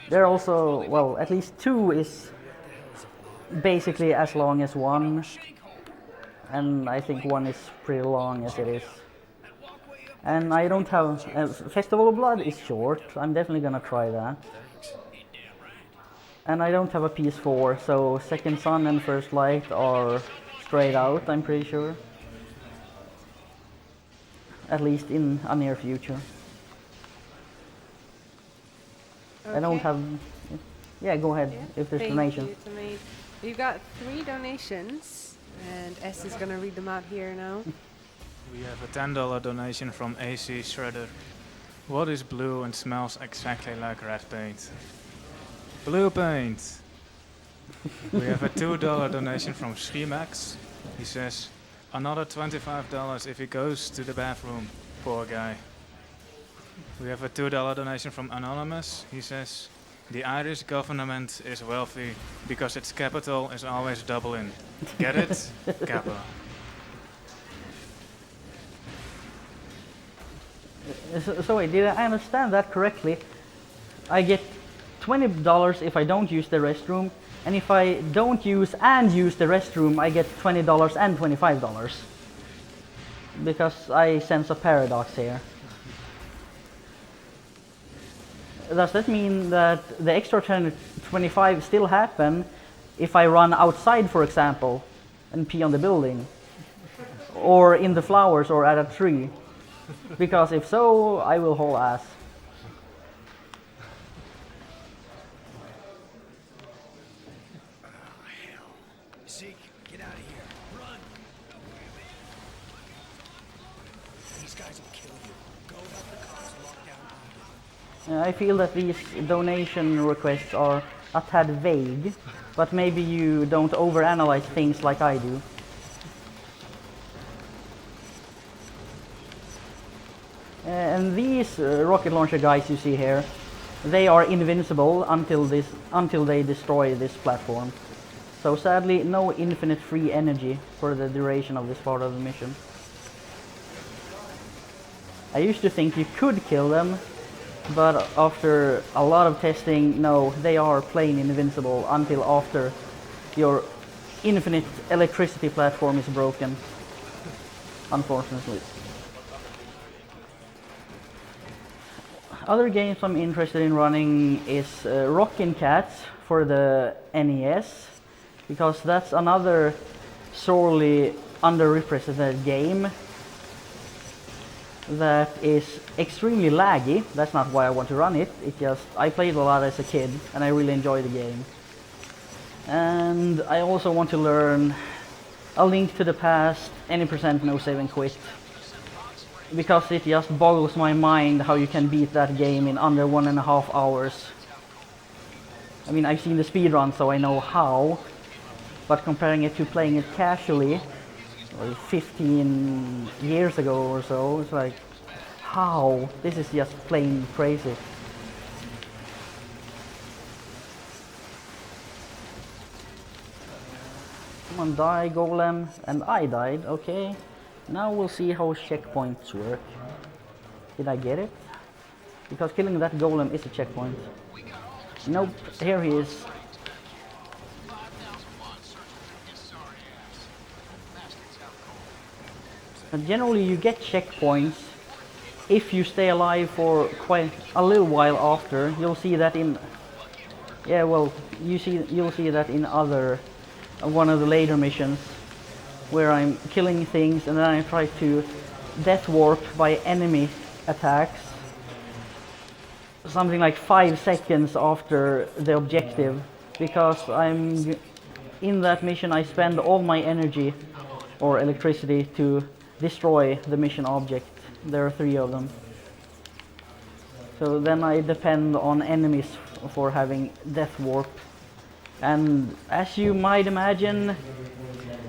A: They're also, well, at least 2 is basically as long as 1, and I think 1 is pretty long as it is. And I don't have... Festival of Blood is short, I'm definitely gonna try that. And I don't have a PS4, so Second Son and First Light are straight out, I'm pretty sure. At least in a near future. Okay. I don't have... Yeah, go ahead, if there's donations.
H: We've got 3 donations, and S is going to read them out here now.
K: We have a $10 donation from AC Shredder. What is blue and smells exactly like red paint? Blue paint! We have a $2 donation from Schemax. He says, another $25 if he goes to the bathroom. Poor guy. We have a $2 donation from Anonymous. He says, the Irish government is wealthy because its capital is always Dublin. Get it? Kappa.
A: So wait, did I understand that correctly? I get $20 if I don't use the restroom, and if I don't use and use the restroom, I get $20 and $25. Because I sense a paradox here. Does that mean that the extra 25 still happen if I run outside, for example, and pee on the building? Or in the flowers or at a tree? Because if so, I will haul ass.
B: Zeke, get out of here. Run! These guys will kill you. Go help the cops lock down Ogden.
A: I feel that these donation requests are a tad vague, but maybe you don't overanalyze things like I do. And these rocket launcher guys you see here, they are invincible until they destroy this platform. So sadly, no infinite free energy for the duration of this part of the mission. I used to think you could kill them, but after a lot of testing, no, they are plain invincible until after your infinite electricity platform is broken, unfortunately. Other games I'm interested in running is Rockin' Cats for the NES, because that's another sorely underrepresented game that is extremely laggy. That's not why I want to run it. I played a lot as a kid and I really enjoy the game. And I also want to learn A Link to the Past, any percent, no save and quit. Because it just boggles my mind how you can beat that game in under 1.5 hours. I mean, I've seen the speedrun, so I know how, but comparing it to playing it casually, 15 years ago or so, it's like, how? This is just plain crazy. Come on, die, golem, and I died, okay. Now we'll see how checkpoints work. Did I get it? Because killing that golem is a checkpoint. Nope, here he is. And generally you get checkpoints if you stay alive for quite a little while after. You'll see that in... Yeah, well, you'll see that in one of the later missions, where I'm killing things and then I try to death warp by enemy attacks. Something like 5 seconds after the objective, because in that mission I spend all my energy or electricity to destroy the mission object. There are 3 of them. So then I depend on enemies for having death warp. And as you might imagine,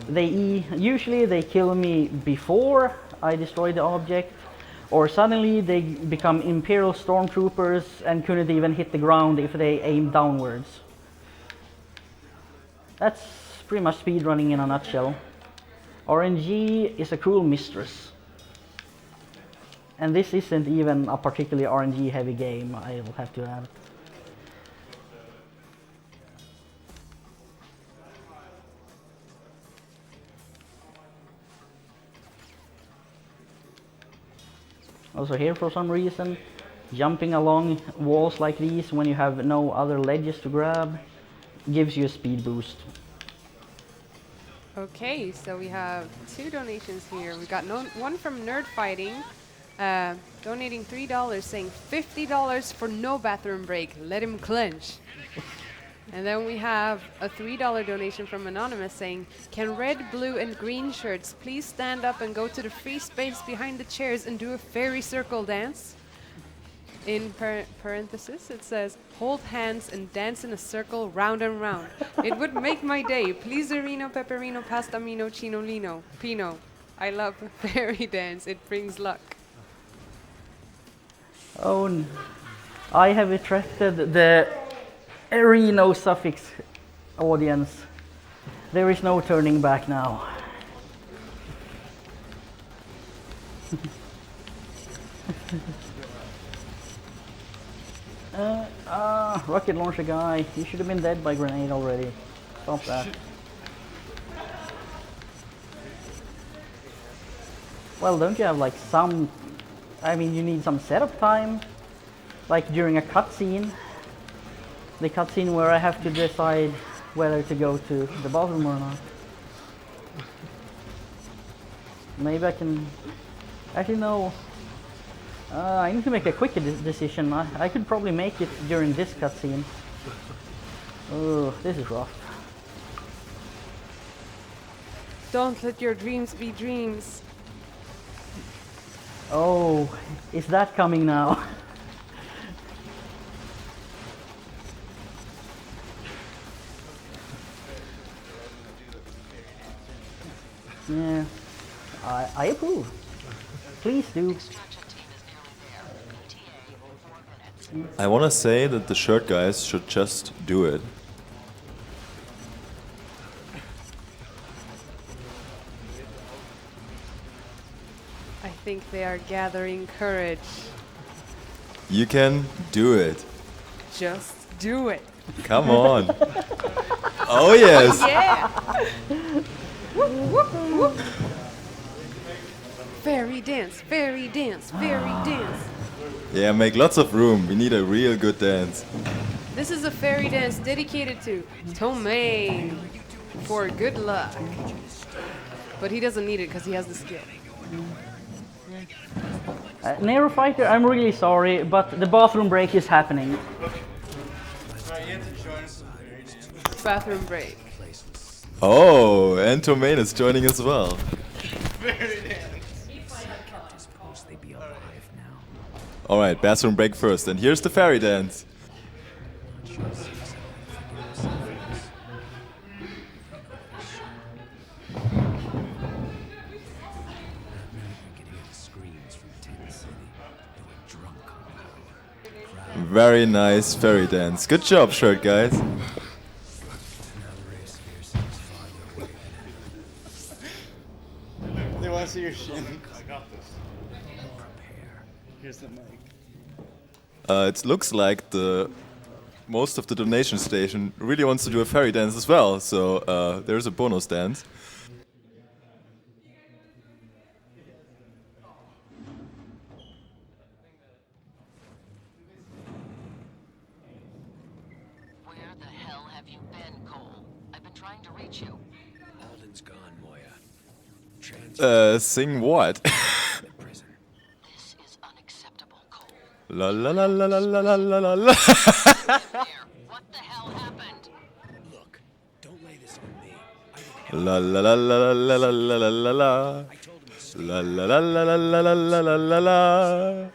A: usually they kill me before I destroy the object, or suddenly they become Imperial Stormtroopers and couldn't even hit the ground if they aim downwards. That's pretty much speedrunning in a nutshell. RNG is a cruel mistress. And this isn't even a particularly RNG heavy game, I will have to add. Also here, for some reason, jumping along walls like these when you have no other ledges to grab gives you a speed boost.
H: Okay, so we have 2 donations here. We got one from Nerd Fighting, donating $3, saying $50 for no bathroom break. Let him clench. And then we have a $3 donation from Anonymous saying, can red, blue, and green shirts please stand up and go to the free space behind the chairs and do a fairy circle dance? In parenthesis, it says, hold hands and dance in a circle round and round. It would make my day. Pleaserino, pepperino, pastamino, chinolino, pino. I love fairy dance. It brings luck.
A: Oh, I have attracted the Reno suffix audience. There is no turning back now. Rocket launcher guy, you should have been dead by grenade already. Stop that. Well, don't you have like some, I mean, you need some setup time, like during a cutscene. The cutscene where I have to decide whether to go to the bathroom or not. Maybe I can, actually no. I need to make a quicker decision. I could probably make it during this cutscene. Oh, this is rough.
H: Don't let your dreams be dreams.
A: Oh, is that coming now? Yeah, I approve. Please do.
J: I want to say that the shirt guys should just do it.
H: I think they are gathering courage.
J: You can do it.
H: Just do it.
J: Come on. Oh yes.
H: Yeah. Whoop, whoop, whoop. Fairy dance, fairy dance, fairy dance.
J: Yeah, make lots of room. We need a real good dance.
H: This is a fairy dance dedicated to Tohmane for good luck. But he doesn't need it because he has the skill.
A: Nero Fighter, I'm really sorry, but the bathroom break is happening.
H: Bathroom break.
J: Oh, and Tohmane is joining as well. Alright, bathroom break first, and here's the fairy dance. Very nice fairy dance. Good job, shirt guys.
M: They want to see your shin. I got this. Here's the mic.
J: It looks like the most of the donation station really wants to do a fairy dance as well, so there's a bonus dance.
D: Where the hell have you been, Cole? I've been trying to reach you.
B: Alden's gone, Moya.
J: Sing what?
D: This is unacceptable, Cole.
J: La la la la la la la la la.
D: What the hell happened?
B: Look, don't lay this on me.
J: La la la la la la la la la la. La la la la la la la la la la la.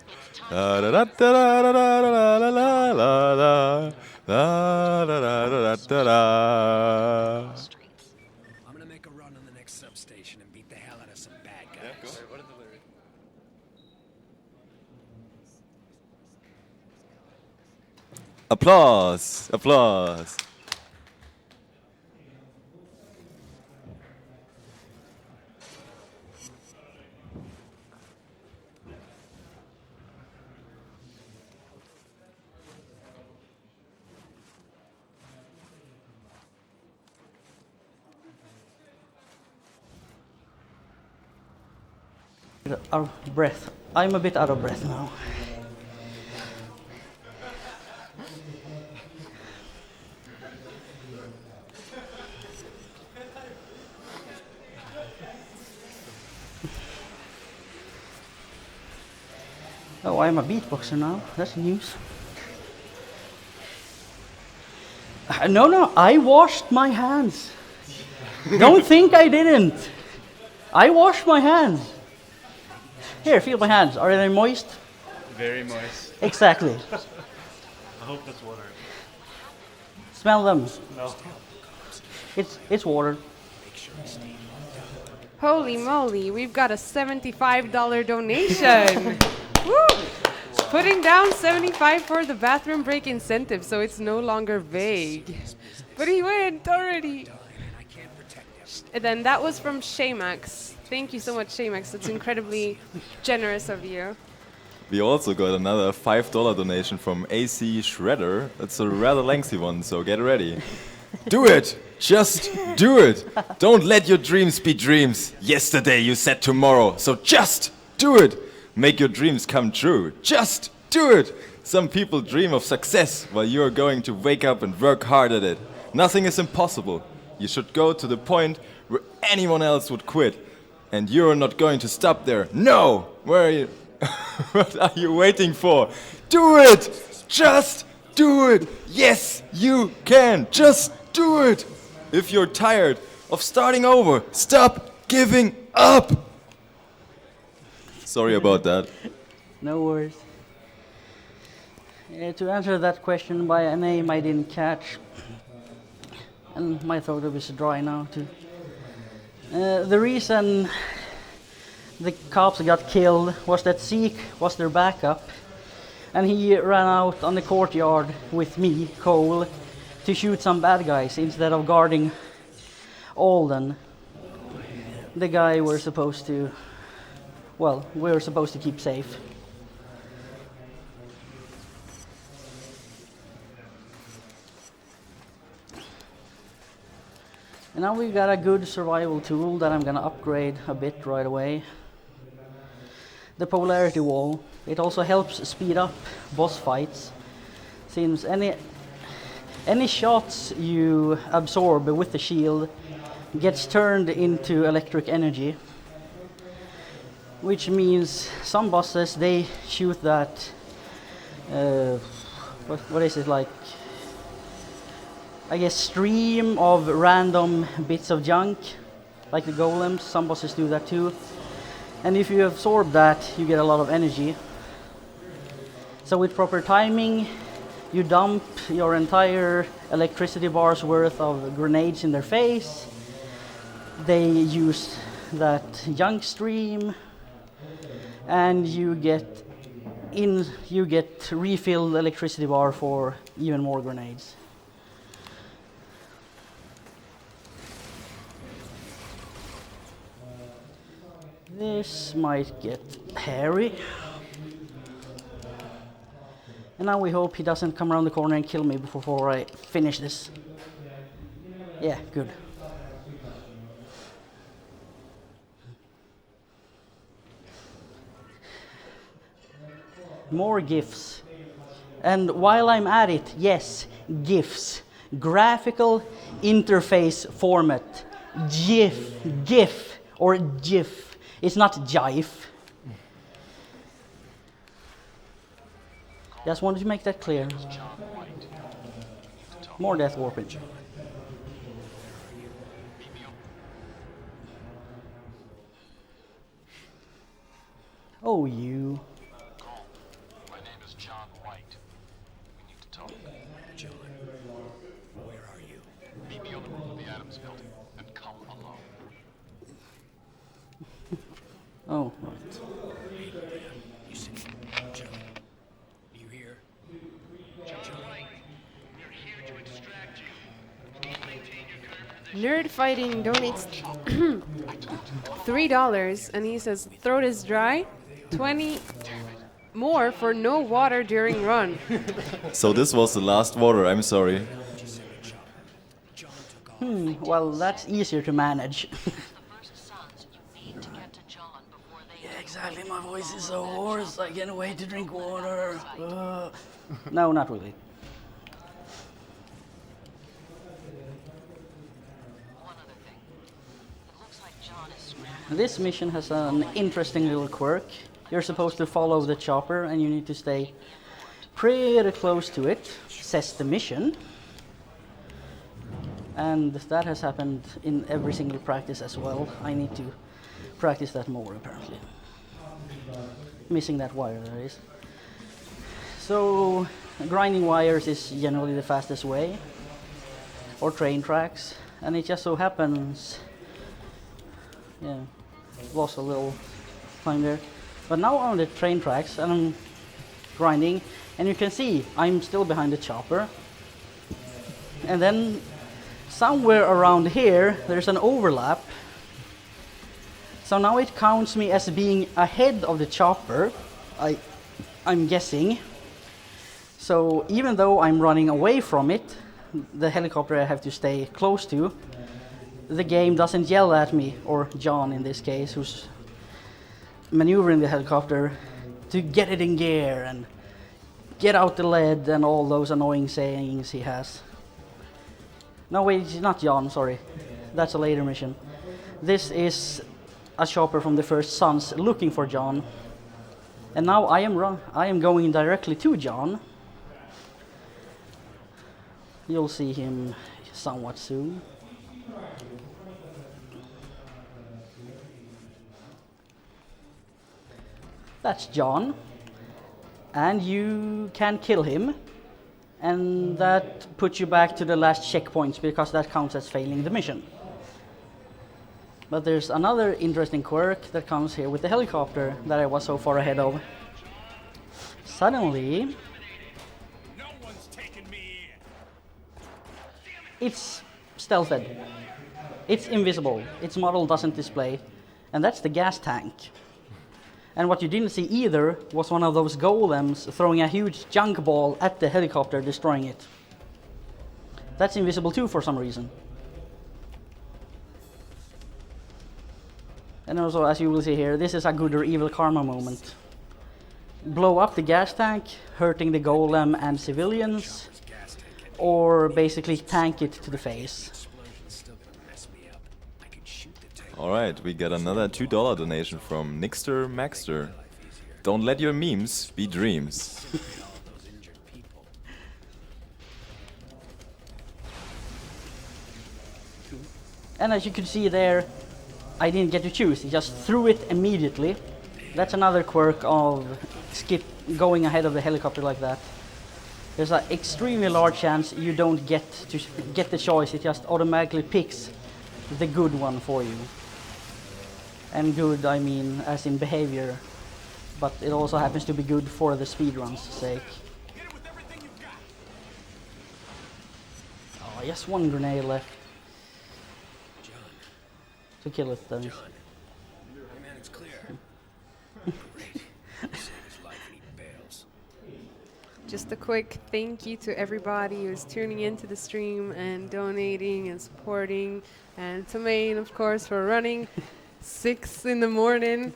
J: Da da da da da da da da la la la. Da da da da da da.
B: I'm gonna make a run on the next substation and beat the hell out of some bad guys.
M: What are the lyrics?
J: Applause! Applause!
A: Out of breath. I'm a bit out of breath now. Oh, I'm a beatboxer now. That's news. No, I washed my hands. Don't think I didn't. I washed my hands. Here, feel my hands. Are they moist?
M: Very moist.
A: Exactly.
G: I hope that's water.
A: Smell them.
G: No.
A: It's water.
H: Holy moly, we've got a $75 donation. Woo! Putting down 75 for the bathroom break incentive, so it's no longer vague. But he went already. And then that was from Shaymax. Thank you so much, Shaymax. That's incredibly generous of you.
J: We also got another $5 donation from AC Shredder. That's a rather lengthy one, so get ready. Do it! Just do it! Don't let your dreams be dreams. Yesterday you said tomorrow, so just do it! Make your dreams come true. Just do it! Some people dream of success while you are going to wake up and work hard at it. Nothing is impossible. You should go to the point where anyone else would quit. And you're not going to stop there. No! Where are you? What are you waiting for? Do it! Just do it! Yes, you can! Just do it! If you're tired of starting over, stop giving up! Sorry about that.
A: No worries. To answer that question by a name I didn't catch, and my throat is dry now too. The reason the cops got killed was that Zeke was their backup, and he ran out on the courtyard with me, Cole, to shoot some bad guys instead of guarding Alden, the guy we're supposed to keep safe. And now we've got a good survival tool that I'm gonna upgrade a bit right away. The polarity wall. It also helps speed up boss fights, since any shots you absorb with the shield gets turned into electric energy, which means some bosses, they shoot that what is it, like, I guess, stream of random bits of junk, like the golems. Some bosses do that too, and if you absorb that, you get a lot of energy. So with proper timing, you dump your entire electricity bar's worth of grenades in their face. They use that junk stream, and you get refilled electricity bar for even more grenades. This might get hairy. And now we hope he doesn't come around the corner and kill me before I finish this. Yeah, good. More GIFs. And while I'm at it, yes, GIFs. Graphical interface format. GIF, or GIF. It's not jive. Just wanted to make that clear. More death warping. Oh, you.
C: My name is John White. We need to talk. John, where are you? Meet me on the roof of the Adams building and come alone.
A: Oh, right.
C: You see, John, do you hear? John White, we're here to extract you. Please maintain your current position.
H: Nerd Fighting donates $3, and he says throat is dry. 20 more for no water during run.
J: So this was the last water, I'm sorry.
A: Well, that's easier to manage. Yeah, exactly. My voice is so hoarse. I can't wait to drink water. No, not really. This mission has an interesting little quirk. You're supposed to follow the chopper and you need to stay pretty close to it, says the mission. And that has happened in every single practice as well. I need to practice that more, apparently. Missing that wire, that is. So grinding wires is generally the fastest way, or train tracks, and it just so happens, yeah, lost a little time there. But now on the train tracks, and I'm grinding, and you can see I'm still behind the chopper. And then somewhere around here, there's an overlap. So now it counts me as being ahead of the chopper, I'm guessing. So even though I'm running away from it, the helicopter I have to stay close to, the game doesn't yell at me, or John in this case, who's maneuvering the helicopter, to get it in gear and get out the lead and all those annoying sayings he has. No, wait, it's not John, sorry. That's a later mission. This is a chopper from the First Sons looking for John. And now I am going directly to John. You'll see him somewhat soon. That's John. And you can kill him. And that puts you back to the last checkpoints, because that counts as failing the mission. But there's another interesting quirk that comes here with the helicopter that I was so far ahead of. Suddenly, it's stealthed. It's invisible. Its model doesn't display. And that's the gas tank. And what you didn't see either was one of those golems throwing a huge junk ball at the helicopter, destroying it. That's invisible too for some reason. And also, as you will see here, this is a good or evil karma moment. Blow up the gas tank, hurting the golem and civilians, or basically tank it to the face.
J: Alright, we got another $2 donation from Nixter Maxter. Don't let your memes be dreams.
A: And as you can see there, I didn't get to choose, he just threw it immediately. That's another quirk of going ahead of the helicopter like that. There's an extremely large chance you don't get the choice, it just automatically picks the good one for you. And good, I mean, as in behavior, but it also happens to be good for the speedrun's sake. Oh, just one grenade left. To kill it, that is.
B: Man, it's clear.
H: Just a quick thank you to everybody who's tuning into the stream and donating and supporting, and Tohmane, of course, for running 6 in the morning,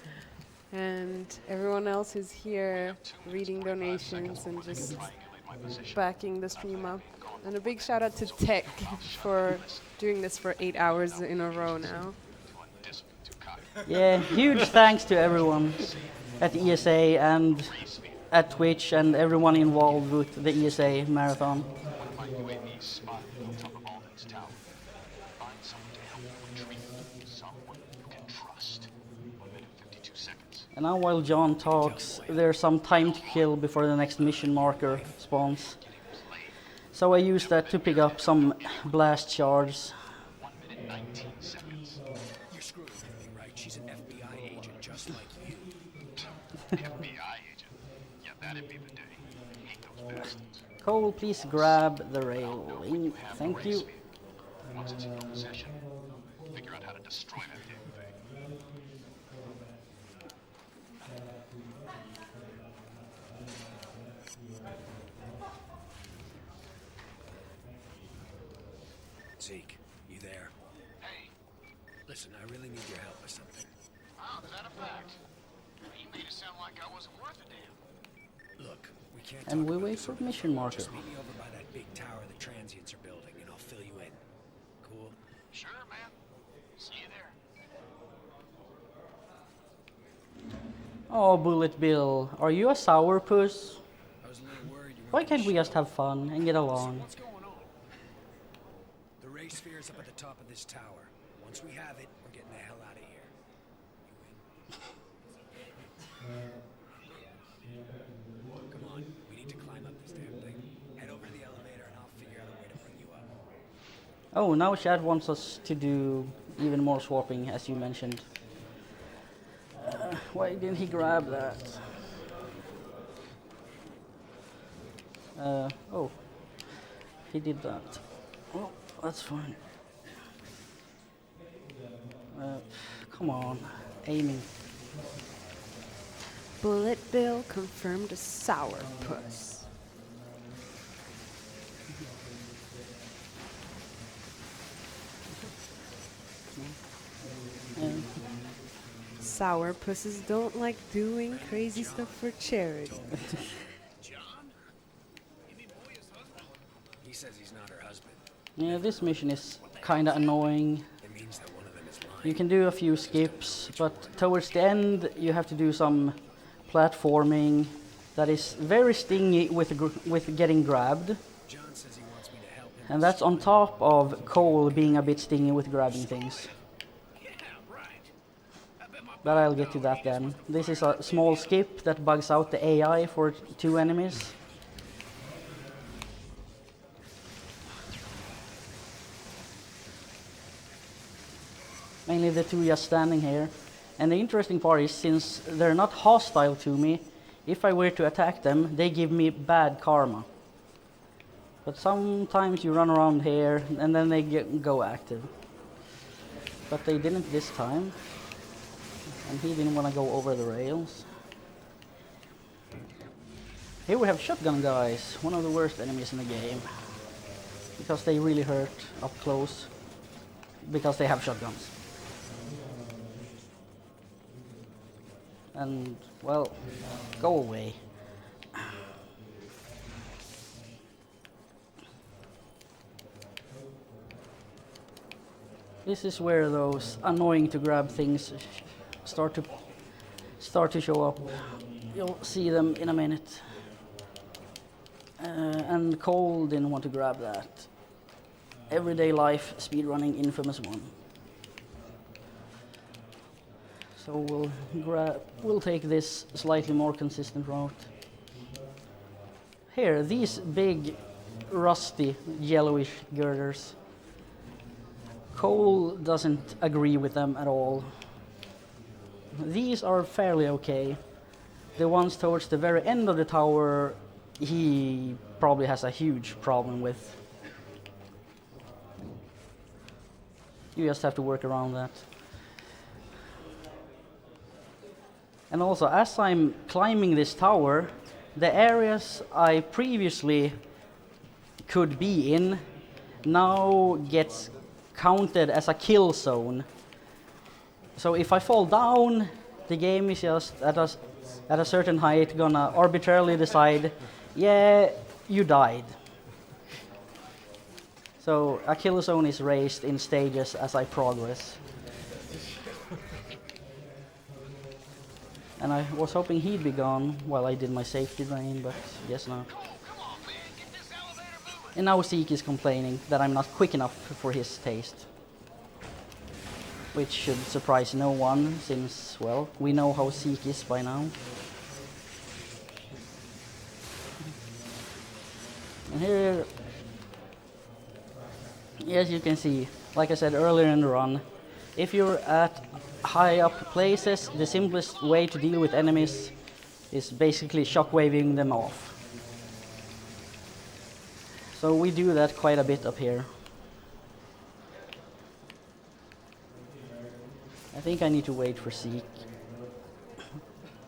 H: and everyone else who's here reading donations and just backing the stream up. And a big shout out to Tech for doing this for 8 hours in a row now.
A: Yeah, huge thanks to everyone at the ESA and at Twitch and everyone involved with the ESA marathon. And now while John talks, there's some time to kill before the next mission marker spawns. So I use that to pick up some blast shards.
B: 1 minute 19 seconds. You're screwing with me, right? She's an FBI agent just like you.
C: FBI agent? Yeah, that'd be the day. Hate those bastards.
A: Cole, please grab the railing. Thank you.
C: Once it's in your possession, figure out how to destroy that damn thing.
B: Zeke, you there?
I: Hey,
B: Listen, I really need your help with something.
I: oh, is that a fact? You made it sound like I wasn't worth a damn.
B: Look, we can't
A: And
B: talk
A: we
B: about
A: wait
B: this
A: for
B: over the
A: mission
B: phone.
A: marker.
B: Just meet me over by that big tower the transients are building, and I'll fill you in. Cool?
I: Sure, man. See you there.
A: Oh, Bullet Bill, are you a sourpuss?
B: I was a little worried you
A: Why
B: weren't
A: can't we
B: gonna
A: just have fun and get along?
B: What's going on? The ray sphere is up at the top of this tower. Once we have it, we're getting the hell out of here. You in? Come on, we need to
A: Oh, now Chad wants us to do even more swapping, as you mentioned. Why didn't he grab that? Oh, he did that. Oh, that's fine. Come on, aiming.
H: Bullet Bill confirmed a sourpuss. Sourpusses don't like doing crazy stuff for charity.
B: He says he's not her husband.
A: Yeah, this mission is kinda annoying.
B: It means that one of them is lying.
A: You can do a few skips, but towards the end you have to do some platforming that is very stingy with getting grabbed.
B: John says he wants me to help him.
A: And that's on top of Cole being a bit stingy with grabbing things. But I'll get to that then. This is a small skip that bugs out the AI for 2 enemies. Mainly the 2 just standing here. And the interesting part is, since they're not hostile to me, if I were to attack them, they give me bad karma. But sometimes you run around here and then they go active. But they didn't this time. And he didn't want to go over the rails. Here we have shotgun guys, one of the worst enemies in the game. Because they really hurt up close. Because they have shotguns. And, well, go away. This is where those annoying to grab things start to show up. You'll see them in a minute. And Cole didn't want to grab that. Everyday life speedrunning infamous one. So we'll take this slightly more consistent route. Here, these big rusty yellowish girders. Cole doesn't agree with them at all. These are fairly okay. The ones towards the very end of the tower, he probably has a huge problem with. You just have to work around that. And also, as I'm climbing this tower, the areas I previously could be in now gets counted as a kill zone. So if I fall down, the game is just at a certain height gonna arbitrarily decide, yeah, you died. So a kill zone is raised in stages as I progress. And I was hoping he'd be gone while I did my safety drain, but guess not. And now Zeke is complaining that I'm not quick enough for his taste. Which should surprise no one, since, well, we know how Zeke is by now. And here, as you can see, like I said earlier in the run, if you're at high up places, the simplest way to deal with enemies is basically shockwaving them off. So we do that quite a bit up here. I think I need to wait for Zeke.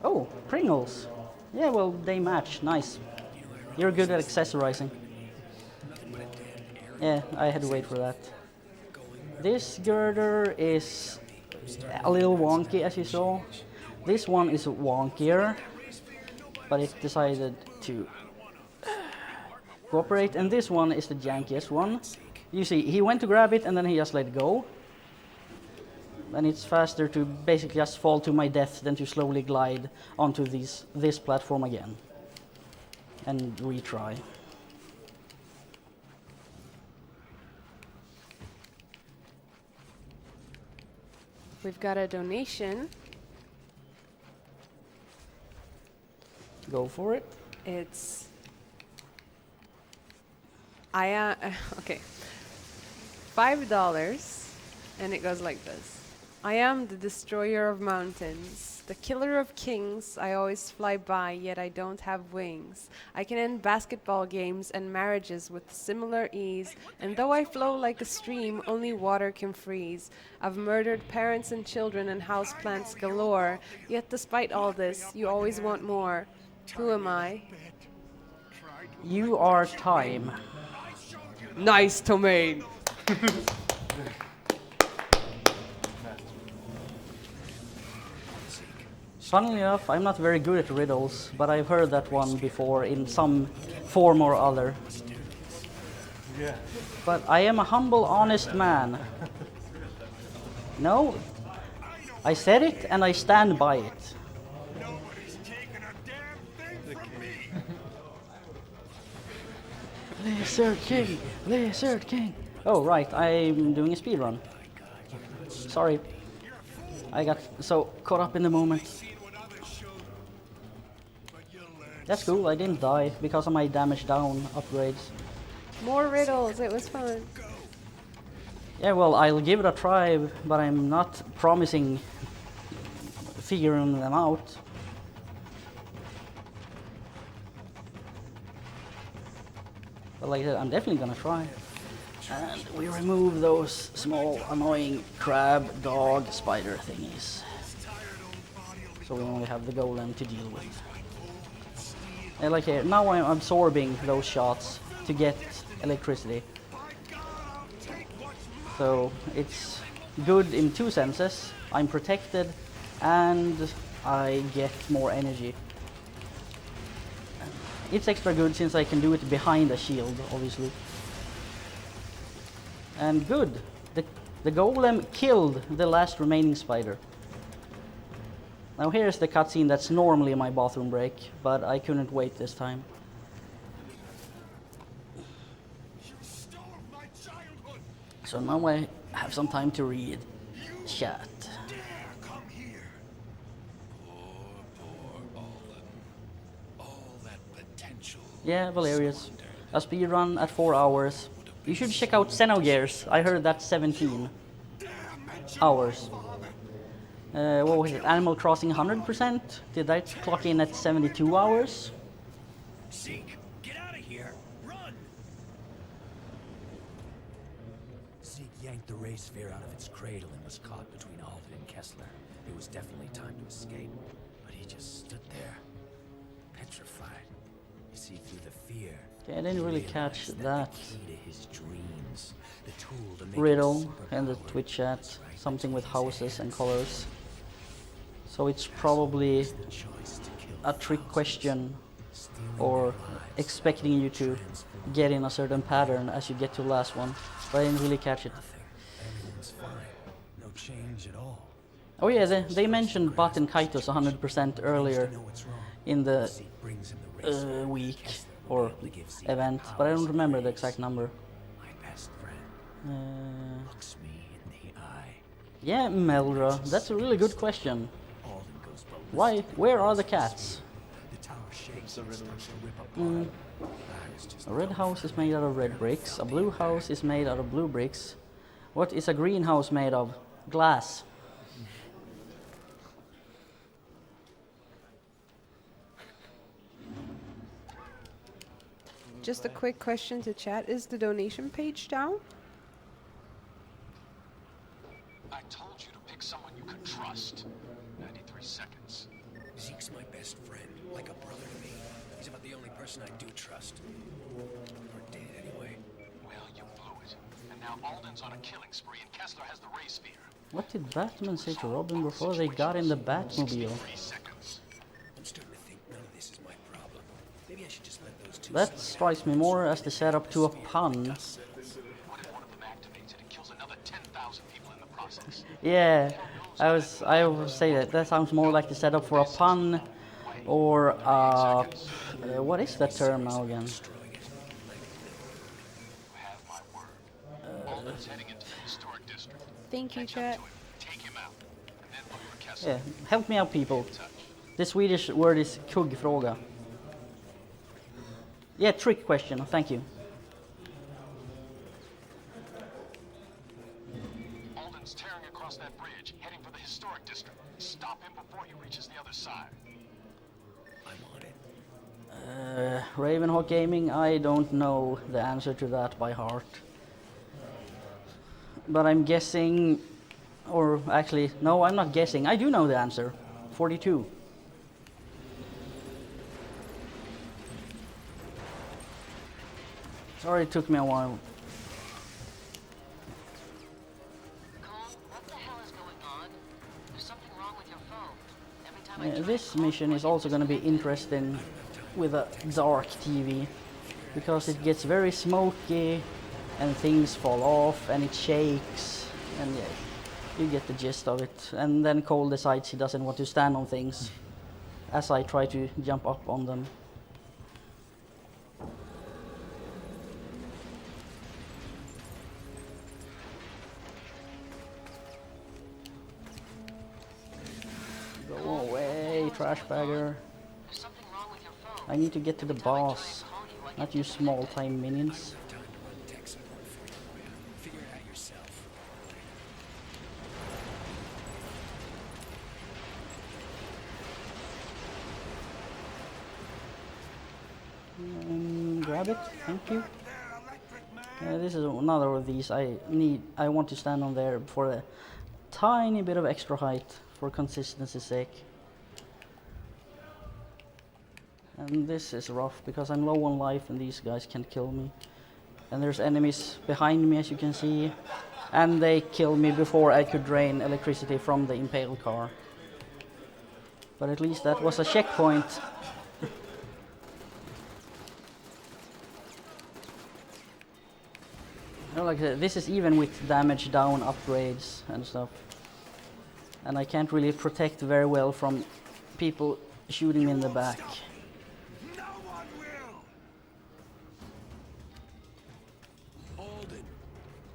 A: Oh, Pringles! Yeah, well, they match. Nice. You're good at accessorizing. Yeah, I had to wait for that. This girder is a little wonky, as you saw. This one is wonkier, but it decided to cooperate. And this one is the jankiest one. You see, he went to grab it and then he just let go. And it's faster to basically just fall to my death than to slowly glide onto this platform again and retry.
H: We've got a donation.
A: Go for it.
H: It's okay. $5, and it goes like this. I am the destroyer of mountains, the killer of kings. I always fly by, yet I don't have wings. I can end basketball games and marriages with similar ease, and though I flow like a stream, only water can freeze. I've murdered parents and children and houseplants galore, yet despite all this, you always want more. Who am I?
A: You are time.
H: Nice, Tohmane!
A: Funnily enough, I'm not very good at riddles, but I've heard that one before in some form or other.
M: Yeah.
A: But I am a humble, honest man. No, I said it and I stand by it. Lizard King! Lizard King! Oh, right, I'm doing a speedrun. Sorry. I got so caught up in the moment. That's cool, I didn't die because of my damage down upgrades.
H: More riddles, it was fun.
A: Yeah, well, I'll give it a try, but I'm not promising figuring them out. But like I said, I'm definitely gonna try. And we remove those small, annoying crab, dog, spider thingies. So we only have the golem to deal with. And like here, now I'm absorbing those shots to get electricity. So it's good in two senses. I'm protected and I get more energy. It's extra good since I can do it behind a shield, obviously. And good, the golem killed the last remaining spider. Now here's the cutscene that's normally my bathroom break, but I couldn't wait this time. So now I have some time to read chat. Yeah, Valerius. A speedrun at 4 hours. You should check out Xenogears. I heard that's 17 hours. What was it? Animal Crossing 100%? Did that clock in at 72 hours?
B: Zeke, get out of here! Run! Zeke yanked the ray sphere out of its cradle and was caught between Alden and Kessler. It was definitely time to escape, but he just stood there, petrified. You see, through the fear.
A: Okay, I didn't really catch that
B: His dreams, the tool to make
A: riddle in the Twitch chat. Something with houses and colors. So it's probably a trick question or expecting you to get in a certain pattern as you get to the last one. But I didn't really catch it.
B: Everything's fine. No change at all.
A: Oh yeah, they mentioned Bot and Kaitos 100% earlier in the week or event, but I don't remember the exact number.
B: My best friend looks me in the eye.
A: Yeah, Meldra, that's a really good question. Why? Where are the cats? A red house is made out of red bricks. A blue house is made out of blue bricks. What is a green house made of? Glass.
H: Just a quick question to chat. Is the donation page down?
I: I told you to pick someone you could trust. 93 seconds.
B: Zeke's my best friend, like a brother to me. He's about the only person I do trust. Or did anyway.
I: Well, you blew it. And now Alden's on a killing spree and Kessler has the ray sphere.
A: What did Batman say to Robin before they got in the Batmobile?
B: I'm starting to think none of this is my problem. Maybe I should just let those two.
A: That strikes me more as the setup to a pun.
I: What if one of them activates it and kills another 10,000 people in the process?
A: Yeah, I will say that. That sounds more like the setup for a pun or what is that term now again?
H: Thank you, chat.
A: Yeah, help me out, people. The Swedish word is kuggfråga. Yeah, trick question. Thank you.
I: Raven's tearing across that bridge, heading for the historic district. Stop him before he reaches the other side.
B: I'm on it.
A: Ravenhawk Gaming, I don't know the answer to that by heart. But I'm guessing, or actually, no, I'm not guessing. I do know the answer. 42. Sorry it took me a while.
D: Cole, what the hell is going on? There's something wrong with your phone. Every time I try
A: This
D: to call
A: mission
D: you,
A: is
D: I get
A: also going to be
D: disconnected.
A: interesting with a dark TV, because it gets very smoky and things fall off and it shakes, and yeah, you get the gist of it. And then Cole decides he doesn't want to stand on things as I try to jump up on them. Go away, trash bagger.
D: There's something wrong with your phone.
A: I need to get to the
D: Every time I try and
A: boss,
D: call you, I get
A: not you small time minions.
B: Time to run tech support for you. Figure it out yourself.
A: Grab it, thank you. This is another of these. I want to stand on there for a tiny bit of extra height for consistency's sake. And this is rough because I'm low on life and these guys can't kill me. And there's enemies behind me, as you can see. And they kill me before I could drain electricity from the impaled car. But at least that was a checkpoint. No, like this is even with damage down upgrades and stuff. And I can't really protect very well from people shooting me in the back.
I: No one will!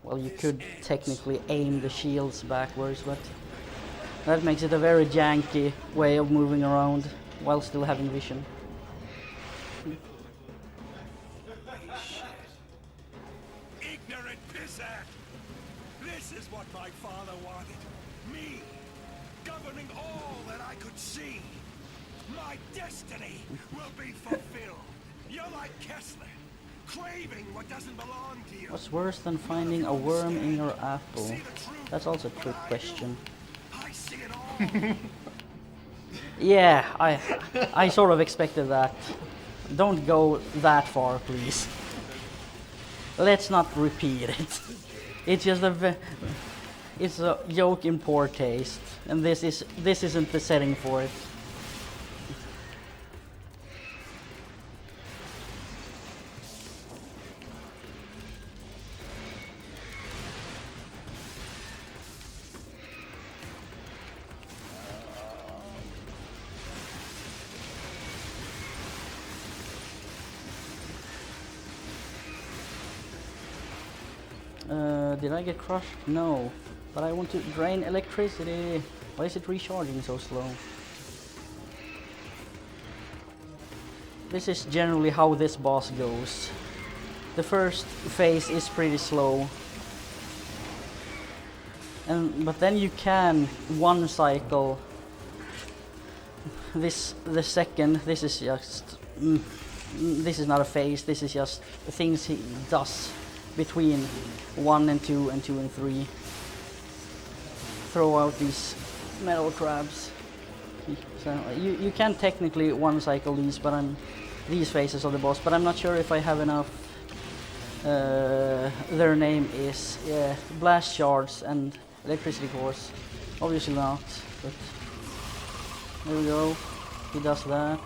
A: Well, you could technically aim the shields backwards, but that makes it a very janky way of moving around while still having vision.
I: Ignorant pissant! This is what my father wanted. Me, governing all that I could see. My destiny will be fulfilled. You're like Kessler, craving what doesn't belong to you.
A: What's worse than finding a worm in your apple? That's also a trick question.
I: I see it all.
A: Yeah, I sort of expected that. Don't go that far, please. Let's not repeat it. It's just it's a joke in poor taste, and this isn't the setting for it. Did I get crushed? No. But I want to drain electricity. Why is it recharging so slow? This is generally how this boss goes. The first phase is pretty slow. But then you can one cycle the second. This is just this is not a phase, this is just things he does between 1 and 2 and 2 and 3. Throw out these metal crabs. So you can technically one cycle these, but these phases of the boss, but I'm not sure if I have enough. Their name is blast shards and electricity cores. Obviously not, but there we go. He does that.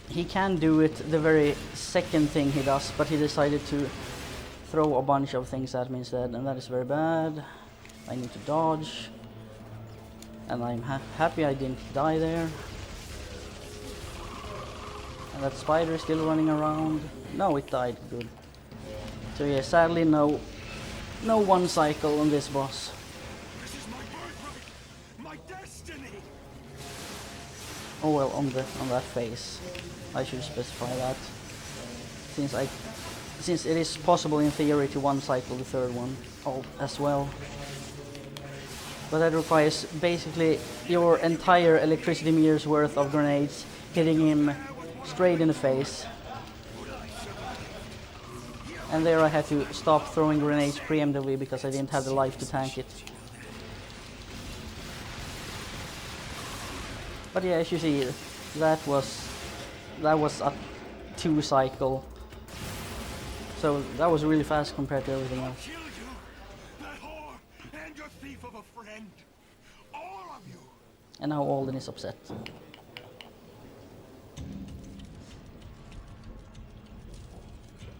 A: He can do it the very second thing he does, but he decided to throw a bunch of things at me instead, and that is very bad. I need to dodge, and I'm happy I didn't die there. And that spider is still running around. No, it died. Good. So yeah, sadly no one cycle on this boss.
I: This is my birthright, my destiny.
A: Oh well, on that phase, I should specify that, since it is possible in theory to one cycle the third one as well. But that requires basically your entire electricity meter's worth of grenades hitting him straight in the face. And there I had to stop throwing grenades preemptively because I didn't have the life to tank it. But yeah, as you see, that was a 2 cycle. So that was really fast compared to everything else.
C: That whore and your thief of a friend. All of you.
A: And now Alden is upset.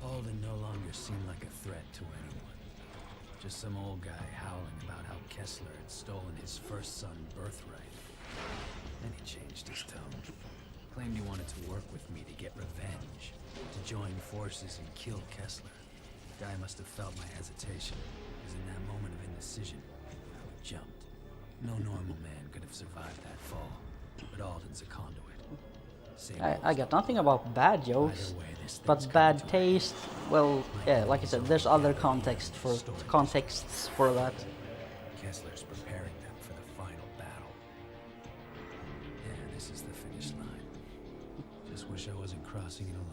B: Alden no longer seemed like a threat to anyone. Just some old guy howling about how Kessler had stolen his first son's birthright. Then he changed his tone. Claimed he wanted to work with me to get revenge, to join forces and kill Kessler. The guy must have felt my hesitation, because in that moment of indecision, I jumped. No normal man could have survived that fall, but Alden's a conduit.
A: I got nothing about bad jokes, but bad taste, well, yeah, like I said, there's other contexts for that.
B: Kessler's preparing them for the final battle. Yeah, this is the finish line. Just wish I wasn't crossing it alone.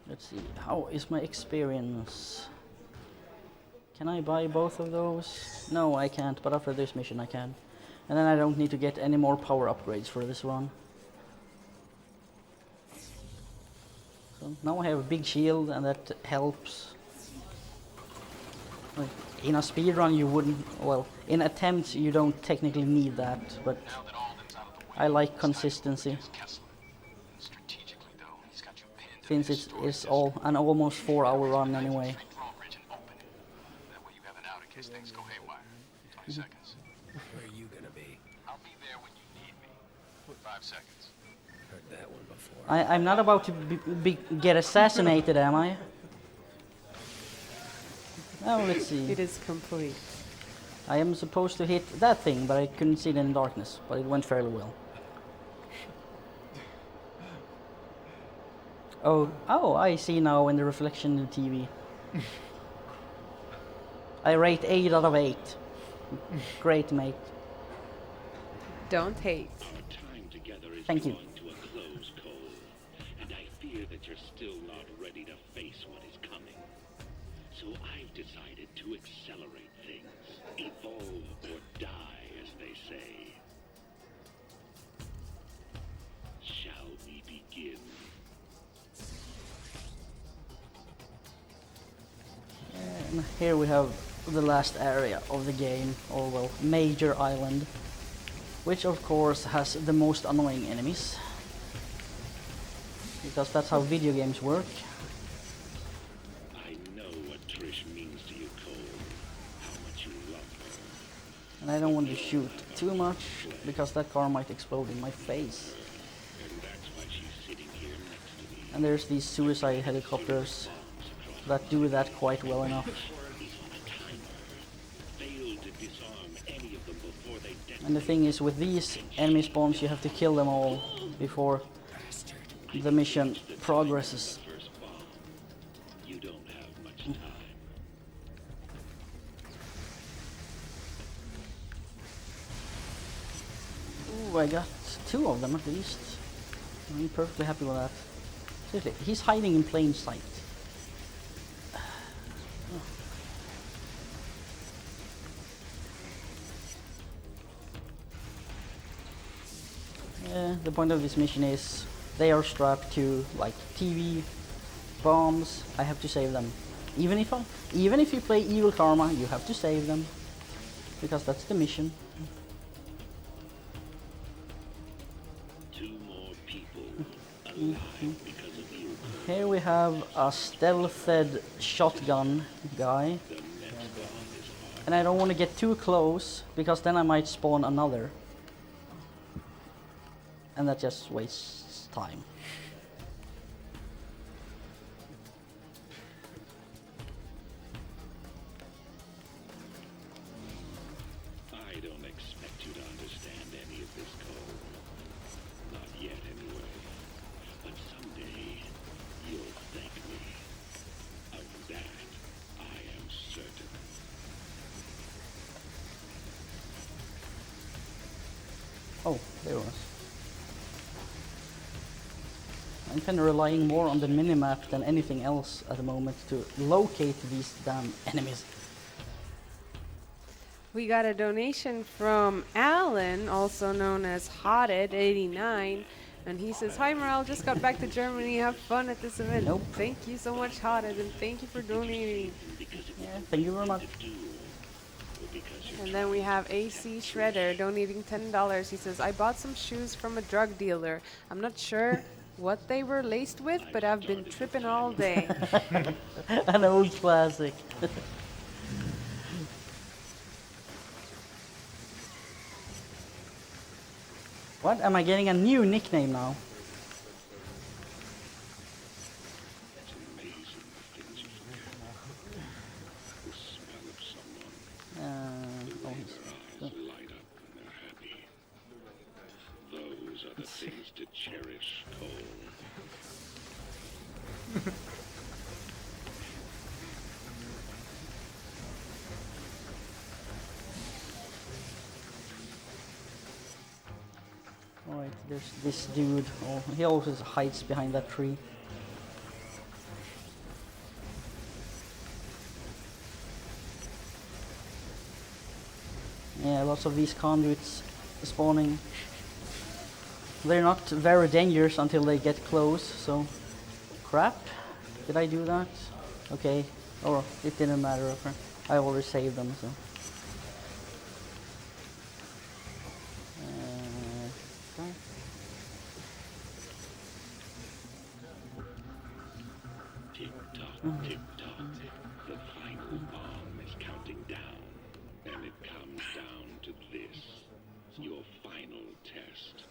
A: Let's see, how is my experience? Can I buy both of those? No, I can't, but after this mission I can. And then I don't need to get any more power upgrades for this run. So now I have a big shield and that helps. Like, in a speedrun you wouldn't, well, in attempts you don't technically need that, but I like consistency. Since it's all an almost 4-hour run anyway.
I: Things go haywire. 20 seconds.
B: Where are you gonna be?
I: I'll be there when you need me. 5 seconds.
B: Heard that one before.
A: I'm not about to get assassinated, am I? Now let's see.
H: It is complete.
A: I am supposed to hit that thing, but I couldn't see it in darkness. But it went fairly well. Oh, I see now in the reflection in the TV. I rate 8 out of 8. Great, mate.
H: Don't hate.
E: Our time together is
A: Thank you.
E: drawing to a close, Cole, and I fear that you're still not ready to face what is coming. So I've decided to accelerate things, evolve or die, as they say. Shall we begin?
A: And here we have the last area of the game, or well, major island, which of course has the most annoying enemies, because that's how video games work.
E: I know what Trish means to you, Cole. How much you love her.
A: And I don't want to shoot too much, because that car might explode in my face.
E: And that's why she's sitting here next to me.
A: And there's these suicide helicopters that do that quite well enough. And the thing is, with these enemy spawns, you have to kill them all before the mission progresses.
E: You don't have much time.
A: Ooh, I got 2 of them at least. I'm perfectly happy with that. Seriously, he's hiding in plain sight. The point of this mission is they are strapped to like TV, bombs. I have to save them. Even if you play Evil Karma, you have to save them, because that's the mission.
E: 2 more people alive because of you.
A: Here we have a stealthed shotgun guy, and I don't want to get too close because then I might spawn another. And that just wastes time.
E: I don't expect you to understand any of this, Cole. Not yet, anyway. But someday, you'll
A: There it was. I'm kind of relying more on the minimap than anything else at the moment to locate these damn enemies.
H: We got a donation from Alan, also known as Hotted89, and he says, "Hi Morale, just got back to Germany. Have fun at this event."
A: Nope.
H: Thank you so much, Hotted, and thank you for donating.
A: Yeah, thank you very much.
H: And then we have AC Shredder donating $10. He says, "I bought some shoes from a drug dealer. I'm not sure what they were laced with, but I've been tripping all day."
A: An old classic. What? Am I getting a new nickname now? Oh,
E: Light up when they're happy. Those are the things to cherish, Cole.
A: Alright, there's this dude. Oh, he always hides behind that tree. Yeah, lots of these conduits spawning. They're not very dangerous until they get close, so... Crap! Did I do that? Okay. Oh, it didn't matter. I already saved them, so... Okay.
E: Tick-tock, tick-tock. The final bomb is counting down. And it comes down to this. Your final test.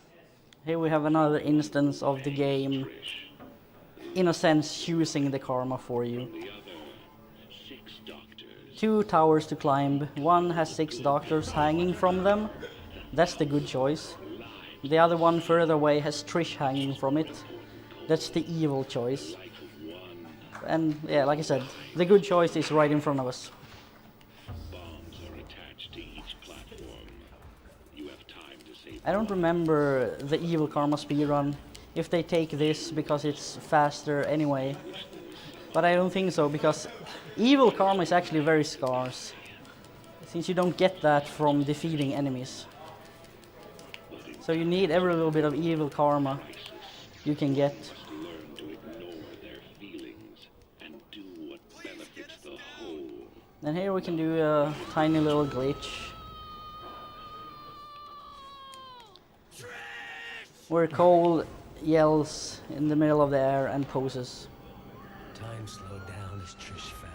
A: Here we have another instance of the game, in a sense, choosing the karma for you. 2 towers to climb. One has 6 doctors hanging from them. That's the good choice. The other one further away has Trish hanging from it. That's the evil choice. And yeah, like I said, the good choice is right in front of us.
E: Bombs are attached to each platform. You have time to save.
A: I don't remember the evil karma speedrun, if they take this because it's faster anyway. But I don't think so, because evil karma is actually very scarce, since you don't get that from defeating enemies. So you need every little bit of evil karma you can get.
E: Learn to ignore their feelings and do what benefits the whole.
A: And here we can do a tiny little glitch, where Cole yells in the middle of the air and poses.
B: Time slowed down as Trish fell.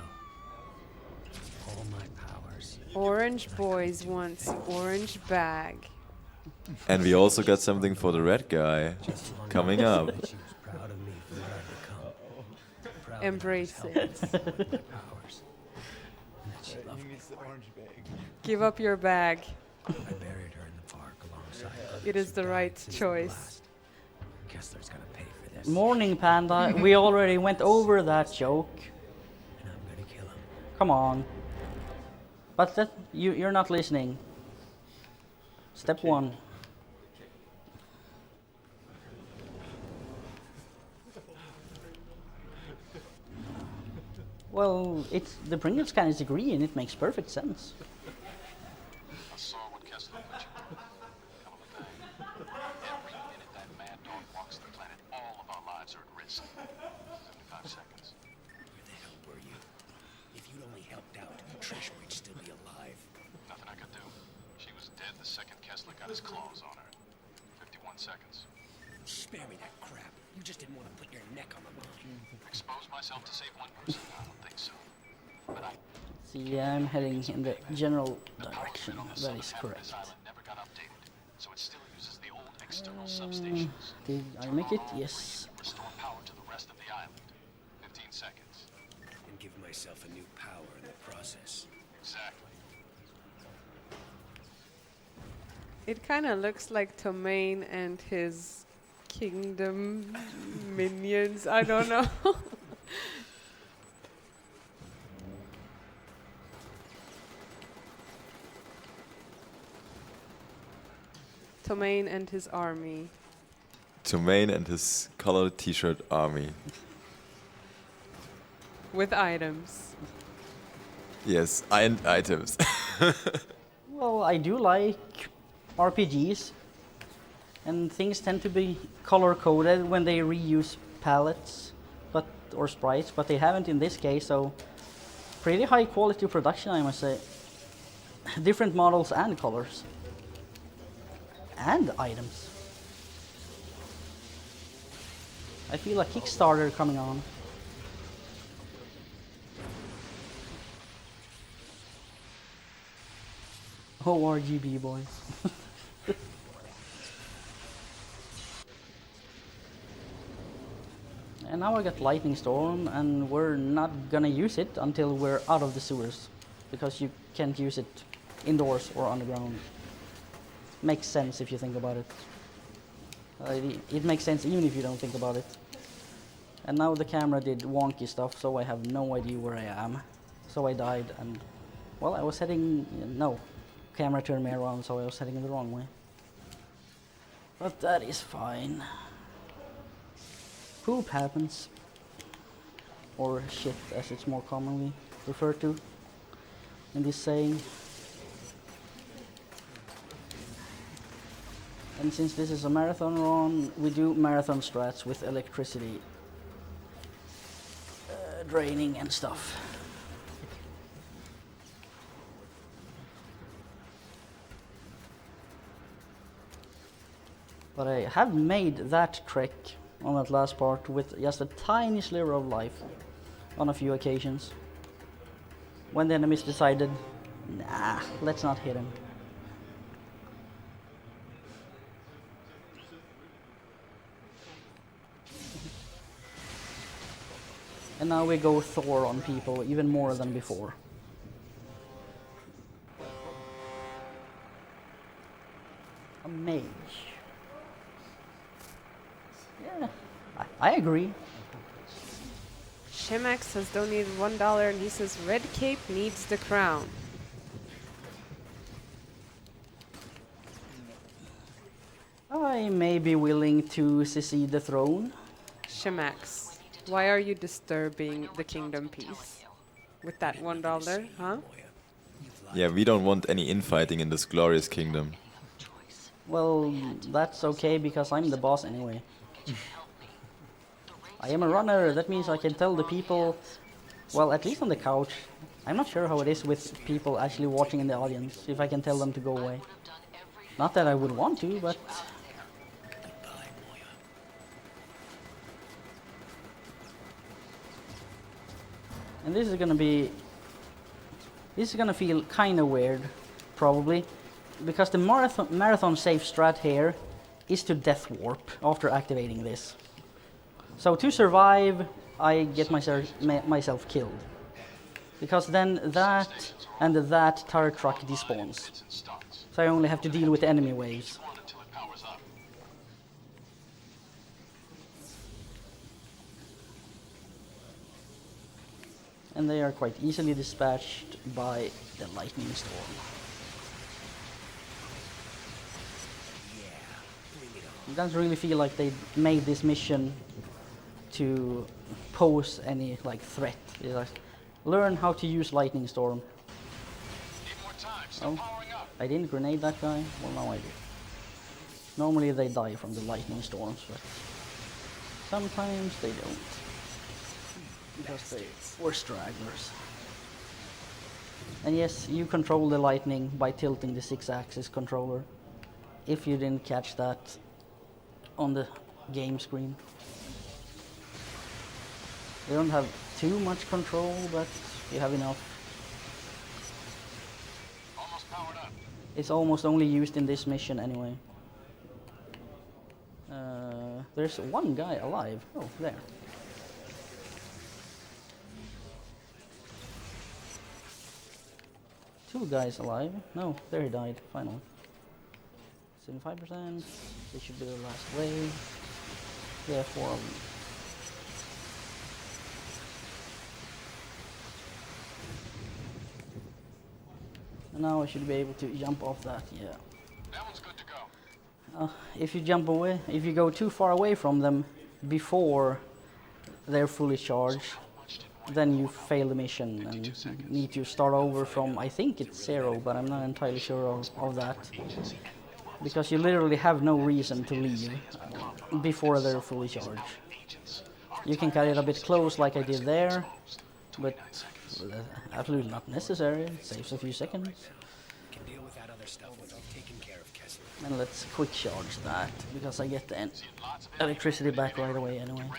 B: All my powers.
H: Orange Boys wants orange bag.
J: And we also got something for the red guy coming up.
B: She was proud of me for what I'd become. Proud
H: Embrace
B: that I
H: it.
B: helped her with my powers. And that she loved
M: He
B: me.
M: needs the orange bag.
H: Give up your bag.
B: I buried her in the park alongside others
H: It is
B: who
H: the
B: died
H: right
B: since the
H: choice.
B: blast. Kessler's gonna pay for this.
A: Morning, Panda. We already went over that joke.
B: And I'm gonna kill him.
A: Come on. But that you're not listening. Step 1. Well, it's the Pringles can is green. It makes perfect sense.
I: I saw what Kessler put you through. Hell of a thing. Every minute that mad dog walks the planet, all of our lives are at risk. 75 seconds.
B: Where the hell were you? If you'd only helped out, Trish might still be alive.
I: Nothing I could do. She was dead the second Kessler got his claws on her. 51 seconds.
B: Spare me that crap. You just didn't want to put your neck on the line.
I: Expose myself to save one person? I don't think so. But I
A: See, I'm heading in the general direction. That is correct.
I: this island never got updated, so it still uses the old external substations.
A: Did I make it? Yes.
I: Restore power to the rest of the island. 15 seconds.
B: And give myself a new power in the process.
I: Exactly.
H: It kind of looks like Tohmane and his kingdom minions. I don't know. Tohmane and his army.
J: Tohmane and his colored t-shirt army.
H: With items.
J: Yes, and items.
A: Well, I do like RPGs, and things tend to be color coded when they reuse palettes, or sprites, but they haven't in this case. So pretty high quality production, I must say. Different models and colors and items. I feel a Kickstarter coming on. Oh, RGB boys. And now I got Lightning Storm, and we're not gonna use it until we're out of the sewers, because you can't use it indoors or underground. Makes sense if you think about it. It makes sense even if you don't think about it. And now the camera did wonky stuff, so I have no idea where I am. So I died, and well, I was heading, no, camera turned me around, so I was heading the wrong way. But that is fine. Poop happens. Or shit, as it's more commonly referred to in this saying. And since this is a marathon run, we do marathon strats with electricity draining and stuff. But I have made that trek on that last part with just a tiny sliver of life on a few occasions. When the enemies decided, nah, let's not hit him. And now we go Thor on people even more than before. A mage. Yeah, I agree.
H: Shemax has donated $1 and he says Red Cape needs the crown.
A: I may be willing to secede the throne.
H: Shemax, why are you disturbing the kingdom peace? With that $1, huh?
J: Yeah, we don't want any infighting in this glorious kingdom.
A: Well, that's okay because I'm the boss anyway. I am a runner, that means I can tell the people, well, at least on the couch. I'm not sure how it is with people actually watching in the audience, if I can tell them to go away. Not that I would want to, but... And this is gonna feel kinda weird, probably, because the marathon safe strat here is to death warp after activating this. So to survive, I get myself killed. Because then that and that turret truck despawns. So I only have to deal with enemy waves. And they are quite easily dispatched by the lightning storm. It doesn't really feel like they made this mission to pose any like threat. It's like, learn how to use lightning storm. Oh, I didn't grenade that guy. Well, now I do. Normally they die from the lightning storms, but sometimes they don't. Because they were stragglers. And yes, you control the lightning by tilting the 6-axis controller. If you didn't catch that on the game screen. You don't have too much control, but you have enough.
I: Almost powered up.
A: It's almost only used in this mission anyway. There's one guy alive. Oh, there. Two guys alive. No, there he died, finally. 75%. This should be the last wave. Yeah, 4 of them. And now I should be able to jump off that, yeah.
I: That one's good to go.
A: If you jump away, if you go too far away from them before they're fully charged, then you fail the mission and need to start over from, I think it's 0, but I'm not entirely sure of that. Because you literally have no reason to leave before they're fully charged. You can cut it a bit close like I did there, but absolutely not necessary. It saves a few seconds. And let's quick charge that, because I get the electricity back right away anyway.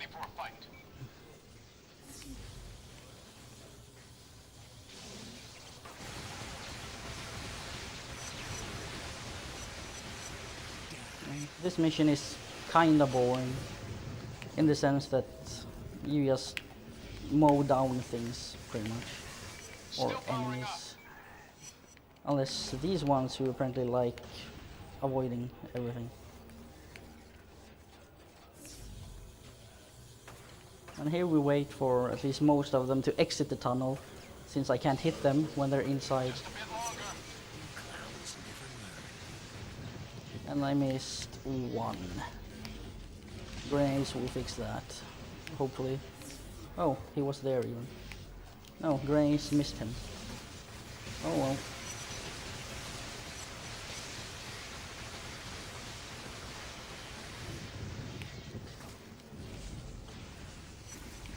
A: This mission is kinda boring, in the sense that you just mow down things, pretty much, or enemies. Unless these ones who apparently like avoiding everything. And here we wait for at least most of them to exit the tunnel, since I can't hit them when they're inside. And I missed one. Grenades will fix that, hopefully. Oh, he was there even. No, grenades missed him. Oh well.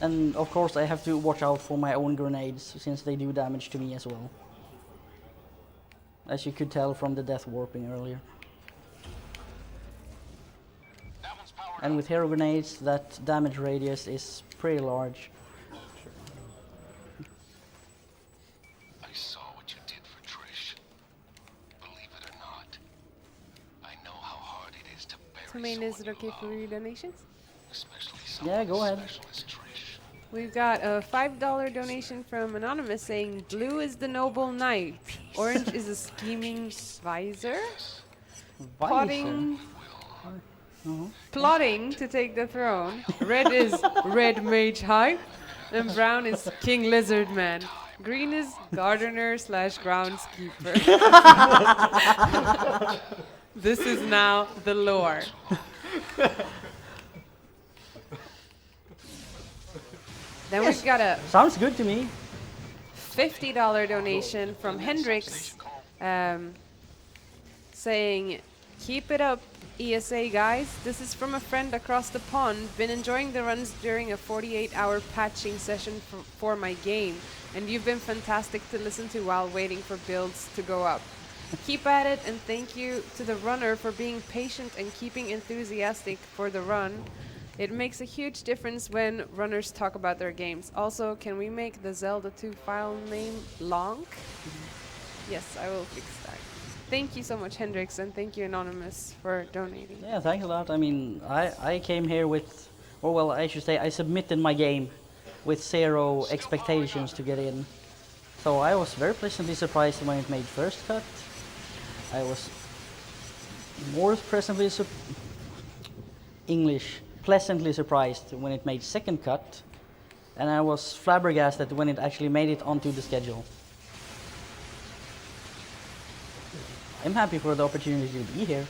A: And of course I have to watch out for my own grenades, since they do damage to me as well. As you could tell from the death warping earlier. And with hero grenades, that damage radius is pretty large.
C: I saw what you did for Trish. Believe it or not, I know how hard it is to bury
H: Tohmane, is it okay for your donations?
A: Yeah, go ahead.
H: We've got a $5 donation from Anonymous saying, blue is the noble knight, orange is a scheming visor, plotting to take the throne, red is red mage hype, and brown is king lizard man. Green is gardener / groundskeeper. This is now the lore. Then we've got a
A: sounds good to me.
H: $50 donation from Hendrix, saying, keep it up, ESA guys. This is from a friend across the pond. Been enjoying the runs during a 48-hour patching session for my game, and you've been fantastic to listen to while waiting for builds to go up. Keep at it, and thank you to the runner for being patient and keeping enthusiastic for the run. It makes a huge difference when runners talk about their games. Also, can we make the Zelda 2 file name long? Yes, I will fix that. Thank you so much, Hendrix, and thank you, Anonymous, for donating.
A: Yeah, thanks a lot. I mean, I came here with, or well, I should say I submitted my game with 0 expectations to get in. So I was very pleasantly surprised when it made first cut. I was more pleasantly pleasantly surprised when it made second cut, and I was flabbergasted when it actually made it onto the schedule. I'm happy for the opportunity to be here.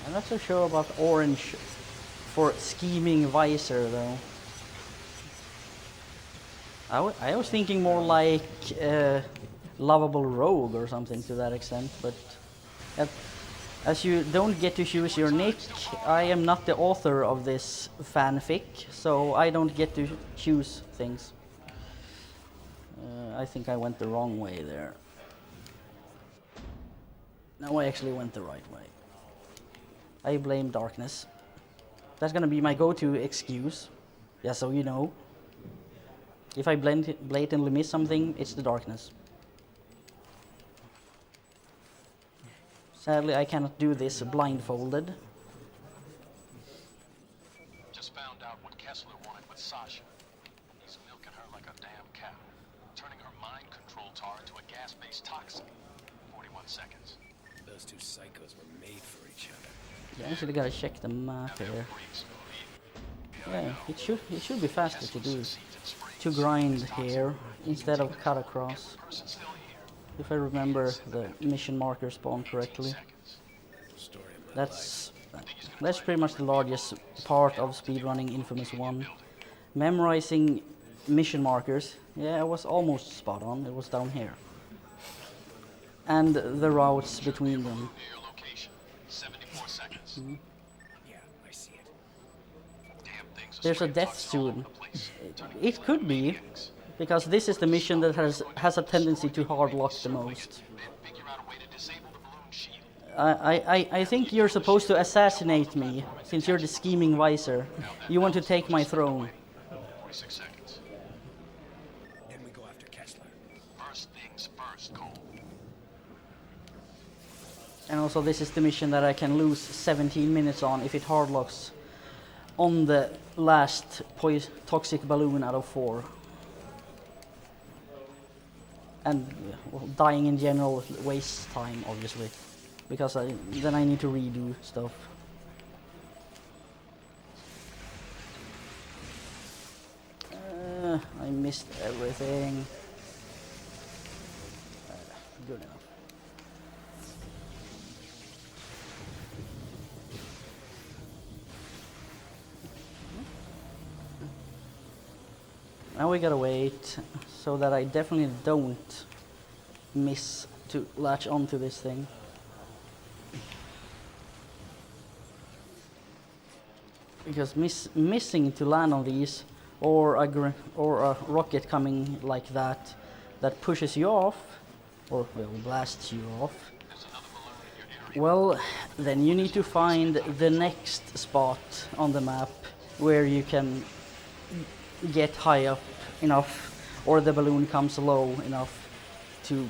A: I'm not so sure about orange for scheming visor though. I was thinking more like lovable rogue or something to that extent, but as you don't get to choose your nick, I am not the author of this fanfic, so I don't get to choose things. I think I went the wrong way there. No, I actually went the right way. I blame darkness. That's gonna be my go-to excuse, just so you know. If I blatantly miss something, it's the darkness. Sadly, I cannot do this blindfolded.
C: Just found out what Kessler wanted with Sasha. He's milking her like a damn cow, turning her mind control tar into a gas-based toxin. 41 seconds.
B: Those two psychos were made for each other.
A: You actually gotta check the map here. Yeah, it should be faster to do to grind here instead of cut across. If I remember the mission marker spawn correctly. That's pretty much the largest part of speedrunning Infamous 1. Memorizing mission markers, yeah, I was almost spot on, it was down here. And the routes between them. Mm. There's a death soon. It could be, because this is the mission that has a tendency to hard lock the most. I think you're supposed to assassinate me, since you're the scheming vicer. You want to take my throne.
C: 46 seconds. Then we go after Kessler. First things first, Cole.
A: And also this is the mission that I can lose 17 minutes on if it hardlocks on the last toxic balloon out of 4. And well, dying in general wastes time, obviously, because then I need to redo stuff. I missed everything. Good enough. Now we gotta wait so that I definitely don't miss to latch onto this thing. Because missing to land on these, or a rocket coming like that pushes you off, or well, blasts you off, well, then you need to find the next spot on the map where you can get high up enough, or the balloon comes low enough to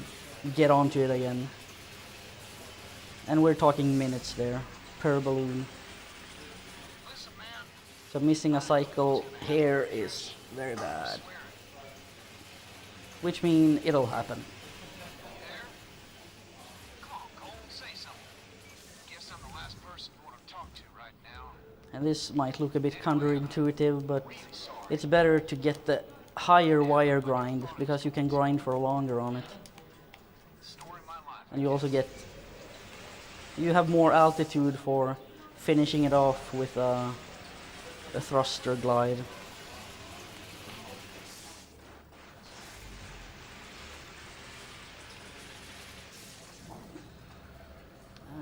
A: get onto it again. And we're talking minutes there per balloon. So missing a cycle here is very bad. Which means it'll happen. And this might look a bit counterintuitive, but it's better to get the higher wire grind, because you can grind for longer on it. And you also you have more altitude for finishing it off with a thruster glide.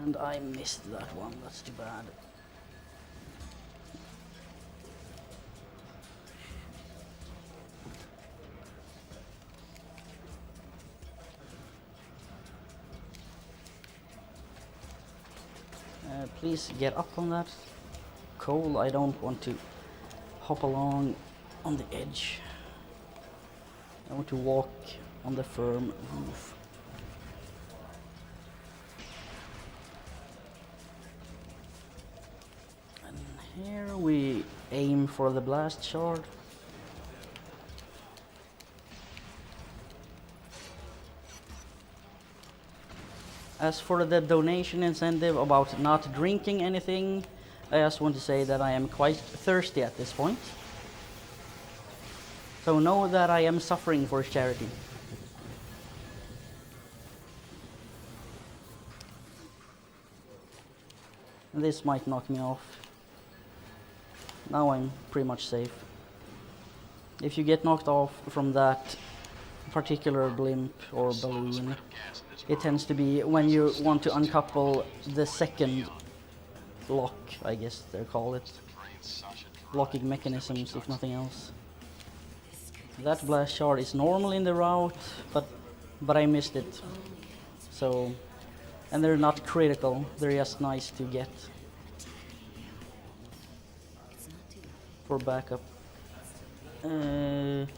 A: And I missed that one, that's too bad. Please get up on that. Cole, I don't want to hop along on the edge. I want to walk on the firm roof. And here we aim for the blast shard. As for the donation incentive about not drinking anything, I just want to say that I am quite thirsty at this point. So know that I am suffering for charity. This might knock me off. Now I'm pretty much safe. If you get knocked off from that particular blimp or balloon, it tends to be when you want to uncouple the second lock, I guess they call it. Blocking mechanisms, if nothing else. That blast shard is normally in the route, but I missed it. So, and they're not critical, they're just nice to get for backup. And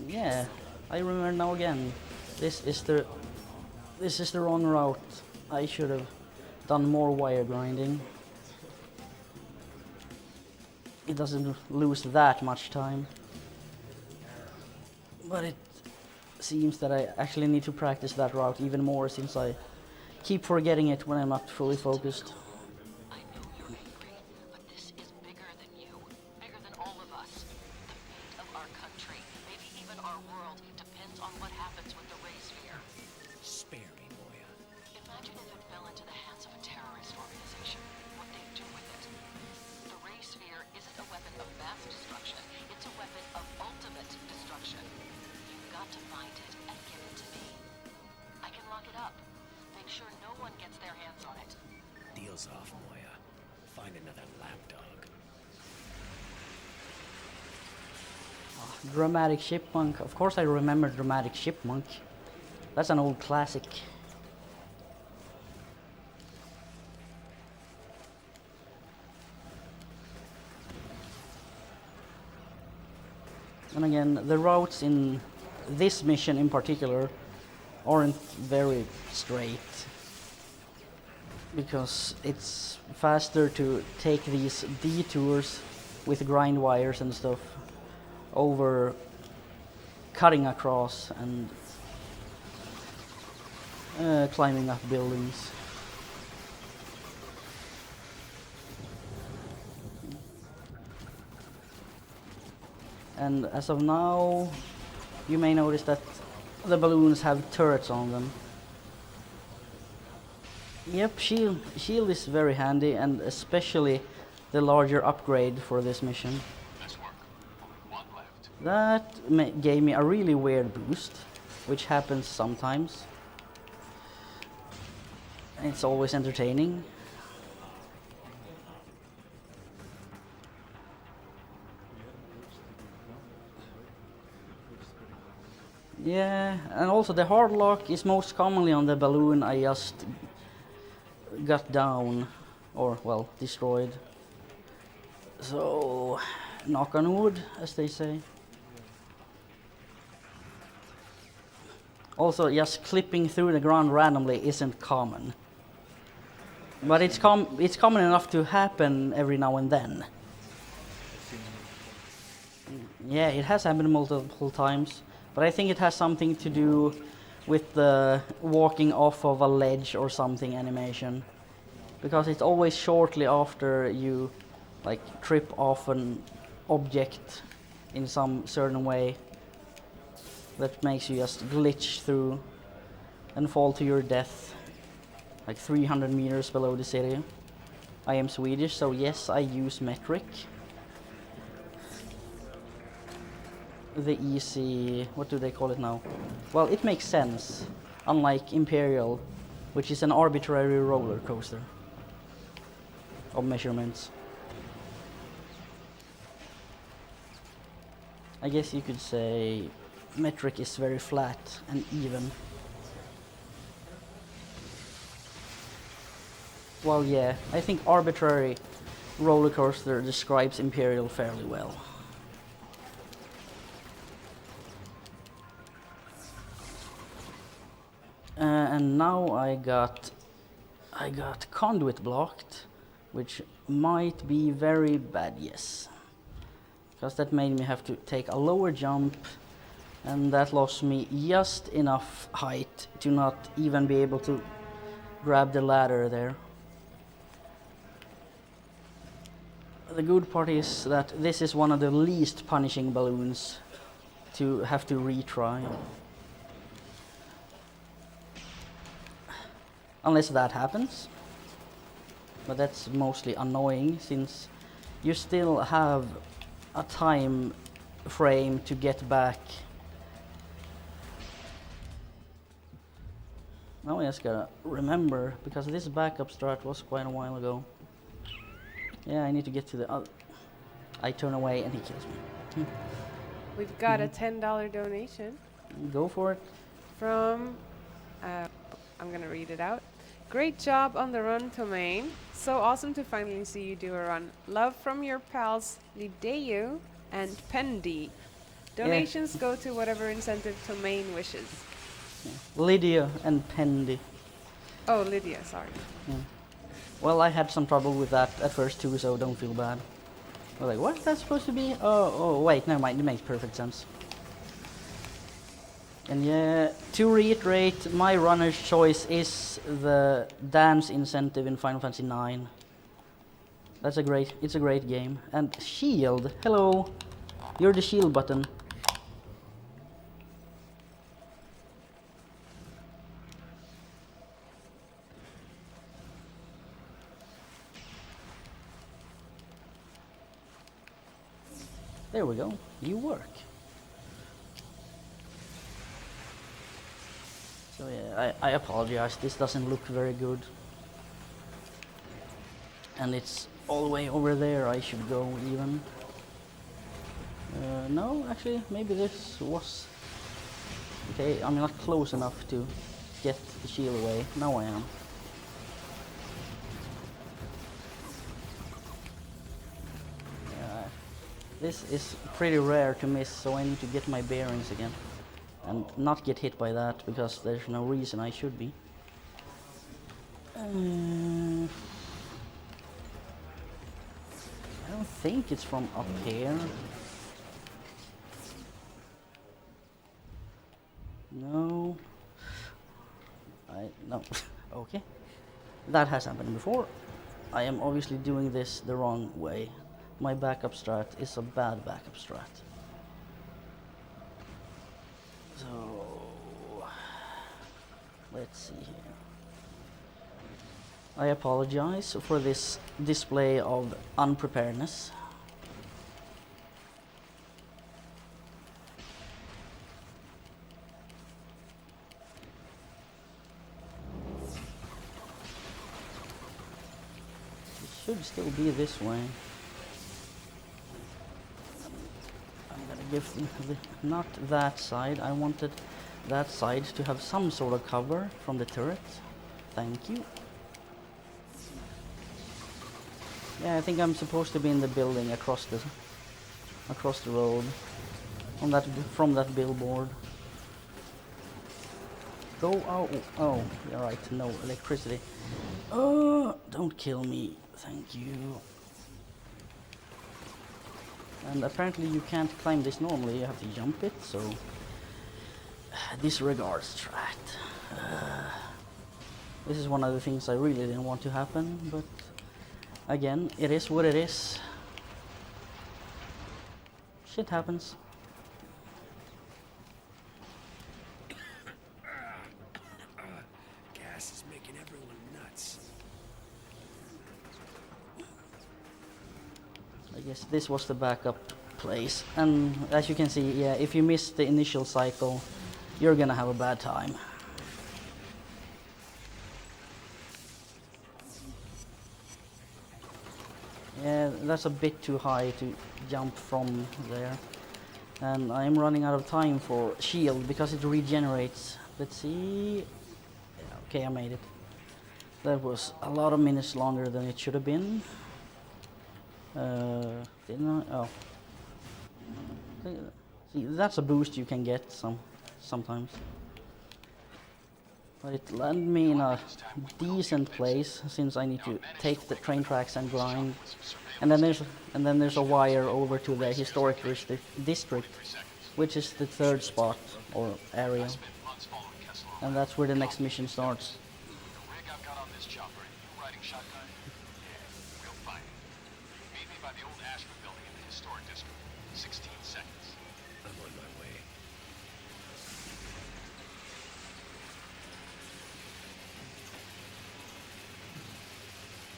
A: yeah, I remember now again. This is the wrong route. I should have done more wire grinding. It doesn't lose that much time. But it seems that I actually need to practice that route even more, since I keep forgetting it when I'm not fully focused.
D: I know you're angry, but this is bigger than you, bigger than all of us. The fate of our country. destruction. You've got to find it and give it to me. I can lock it up. Make sure no one gets their hands on it.
B: Deal's off, Moya. Find another lapdog.
A: Dramatic Chipmunk. Of course I remember Dramatic Chipmunk. That's an old classic. And again, the routes in this mission in particular aren't very straight, because it's faster to take these detours with grind wires and stuff over cutting across and climbing up buildings. And as of now, you may notice that the balloons have turrets on them. Yep, shield is very handy, and especially the larger upgrade for this mission. That gave me a really weird boost, which happens sometimes. It's always entertaining. Yeah, and also the hard lock is most commonly on the balloon I just got down, or well, destroyed. So, knock on wood, as they say. Also, just clipping through the ground randomly isn't common. But it's common enough to happen every now and then. Yeah, it has happened multiple times. But I think it has something to do with the walking off of a ledge or something animation. Because it's always shortly after you like trip off an object in some certain way that makes you just glitch through and fall to your death like 300 meters below the city. I am Swedish, so yes, I use metric. The easy, what do they call it now? Well, it makes sense, unlike Imperial, which is an arbitrary roller coaster of measurements. I guess you could say metric is very flat and even. Well, yeah, I think arbitrary roller coaster describes Imperial fairly well. And now I got conduit blocked, which might be very bad, yes. Because that made me have to take a lower jump, and that lost me just enough height to not even be able to grab the ladder there. The good part is that this is one of the least punishing balloons to have to retry. Unless that happens. But that's mostly annoying, since you still have a time frame to get back. Now I just gotta remember, because this backup start was quite a while ago. Yeah, I need to get to the other. I turn away and he kills me.
H: We've got a $10 donation.
A: Go for it.
H: From, I'm gonna read it out. Great job on the run, Tohmane. So awesome to finally see you do a run. Love from your pals Lideu and Pendy. Donations go to whatever incentive Tohmane wishes.
A: Yeah. Lydia and Pendy.
H: Oh, Lydia, sorry.
A: Yeah. Well, I had some trouble with that at first too, so don't feel bad. I was like, what's that supposed to be? Oh, wait, never mind, it makes perfect sense. And yeah, to reiterate, my runner's choice is the dance incentive in Final Fantasy IX. It's a great game. And shield, hello, you're the shield button. There we go, you work. I apologize, this doesn't look very good. And it's all the way over there, I should go even. No, actually, maybe this was... Okay, I'm not close enough to get the shield away. Now I am. This is pretty rare to miss, so I need to get my bearings again. And not get hit by that, because there's no reason I should be. I don't think it's from up here. No. No. Okay. That has happened before. I am obviously doing this the wrong way. My backup strat is a bad backup strat. So, let's see here. I apologize for this display of unpreparedness. It should still be this way. I'm gonna give not that side. I wanted that side to have some sort of cover from the turret. Thank you. Yeah, I think I'm supposed to be in the building across the road, on that from that billboard. Go! Oh, you're right. No electricity. Oh, don't kill me. Thank you. And apparently you can't climb this normally. You have to jump it. So disregard strat. This is one of the things I really didn't want to happen, but. Again, it is what it is. Shit happens.
B: Gas is making everyone nuts.
A: I guess this was the backup place. And as you can see, yeah, if you miss the initial cycle, you're gonna have a bad time. Yeah, that's a bit too high to jump from there. And I'm running out of time for shield because it regenerates. Let's see. Okay, I made it. That was a lot of minutes longer than it should have been. Didn't I? Oh. See, that's a boost you can get sometimes. But it landed me in a decent place since I need to take the train tracks and grind. And then there's a wire over to the historic district, which is the third spot or area. And that's where the next mission starts.
I: The rig I've got on this chopper, you riding shotgun? Yeah, real fine. Meet me by the old Ashford building in the historic district. 16 seconds.
B: I'm on my way.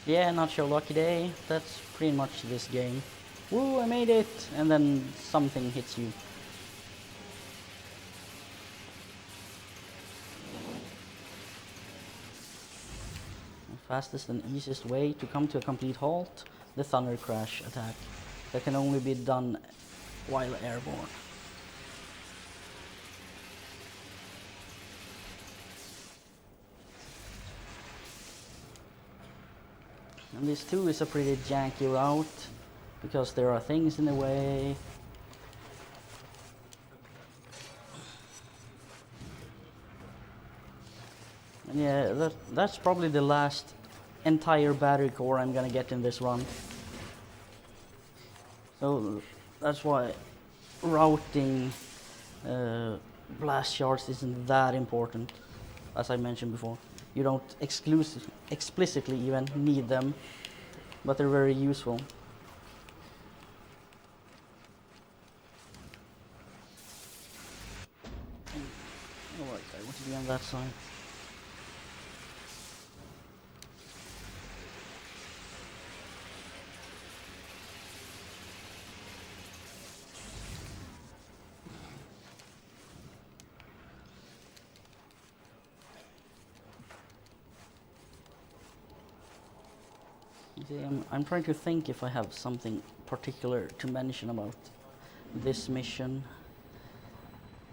A: Yeah, not your lucky day. That's pretty much this game. Woo, I made it! And then something hits you. The fastest and easiest way to come to a complete halt, the thunder crash attack. That can only be done while airborne. And this too is a pretty janky route, because there are things in the way. And yeah, that's probably the last entire battery core I'm gonna get in this run. So that's why routing blast shards isn't that important, as I mentioned before. You don't explicitly even need them, but they're very useful. Alright, I want to be on that side. See, I'm trying to think if I have something particular to mention about this mission.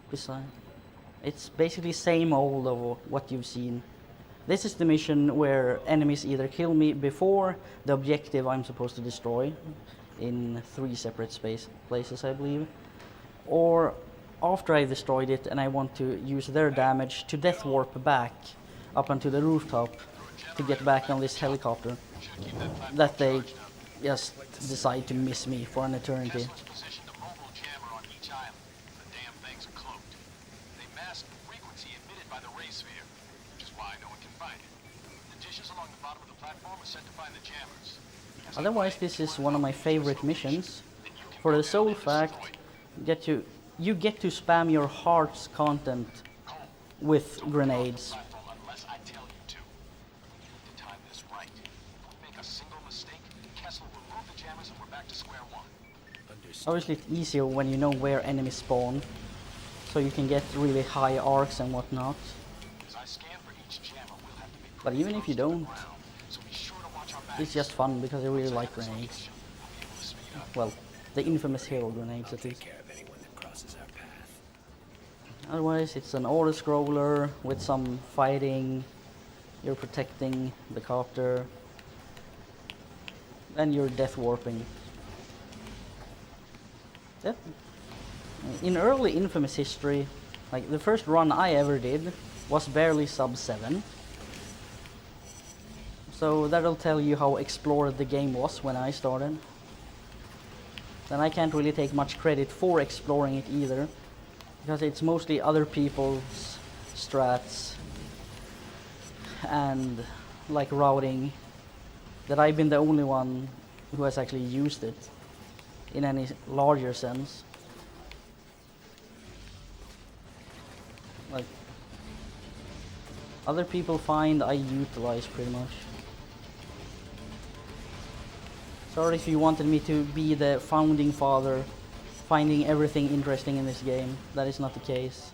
A: Besides, it's basically same old of what you've seen. This is the mission where enemies either kill me before the objective I'm supposed to destroy, in 3 separate places I believe, or after I destroyed it and I want to use their damage to death warp back up onto the rooftop to get back on this helicopter that they just decide to miss me for an eternity.
I: Positioned a mobile jammer on each island. The damn things are cloaked. They mask the frequency emitted by the ray sphere, which is why no one can find it. The dishes along the bottom of the platform are set to find the jammers.
A: Otherwise, this is one of my favorite missions, for the sole fact you get to spam your heart's content with grenades.
I: Unless I tell you to. We need to time this right. If we make a single mistake, Kessel will remove the jammers and we're back to square one.
A: Obviously it's easier when you know where enemies spawn, so you can get really high arcs and whatnot.
I: As I scan for each jammer, we'll have to be
A: But even if you don't,
I: so be sure to watch our back.
A: it's just fun because I really like grenades. Well, the infamous hero grenades at least. Otherwise, it's an auto-scroller with some fighting. You're protecting the copter, and you're death warping. Yep. In early Infamous history, like the first run I ever did was barely sub 7. So that'll tell you how explored the game was when I started. Then I can't really take much credit for exploring it either, because it's mostly other people's strats and like routing that I've been the only one who has actually used it in any larger sense. Like other people find, I utilize pretty much. Sorry if you wanted me to be the founding father, finding everything interesting in this game. That is not the case.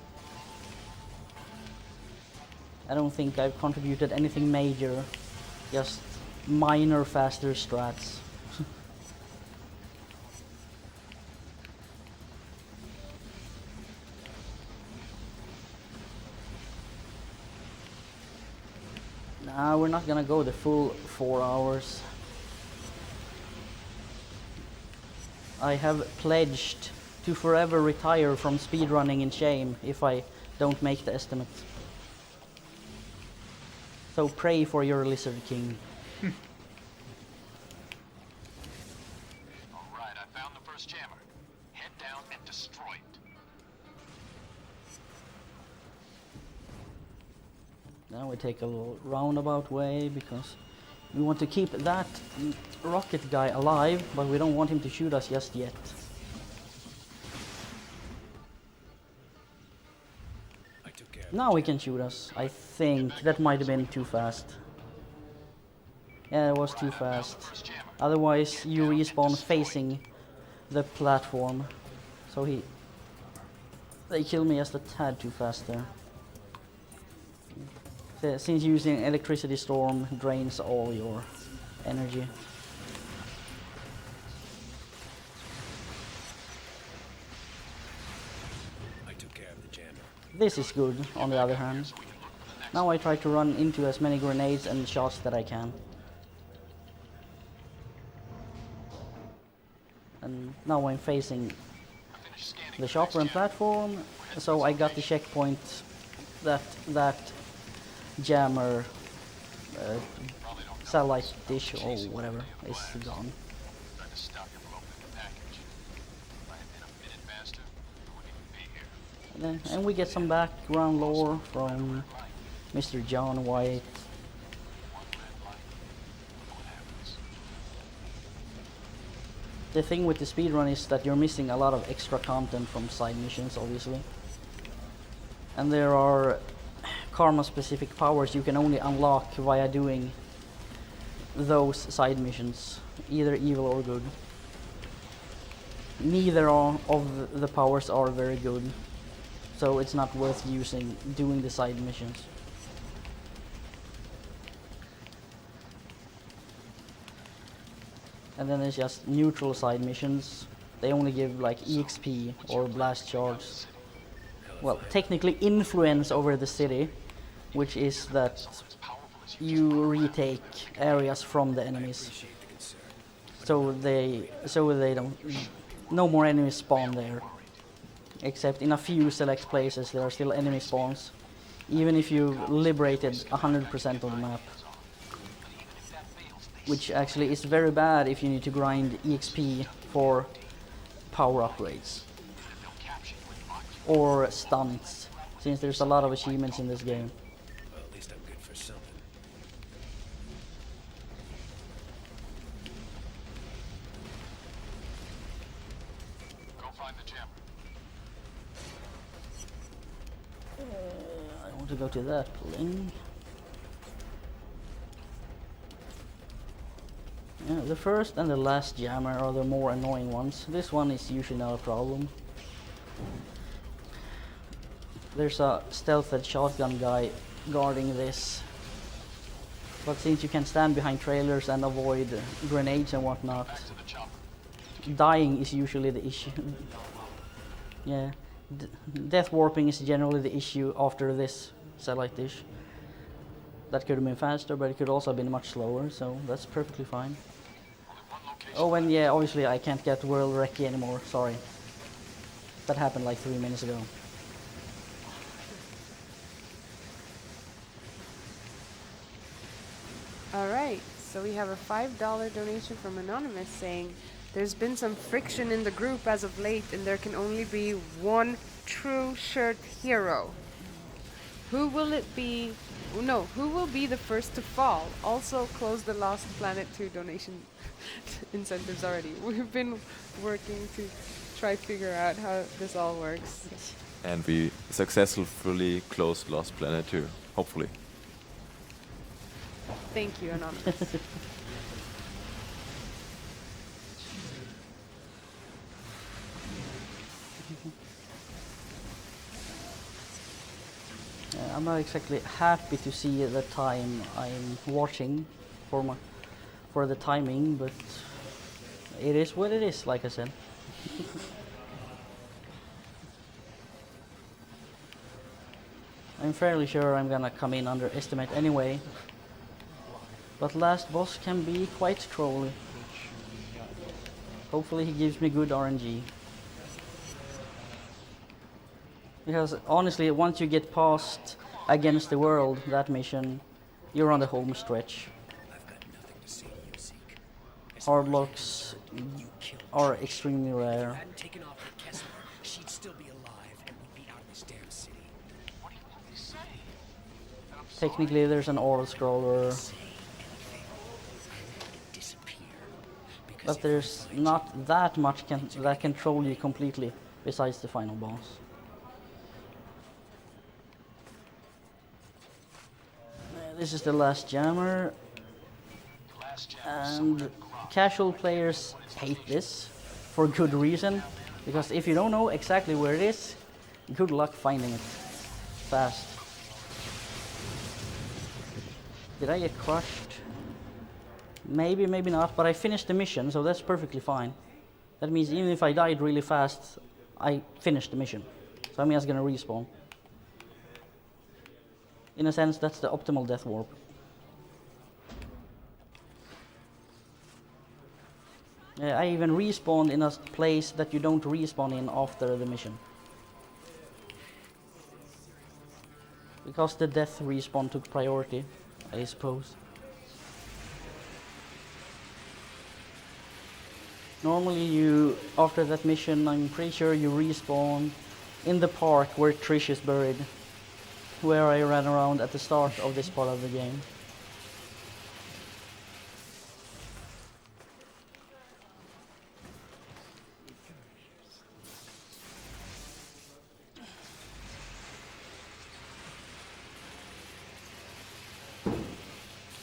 A: I don't think I've contributed anything major, just minor faster strats. Nah, we're not gonna go the full 4 hours. I have pledged to forever retire from speedrunning in shame if I don't make the estimate. So pray for your Lizard King.
I: Alright, I found the first jammer. Head down and destroy it.
A: Now we take a little roundabout way because we want to keep that rocket guy alive, but we don't want him to shoot us just yet. Now he can shoot us. I think that might have been too fast. Yeah, it was too fast. Otherwise, you respawn facing the platform. So they kill me just a tad too fast there. Since using electricity storm drains all your energy. This is good, on the other hand. Now I try to run into as many grenades and shots that I can. And now I'm facing the shopper and platform, so I got the checkpoint that jammer satellite dish or whatever is gone. And we get some background lore from Mr. John White. The thing with the speedrun is that you're missing a lot of extra content from side missions, obviously. And there are karma-specific powers you can only unlock via doing those side missions, either evil or good. Neither of the powers are very good, so it's not worth doing the side missions. And then there's just neutral side missions. They only give like EXP or blast shards. Well, technically influence over the city, which is that you retake areas from the enemies. So they don't, no more enemies spawn there. Except in a few select places there are still enemy spawns, even if you've liberated 100% of the map. Which actually is very bad if you need to grind EXP for power upgrades. Or stunts, since there's a lot of achievements in this game.
B: Well, at least I'm good for something.
C: Go find the jammer.
A: I want to go to that link. Yeah, the first and the last jammer are the more annoying ones. This one is usually not a problem. There's a stealthed shotgun guy guarding this. But since you can stand behind trailers and avoid grenades and whatnot, dying is usually the issue. Yeah, death warping is generally the issue after this satellite dish. That could have been faster, but it could also have been much slower, so that's perfectly fine. Oh, and yeah, obviously I can't get World Recce anymore, sorry. That happened like 3 minutes ago.
H: Alright, so we have a $5 donation from Anonymous saying, there's been some friction in the group as of late and there can only be one true shirt hero. Who will it be? No, who will be the first to fall? Also close the Lost Planet 2 donation incentives already. We've been working to try figure out how this all works.
J: And we successfully closed Lost Planet 2, hopefully.
H: Thank you, Anonymous.
A: I'm not exactly happy to see the time I'm watching for the timing, but it is what it is, like I said. I'm fairly sure I'm gonna come in underestimate anyway, but last boss can be quite trolly. Hopefully he gives me good RNG. Because honestly, once you get past Against the World, that mission, you're on the home stretch. Hard locks are extremely rare.
B: She'd still be alive and we'd be out of this damn city. What do you want me to say?
A: Technically, there's an auto scroller, but there's not that much that can troll you completely, besides the final boss. This is the last jammer, and casual players hate this for good reason, because if you don't know exactly where it is, good luck finding it fast. Did I get crushed? Maybe, maybe not, but I finished the mission, so that's perfectly fine. That means even if I died really fast, I finished the mission. So I'm just gonna respawn. In a sense, that's the optimal death warp. I even respawned in a place that you don't respawn in after the mission. Because the death respawn took priority, I suppose. Normally you, after that mission, I'm pretty sure you respawn in the park where Trish is buried, where I ran around at the start of this part of the game.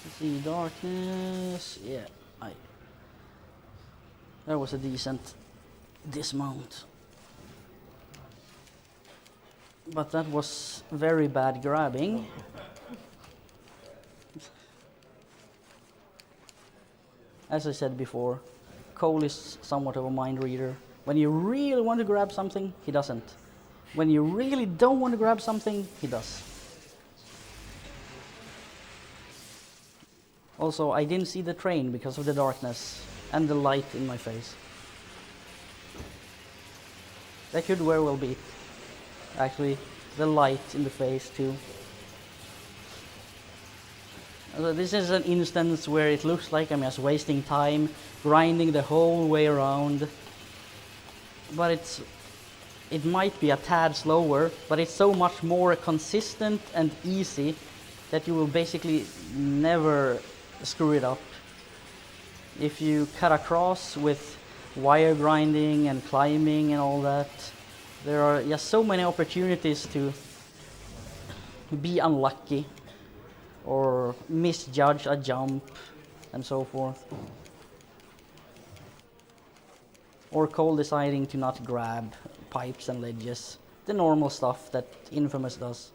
A: Let's see, darkness, yeah, that was a decent dismount. But that was very bad grabbing. As I said before, Cole is somewhat of a mind reader. When you really want to grab something, he doesn't. When you really don't want to grab something, he does. Also, I didn't see the train because of the darkness and the light in my face. That could very well be. Actually, the light in the face too. This is an instance where it looks like I'm just wasting time, grinding the whole way around. But it might be a tad slower, but it's so much more consistent and easy that you will basically never screw it up. If you cut across with wire grinding and climbing and all that, there are just so many opportunities to be unlucky or misjudge a jump and so forth. Or Cole deciding to not grab pipes and ledges. The normal stuff that Infamous does.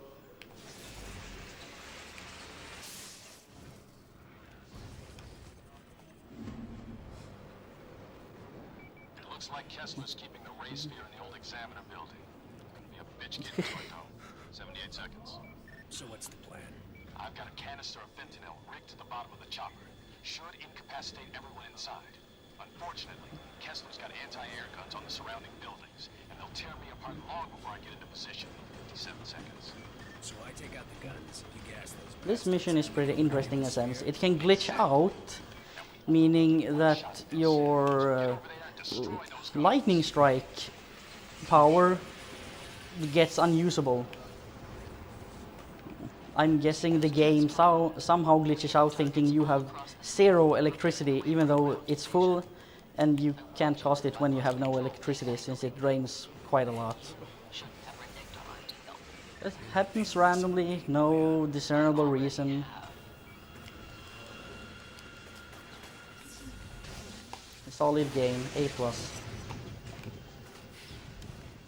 I: It looks like Kessler's keeping the ray sphere in the old examiner building. Gonna be a bitch getting to it though. 78 seconds.
B: So what's the plan?
I: I've got a canister of fentanyl rigged to the bottom of the chopper. Should incapacitate everyone inside. Unfortunately, Kessler's got anti-air guns on the surrounding buildings, and they'll tear me apart long before I get into position. 57 seconds.
B: So I take out the guns, you gas those.
A: This mission is pretty interesting in a sense. It can glitch out, meaning that your lightning strike power gets unusable. I'm guessing the game somehow glitches out thinking you have 0 electricity even though it's full, and you can't cast it when you have no electricity since it drains quite a lot. It happens randomly, no discernible reason. A solid game, A+.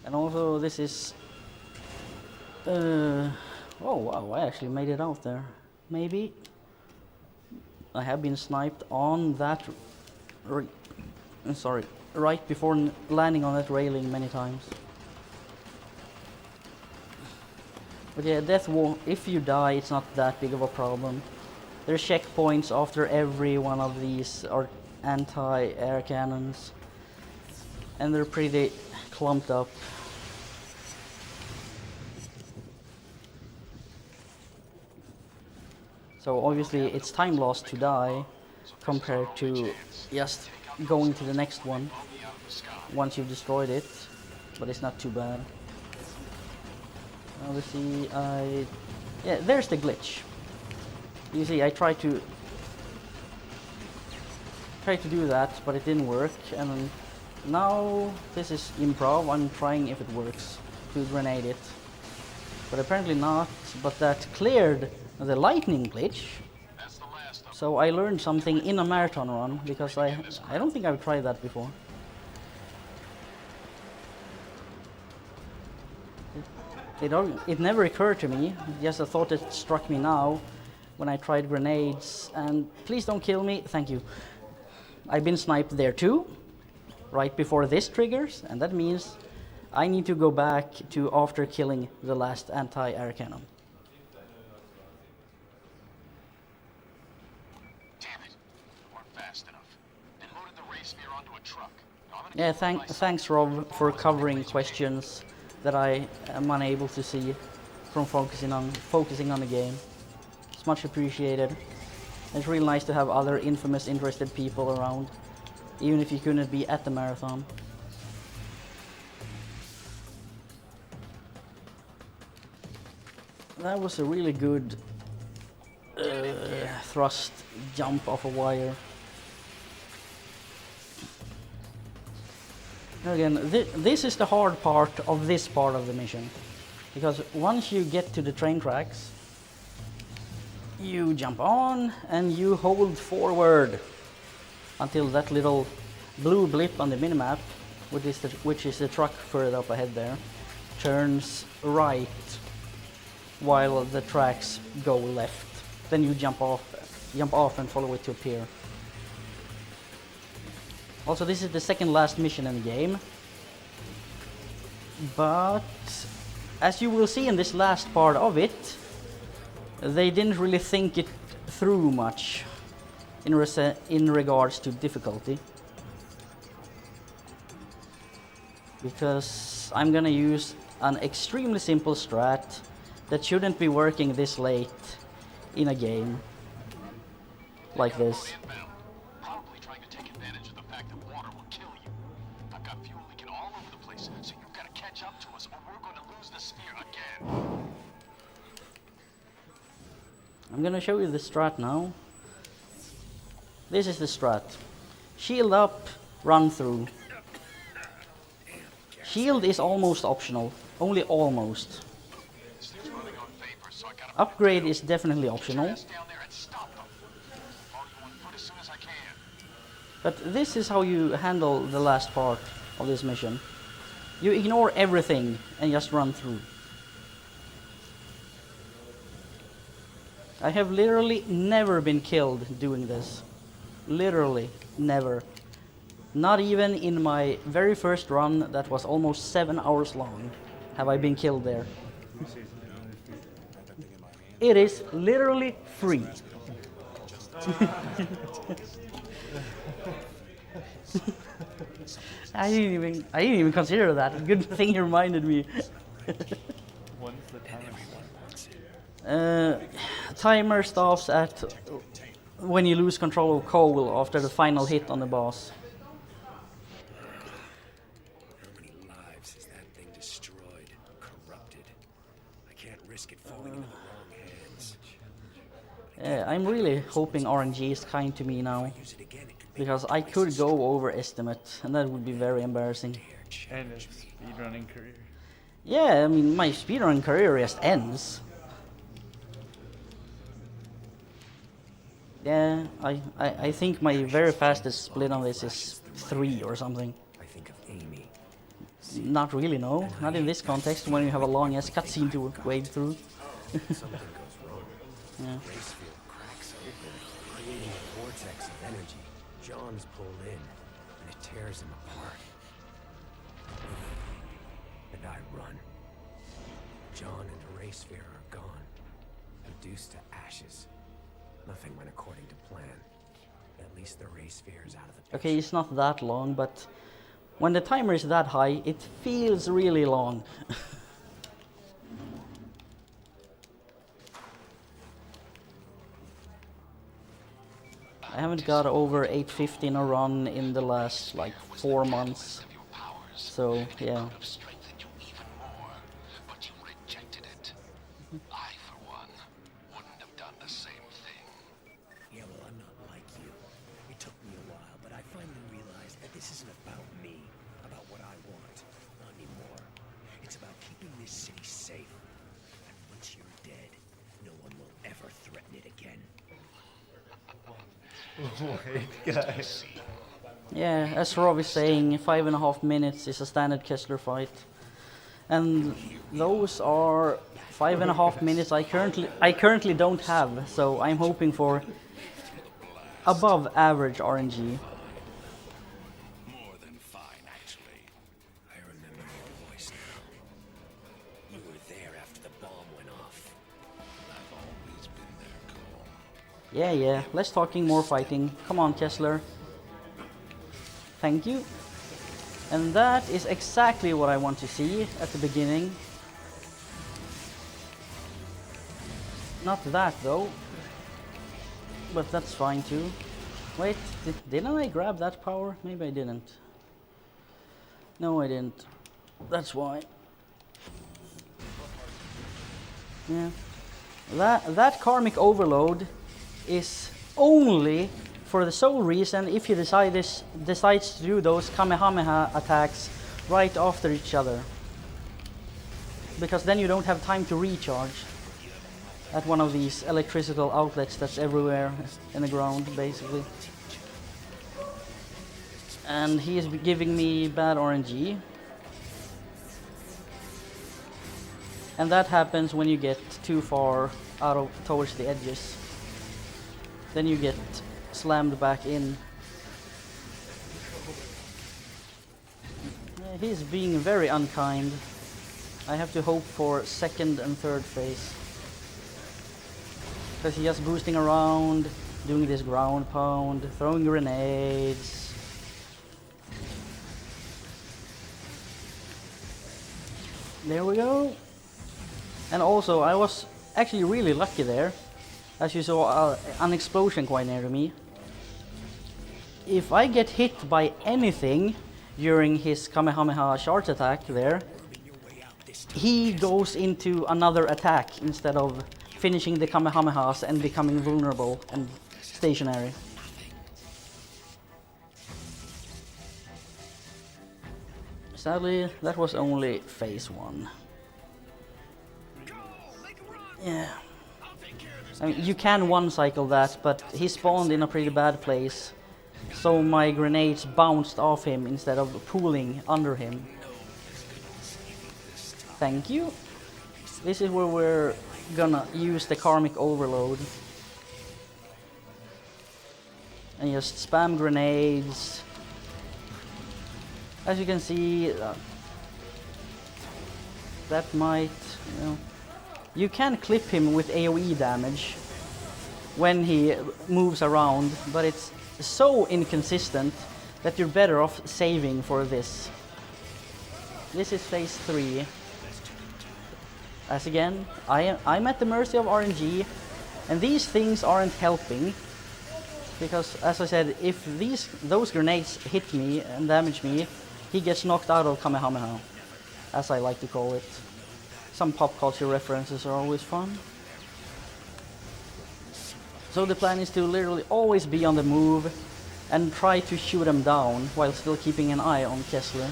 A: And also this is oh wow, I actually made it out there. Maybe. I have been sniped on that, sorry, right before landing on that railing many times. But yeah, death wall, if you die, it's not that big of a problem. There's checkpoints after every one of these are anti-air cannons. And they're pretty clumped up. So obviously it's time lost to die compared to just going to the next one once you've destroyed it, but it's not too bad. Obviously yeah, there's the glitch. You see, I tried to do that, but it didn't work, and now this is improv. I'm trying if it works to grenade it, but apparently not. But that cleared the lightning glitch, so I learned something in a marathon run, because I don't think I've tried that before. It never occurred to me, just a thought that struck me now when I tried grenades, and please don't kill me, thank you. I've been sniped there too, right before this triggers, and that means I need to go back to after killing the last anti-air cannon.
I: Damn it, we weren't fast enough. They loaded the ray sphere onto a truck.
A: Yeah, thanks Rob for covering questions that I am unable to see from focusing on the game. It's much appreciated. It's really nice to have other Infamous interested people around, even if you couldn't be at the marathon. That was a really good thrust jump off a wire. Again, this is the hard part of this part of the mission, because once you get to the train tracks, you jump on and you hold forward until that little blue blip on the minimap, which is the truck further up ahead there, turns right while the tracks go left. Then you jump off and follow it to a pier. Also, this is the second last mission in the game. But as you will see in this last part of it, they didn't really think it through much in regards to difficulty. Because I'm gonna use an extremely simple strat that shouldn't be working this late in a game like this.
I: Probably trying to take advantage of the fact that water will kill you. I've got fuel leaking all over the place, so you've got to catch up to us or we're going to lose the sphere again.
A: I'm gonna show you the strat now. This is the strat. Shield up, run through. Shield is almost optional, only almost. Upgrade is definitely optional. But this is how you handle the last part of this mission. You ignore everything and just run through. I have literally never been killed doing this. Literally never. Not even in my very first run that was almost 7 hours long have I been killed there. It is literally free. I didn't even consider that. Good thing you reminded me.
G: When's the timer?
A: Timer stops at when you lose control of Cole after the final hit on the boss.
B: How many lives has that thing destroyed, corrupted? I can't risk it falling into the wrong hands.
A: I'm really hoping RNG is kind to me now, because I could go over estimate, and that would be very embarrassing.
G: And a speedrunning career.
A: Yeah, I mean, my speedrun career just ends. Yeah, I think my very fastest split on this is 3 or something.
B: I think of Amy.
A: Not really, no. Not in this context when you have a long ass cutscene to wade through.
B: Something goes wrong.
A: Yeah.
B: Race field cracks open, creating a vortex of energy. John's pulled in, and it tears him apart. And I run. John and the race sphere are gone, reduced to ashes. Nothing went according to plan. At least the race sphere is out of the picture.
A: Okay, it's not that long, but when the timer is that high, it feels really long. I haven't got over 850 in a run in the last like 4 months. So yeah.
B: Yeah, well, I'm not like you. It took me a while, but I finally realized that this isn't about me, about what I want. Not anymore. It's about keeping this city safe. And once you're dead, no one will ever threaten it again.
G: Wait, guys.
A: Yeah, as Rob is saying, 5.5 minutes is a standard Kessler fight. And those are 5.5 minutes I currently don't have, so I'm hoping for above average RNG.
B: More than fine, actually. I remember your voice now. You were there after the bomb went off. I've always been there, Cole.
A: Yeah, less talking, more fighting. Come on, Kessler. Thank you. And that is exactly what I want to see at the beginning. Not that though. But that's fine too. Wait, didn't I grab that power? Maybe I didn't. No, I didn't. That's why. Yeah. That karmic overload is only for the sole reason if you decides to do those Kamehameha attacks right after each other. Because then you don't have time to recharge at one of these electrical outlets that's everywhere in the ground, basically. And he is giving me bad RNG. And that happens when you get too far towards the edges. Then you get slammed back in. He's being very unkind. I have to hope for second and third phase. Because he's just boosting around, doing this ground pound, throwing grenades. There we go. And also, I was actually really lucky there. As you saw, an explosion quite near to me. If I get hit by anything during his Kamehameha charge attack there, he goes into another attack instead of finishing the Kamehamehas and becoming vulnerable and stationary. Sadly, that was only phase 1. Yeah. I mean, you can one-cycle that, but he spawned in a pretty bad place, so my grenades bounced off him instead of pooling under him. Thank you. This is where we're gonna use the karmic overload. And just spam grenades. As you can see, that might, you know, you can clip him with AoE damage when he moves around, but it's so inconsistent that you're better off saving for this. This is phase 3. As again, I'm at the mercy of RNG, and these things aren't helping. Because, as I said, if those grenades hit me and damage me, he gets knocked out of Kamehameha, as I like to call it. Some pop culture references are always fun. So the plan is to literally always be on the move and try to shoot them down while still keeping an eye on Kessler.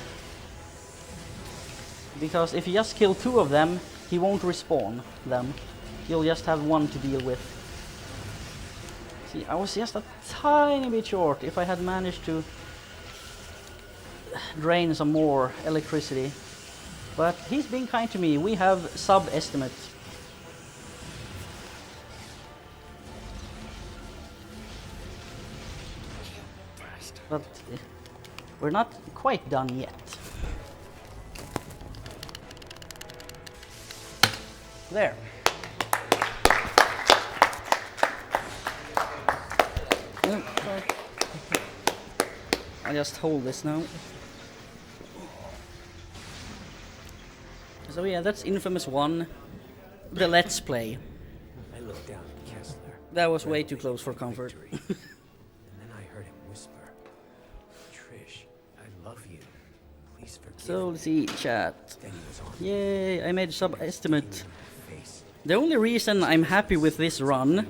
A: Because if you just kill 2 of them, he won't respawn them. You'll just have 1 to deal with. See, I was just a tiny bit short. If I had managed to drain some more electricity. But he's being kind to me. We have sub-estimate. But we're not quite done yet. There. I just hold this now. So yeah, that's Infamous 1, the Let's Play.
B: I looked down at Kessler.
A: That was way too close for comfort.
B: And then I heard him whisper, "Trish, I love you. Please forgive
A: So
B: me."
A: let's see, chat.
B: Then he was on
A: Yay, I made sub-estimate.
B: face.
A: The only reason I'm happy with this run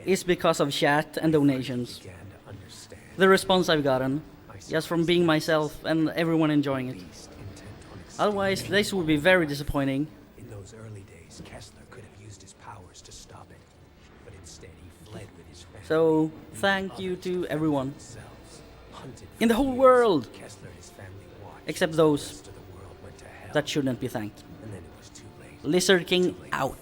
A: is because of chat and donations.
B: Began to understand.
A: The response I've gotten, just from being myself and everyone enjoying it. Otherwise, this would be very disappointing.
B: In those early days, Kessler could have used his powers to stop it, but instead he fled with his family.
A: So, thank you to everyone.
B: Hunted
A: In the whole world!
B: Kessler and his family watched.
A: Except
B: The
A: those
B: rest of the world went to hell.
A: that shouldn't be thanked.
B: And then it was too late.
A: Lizard King out.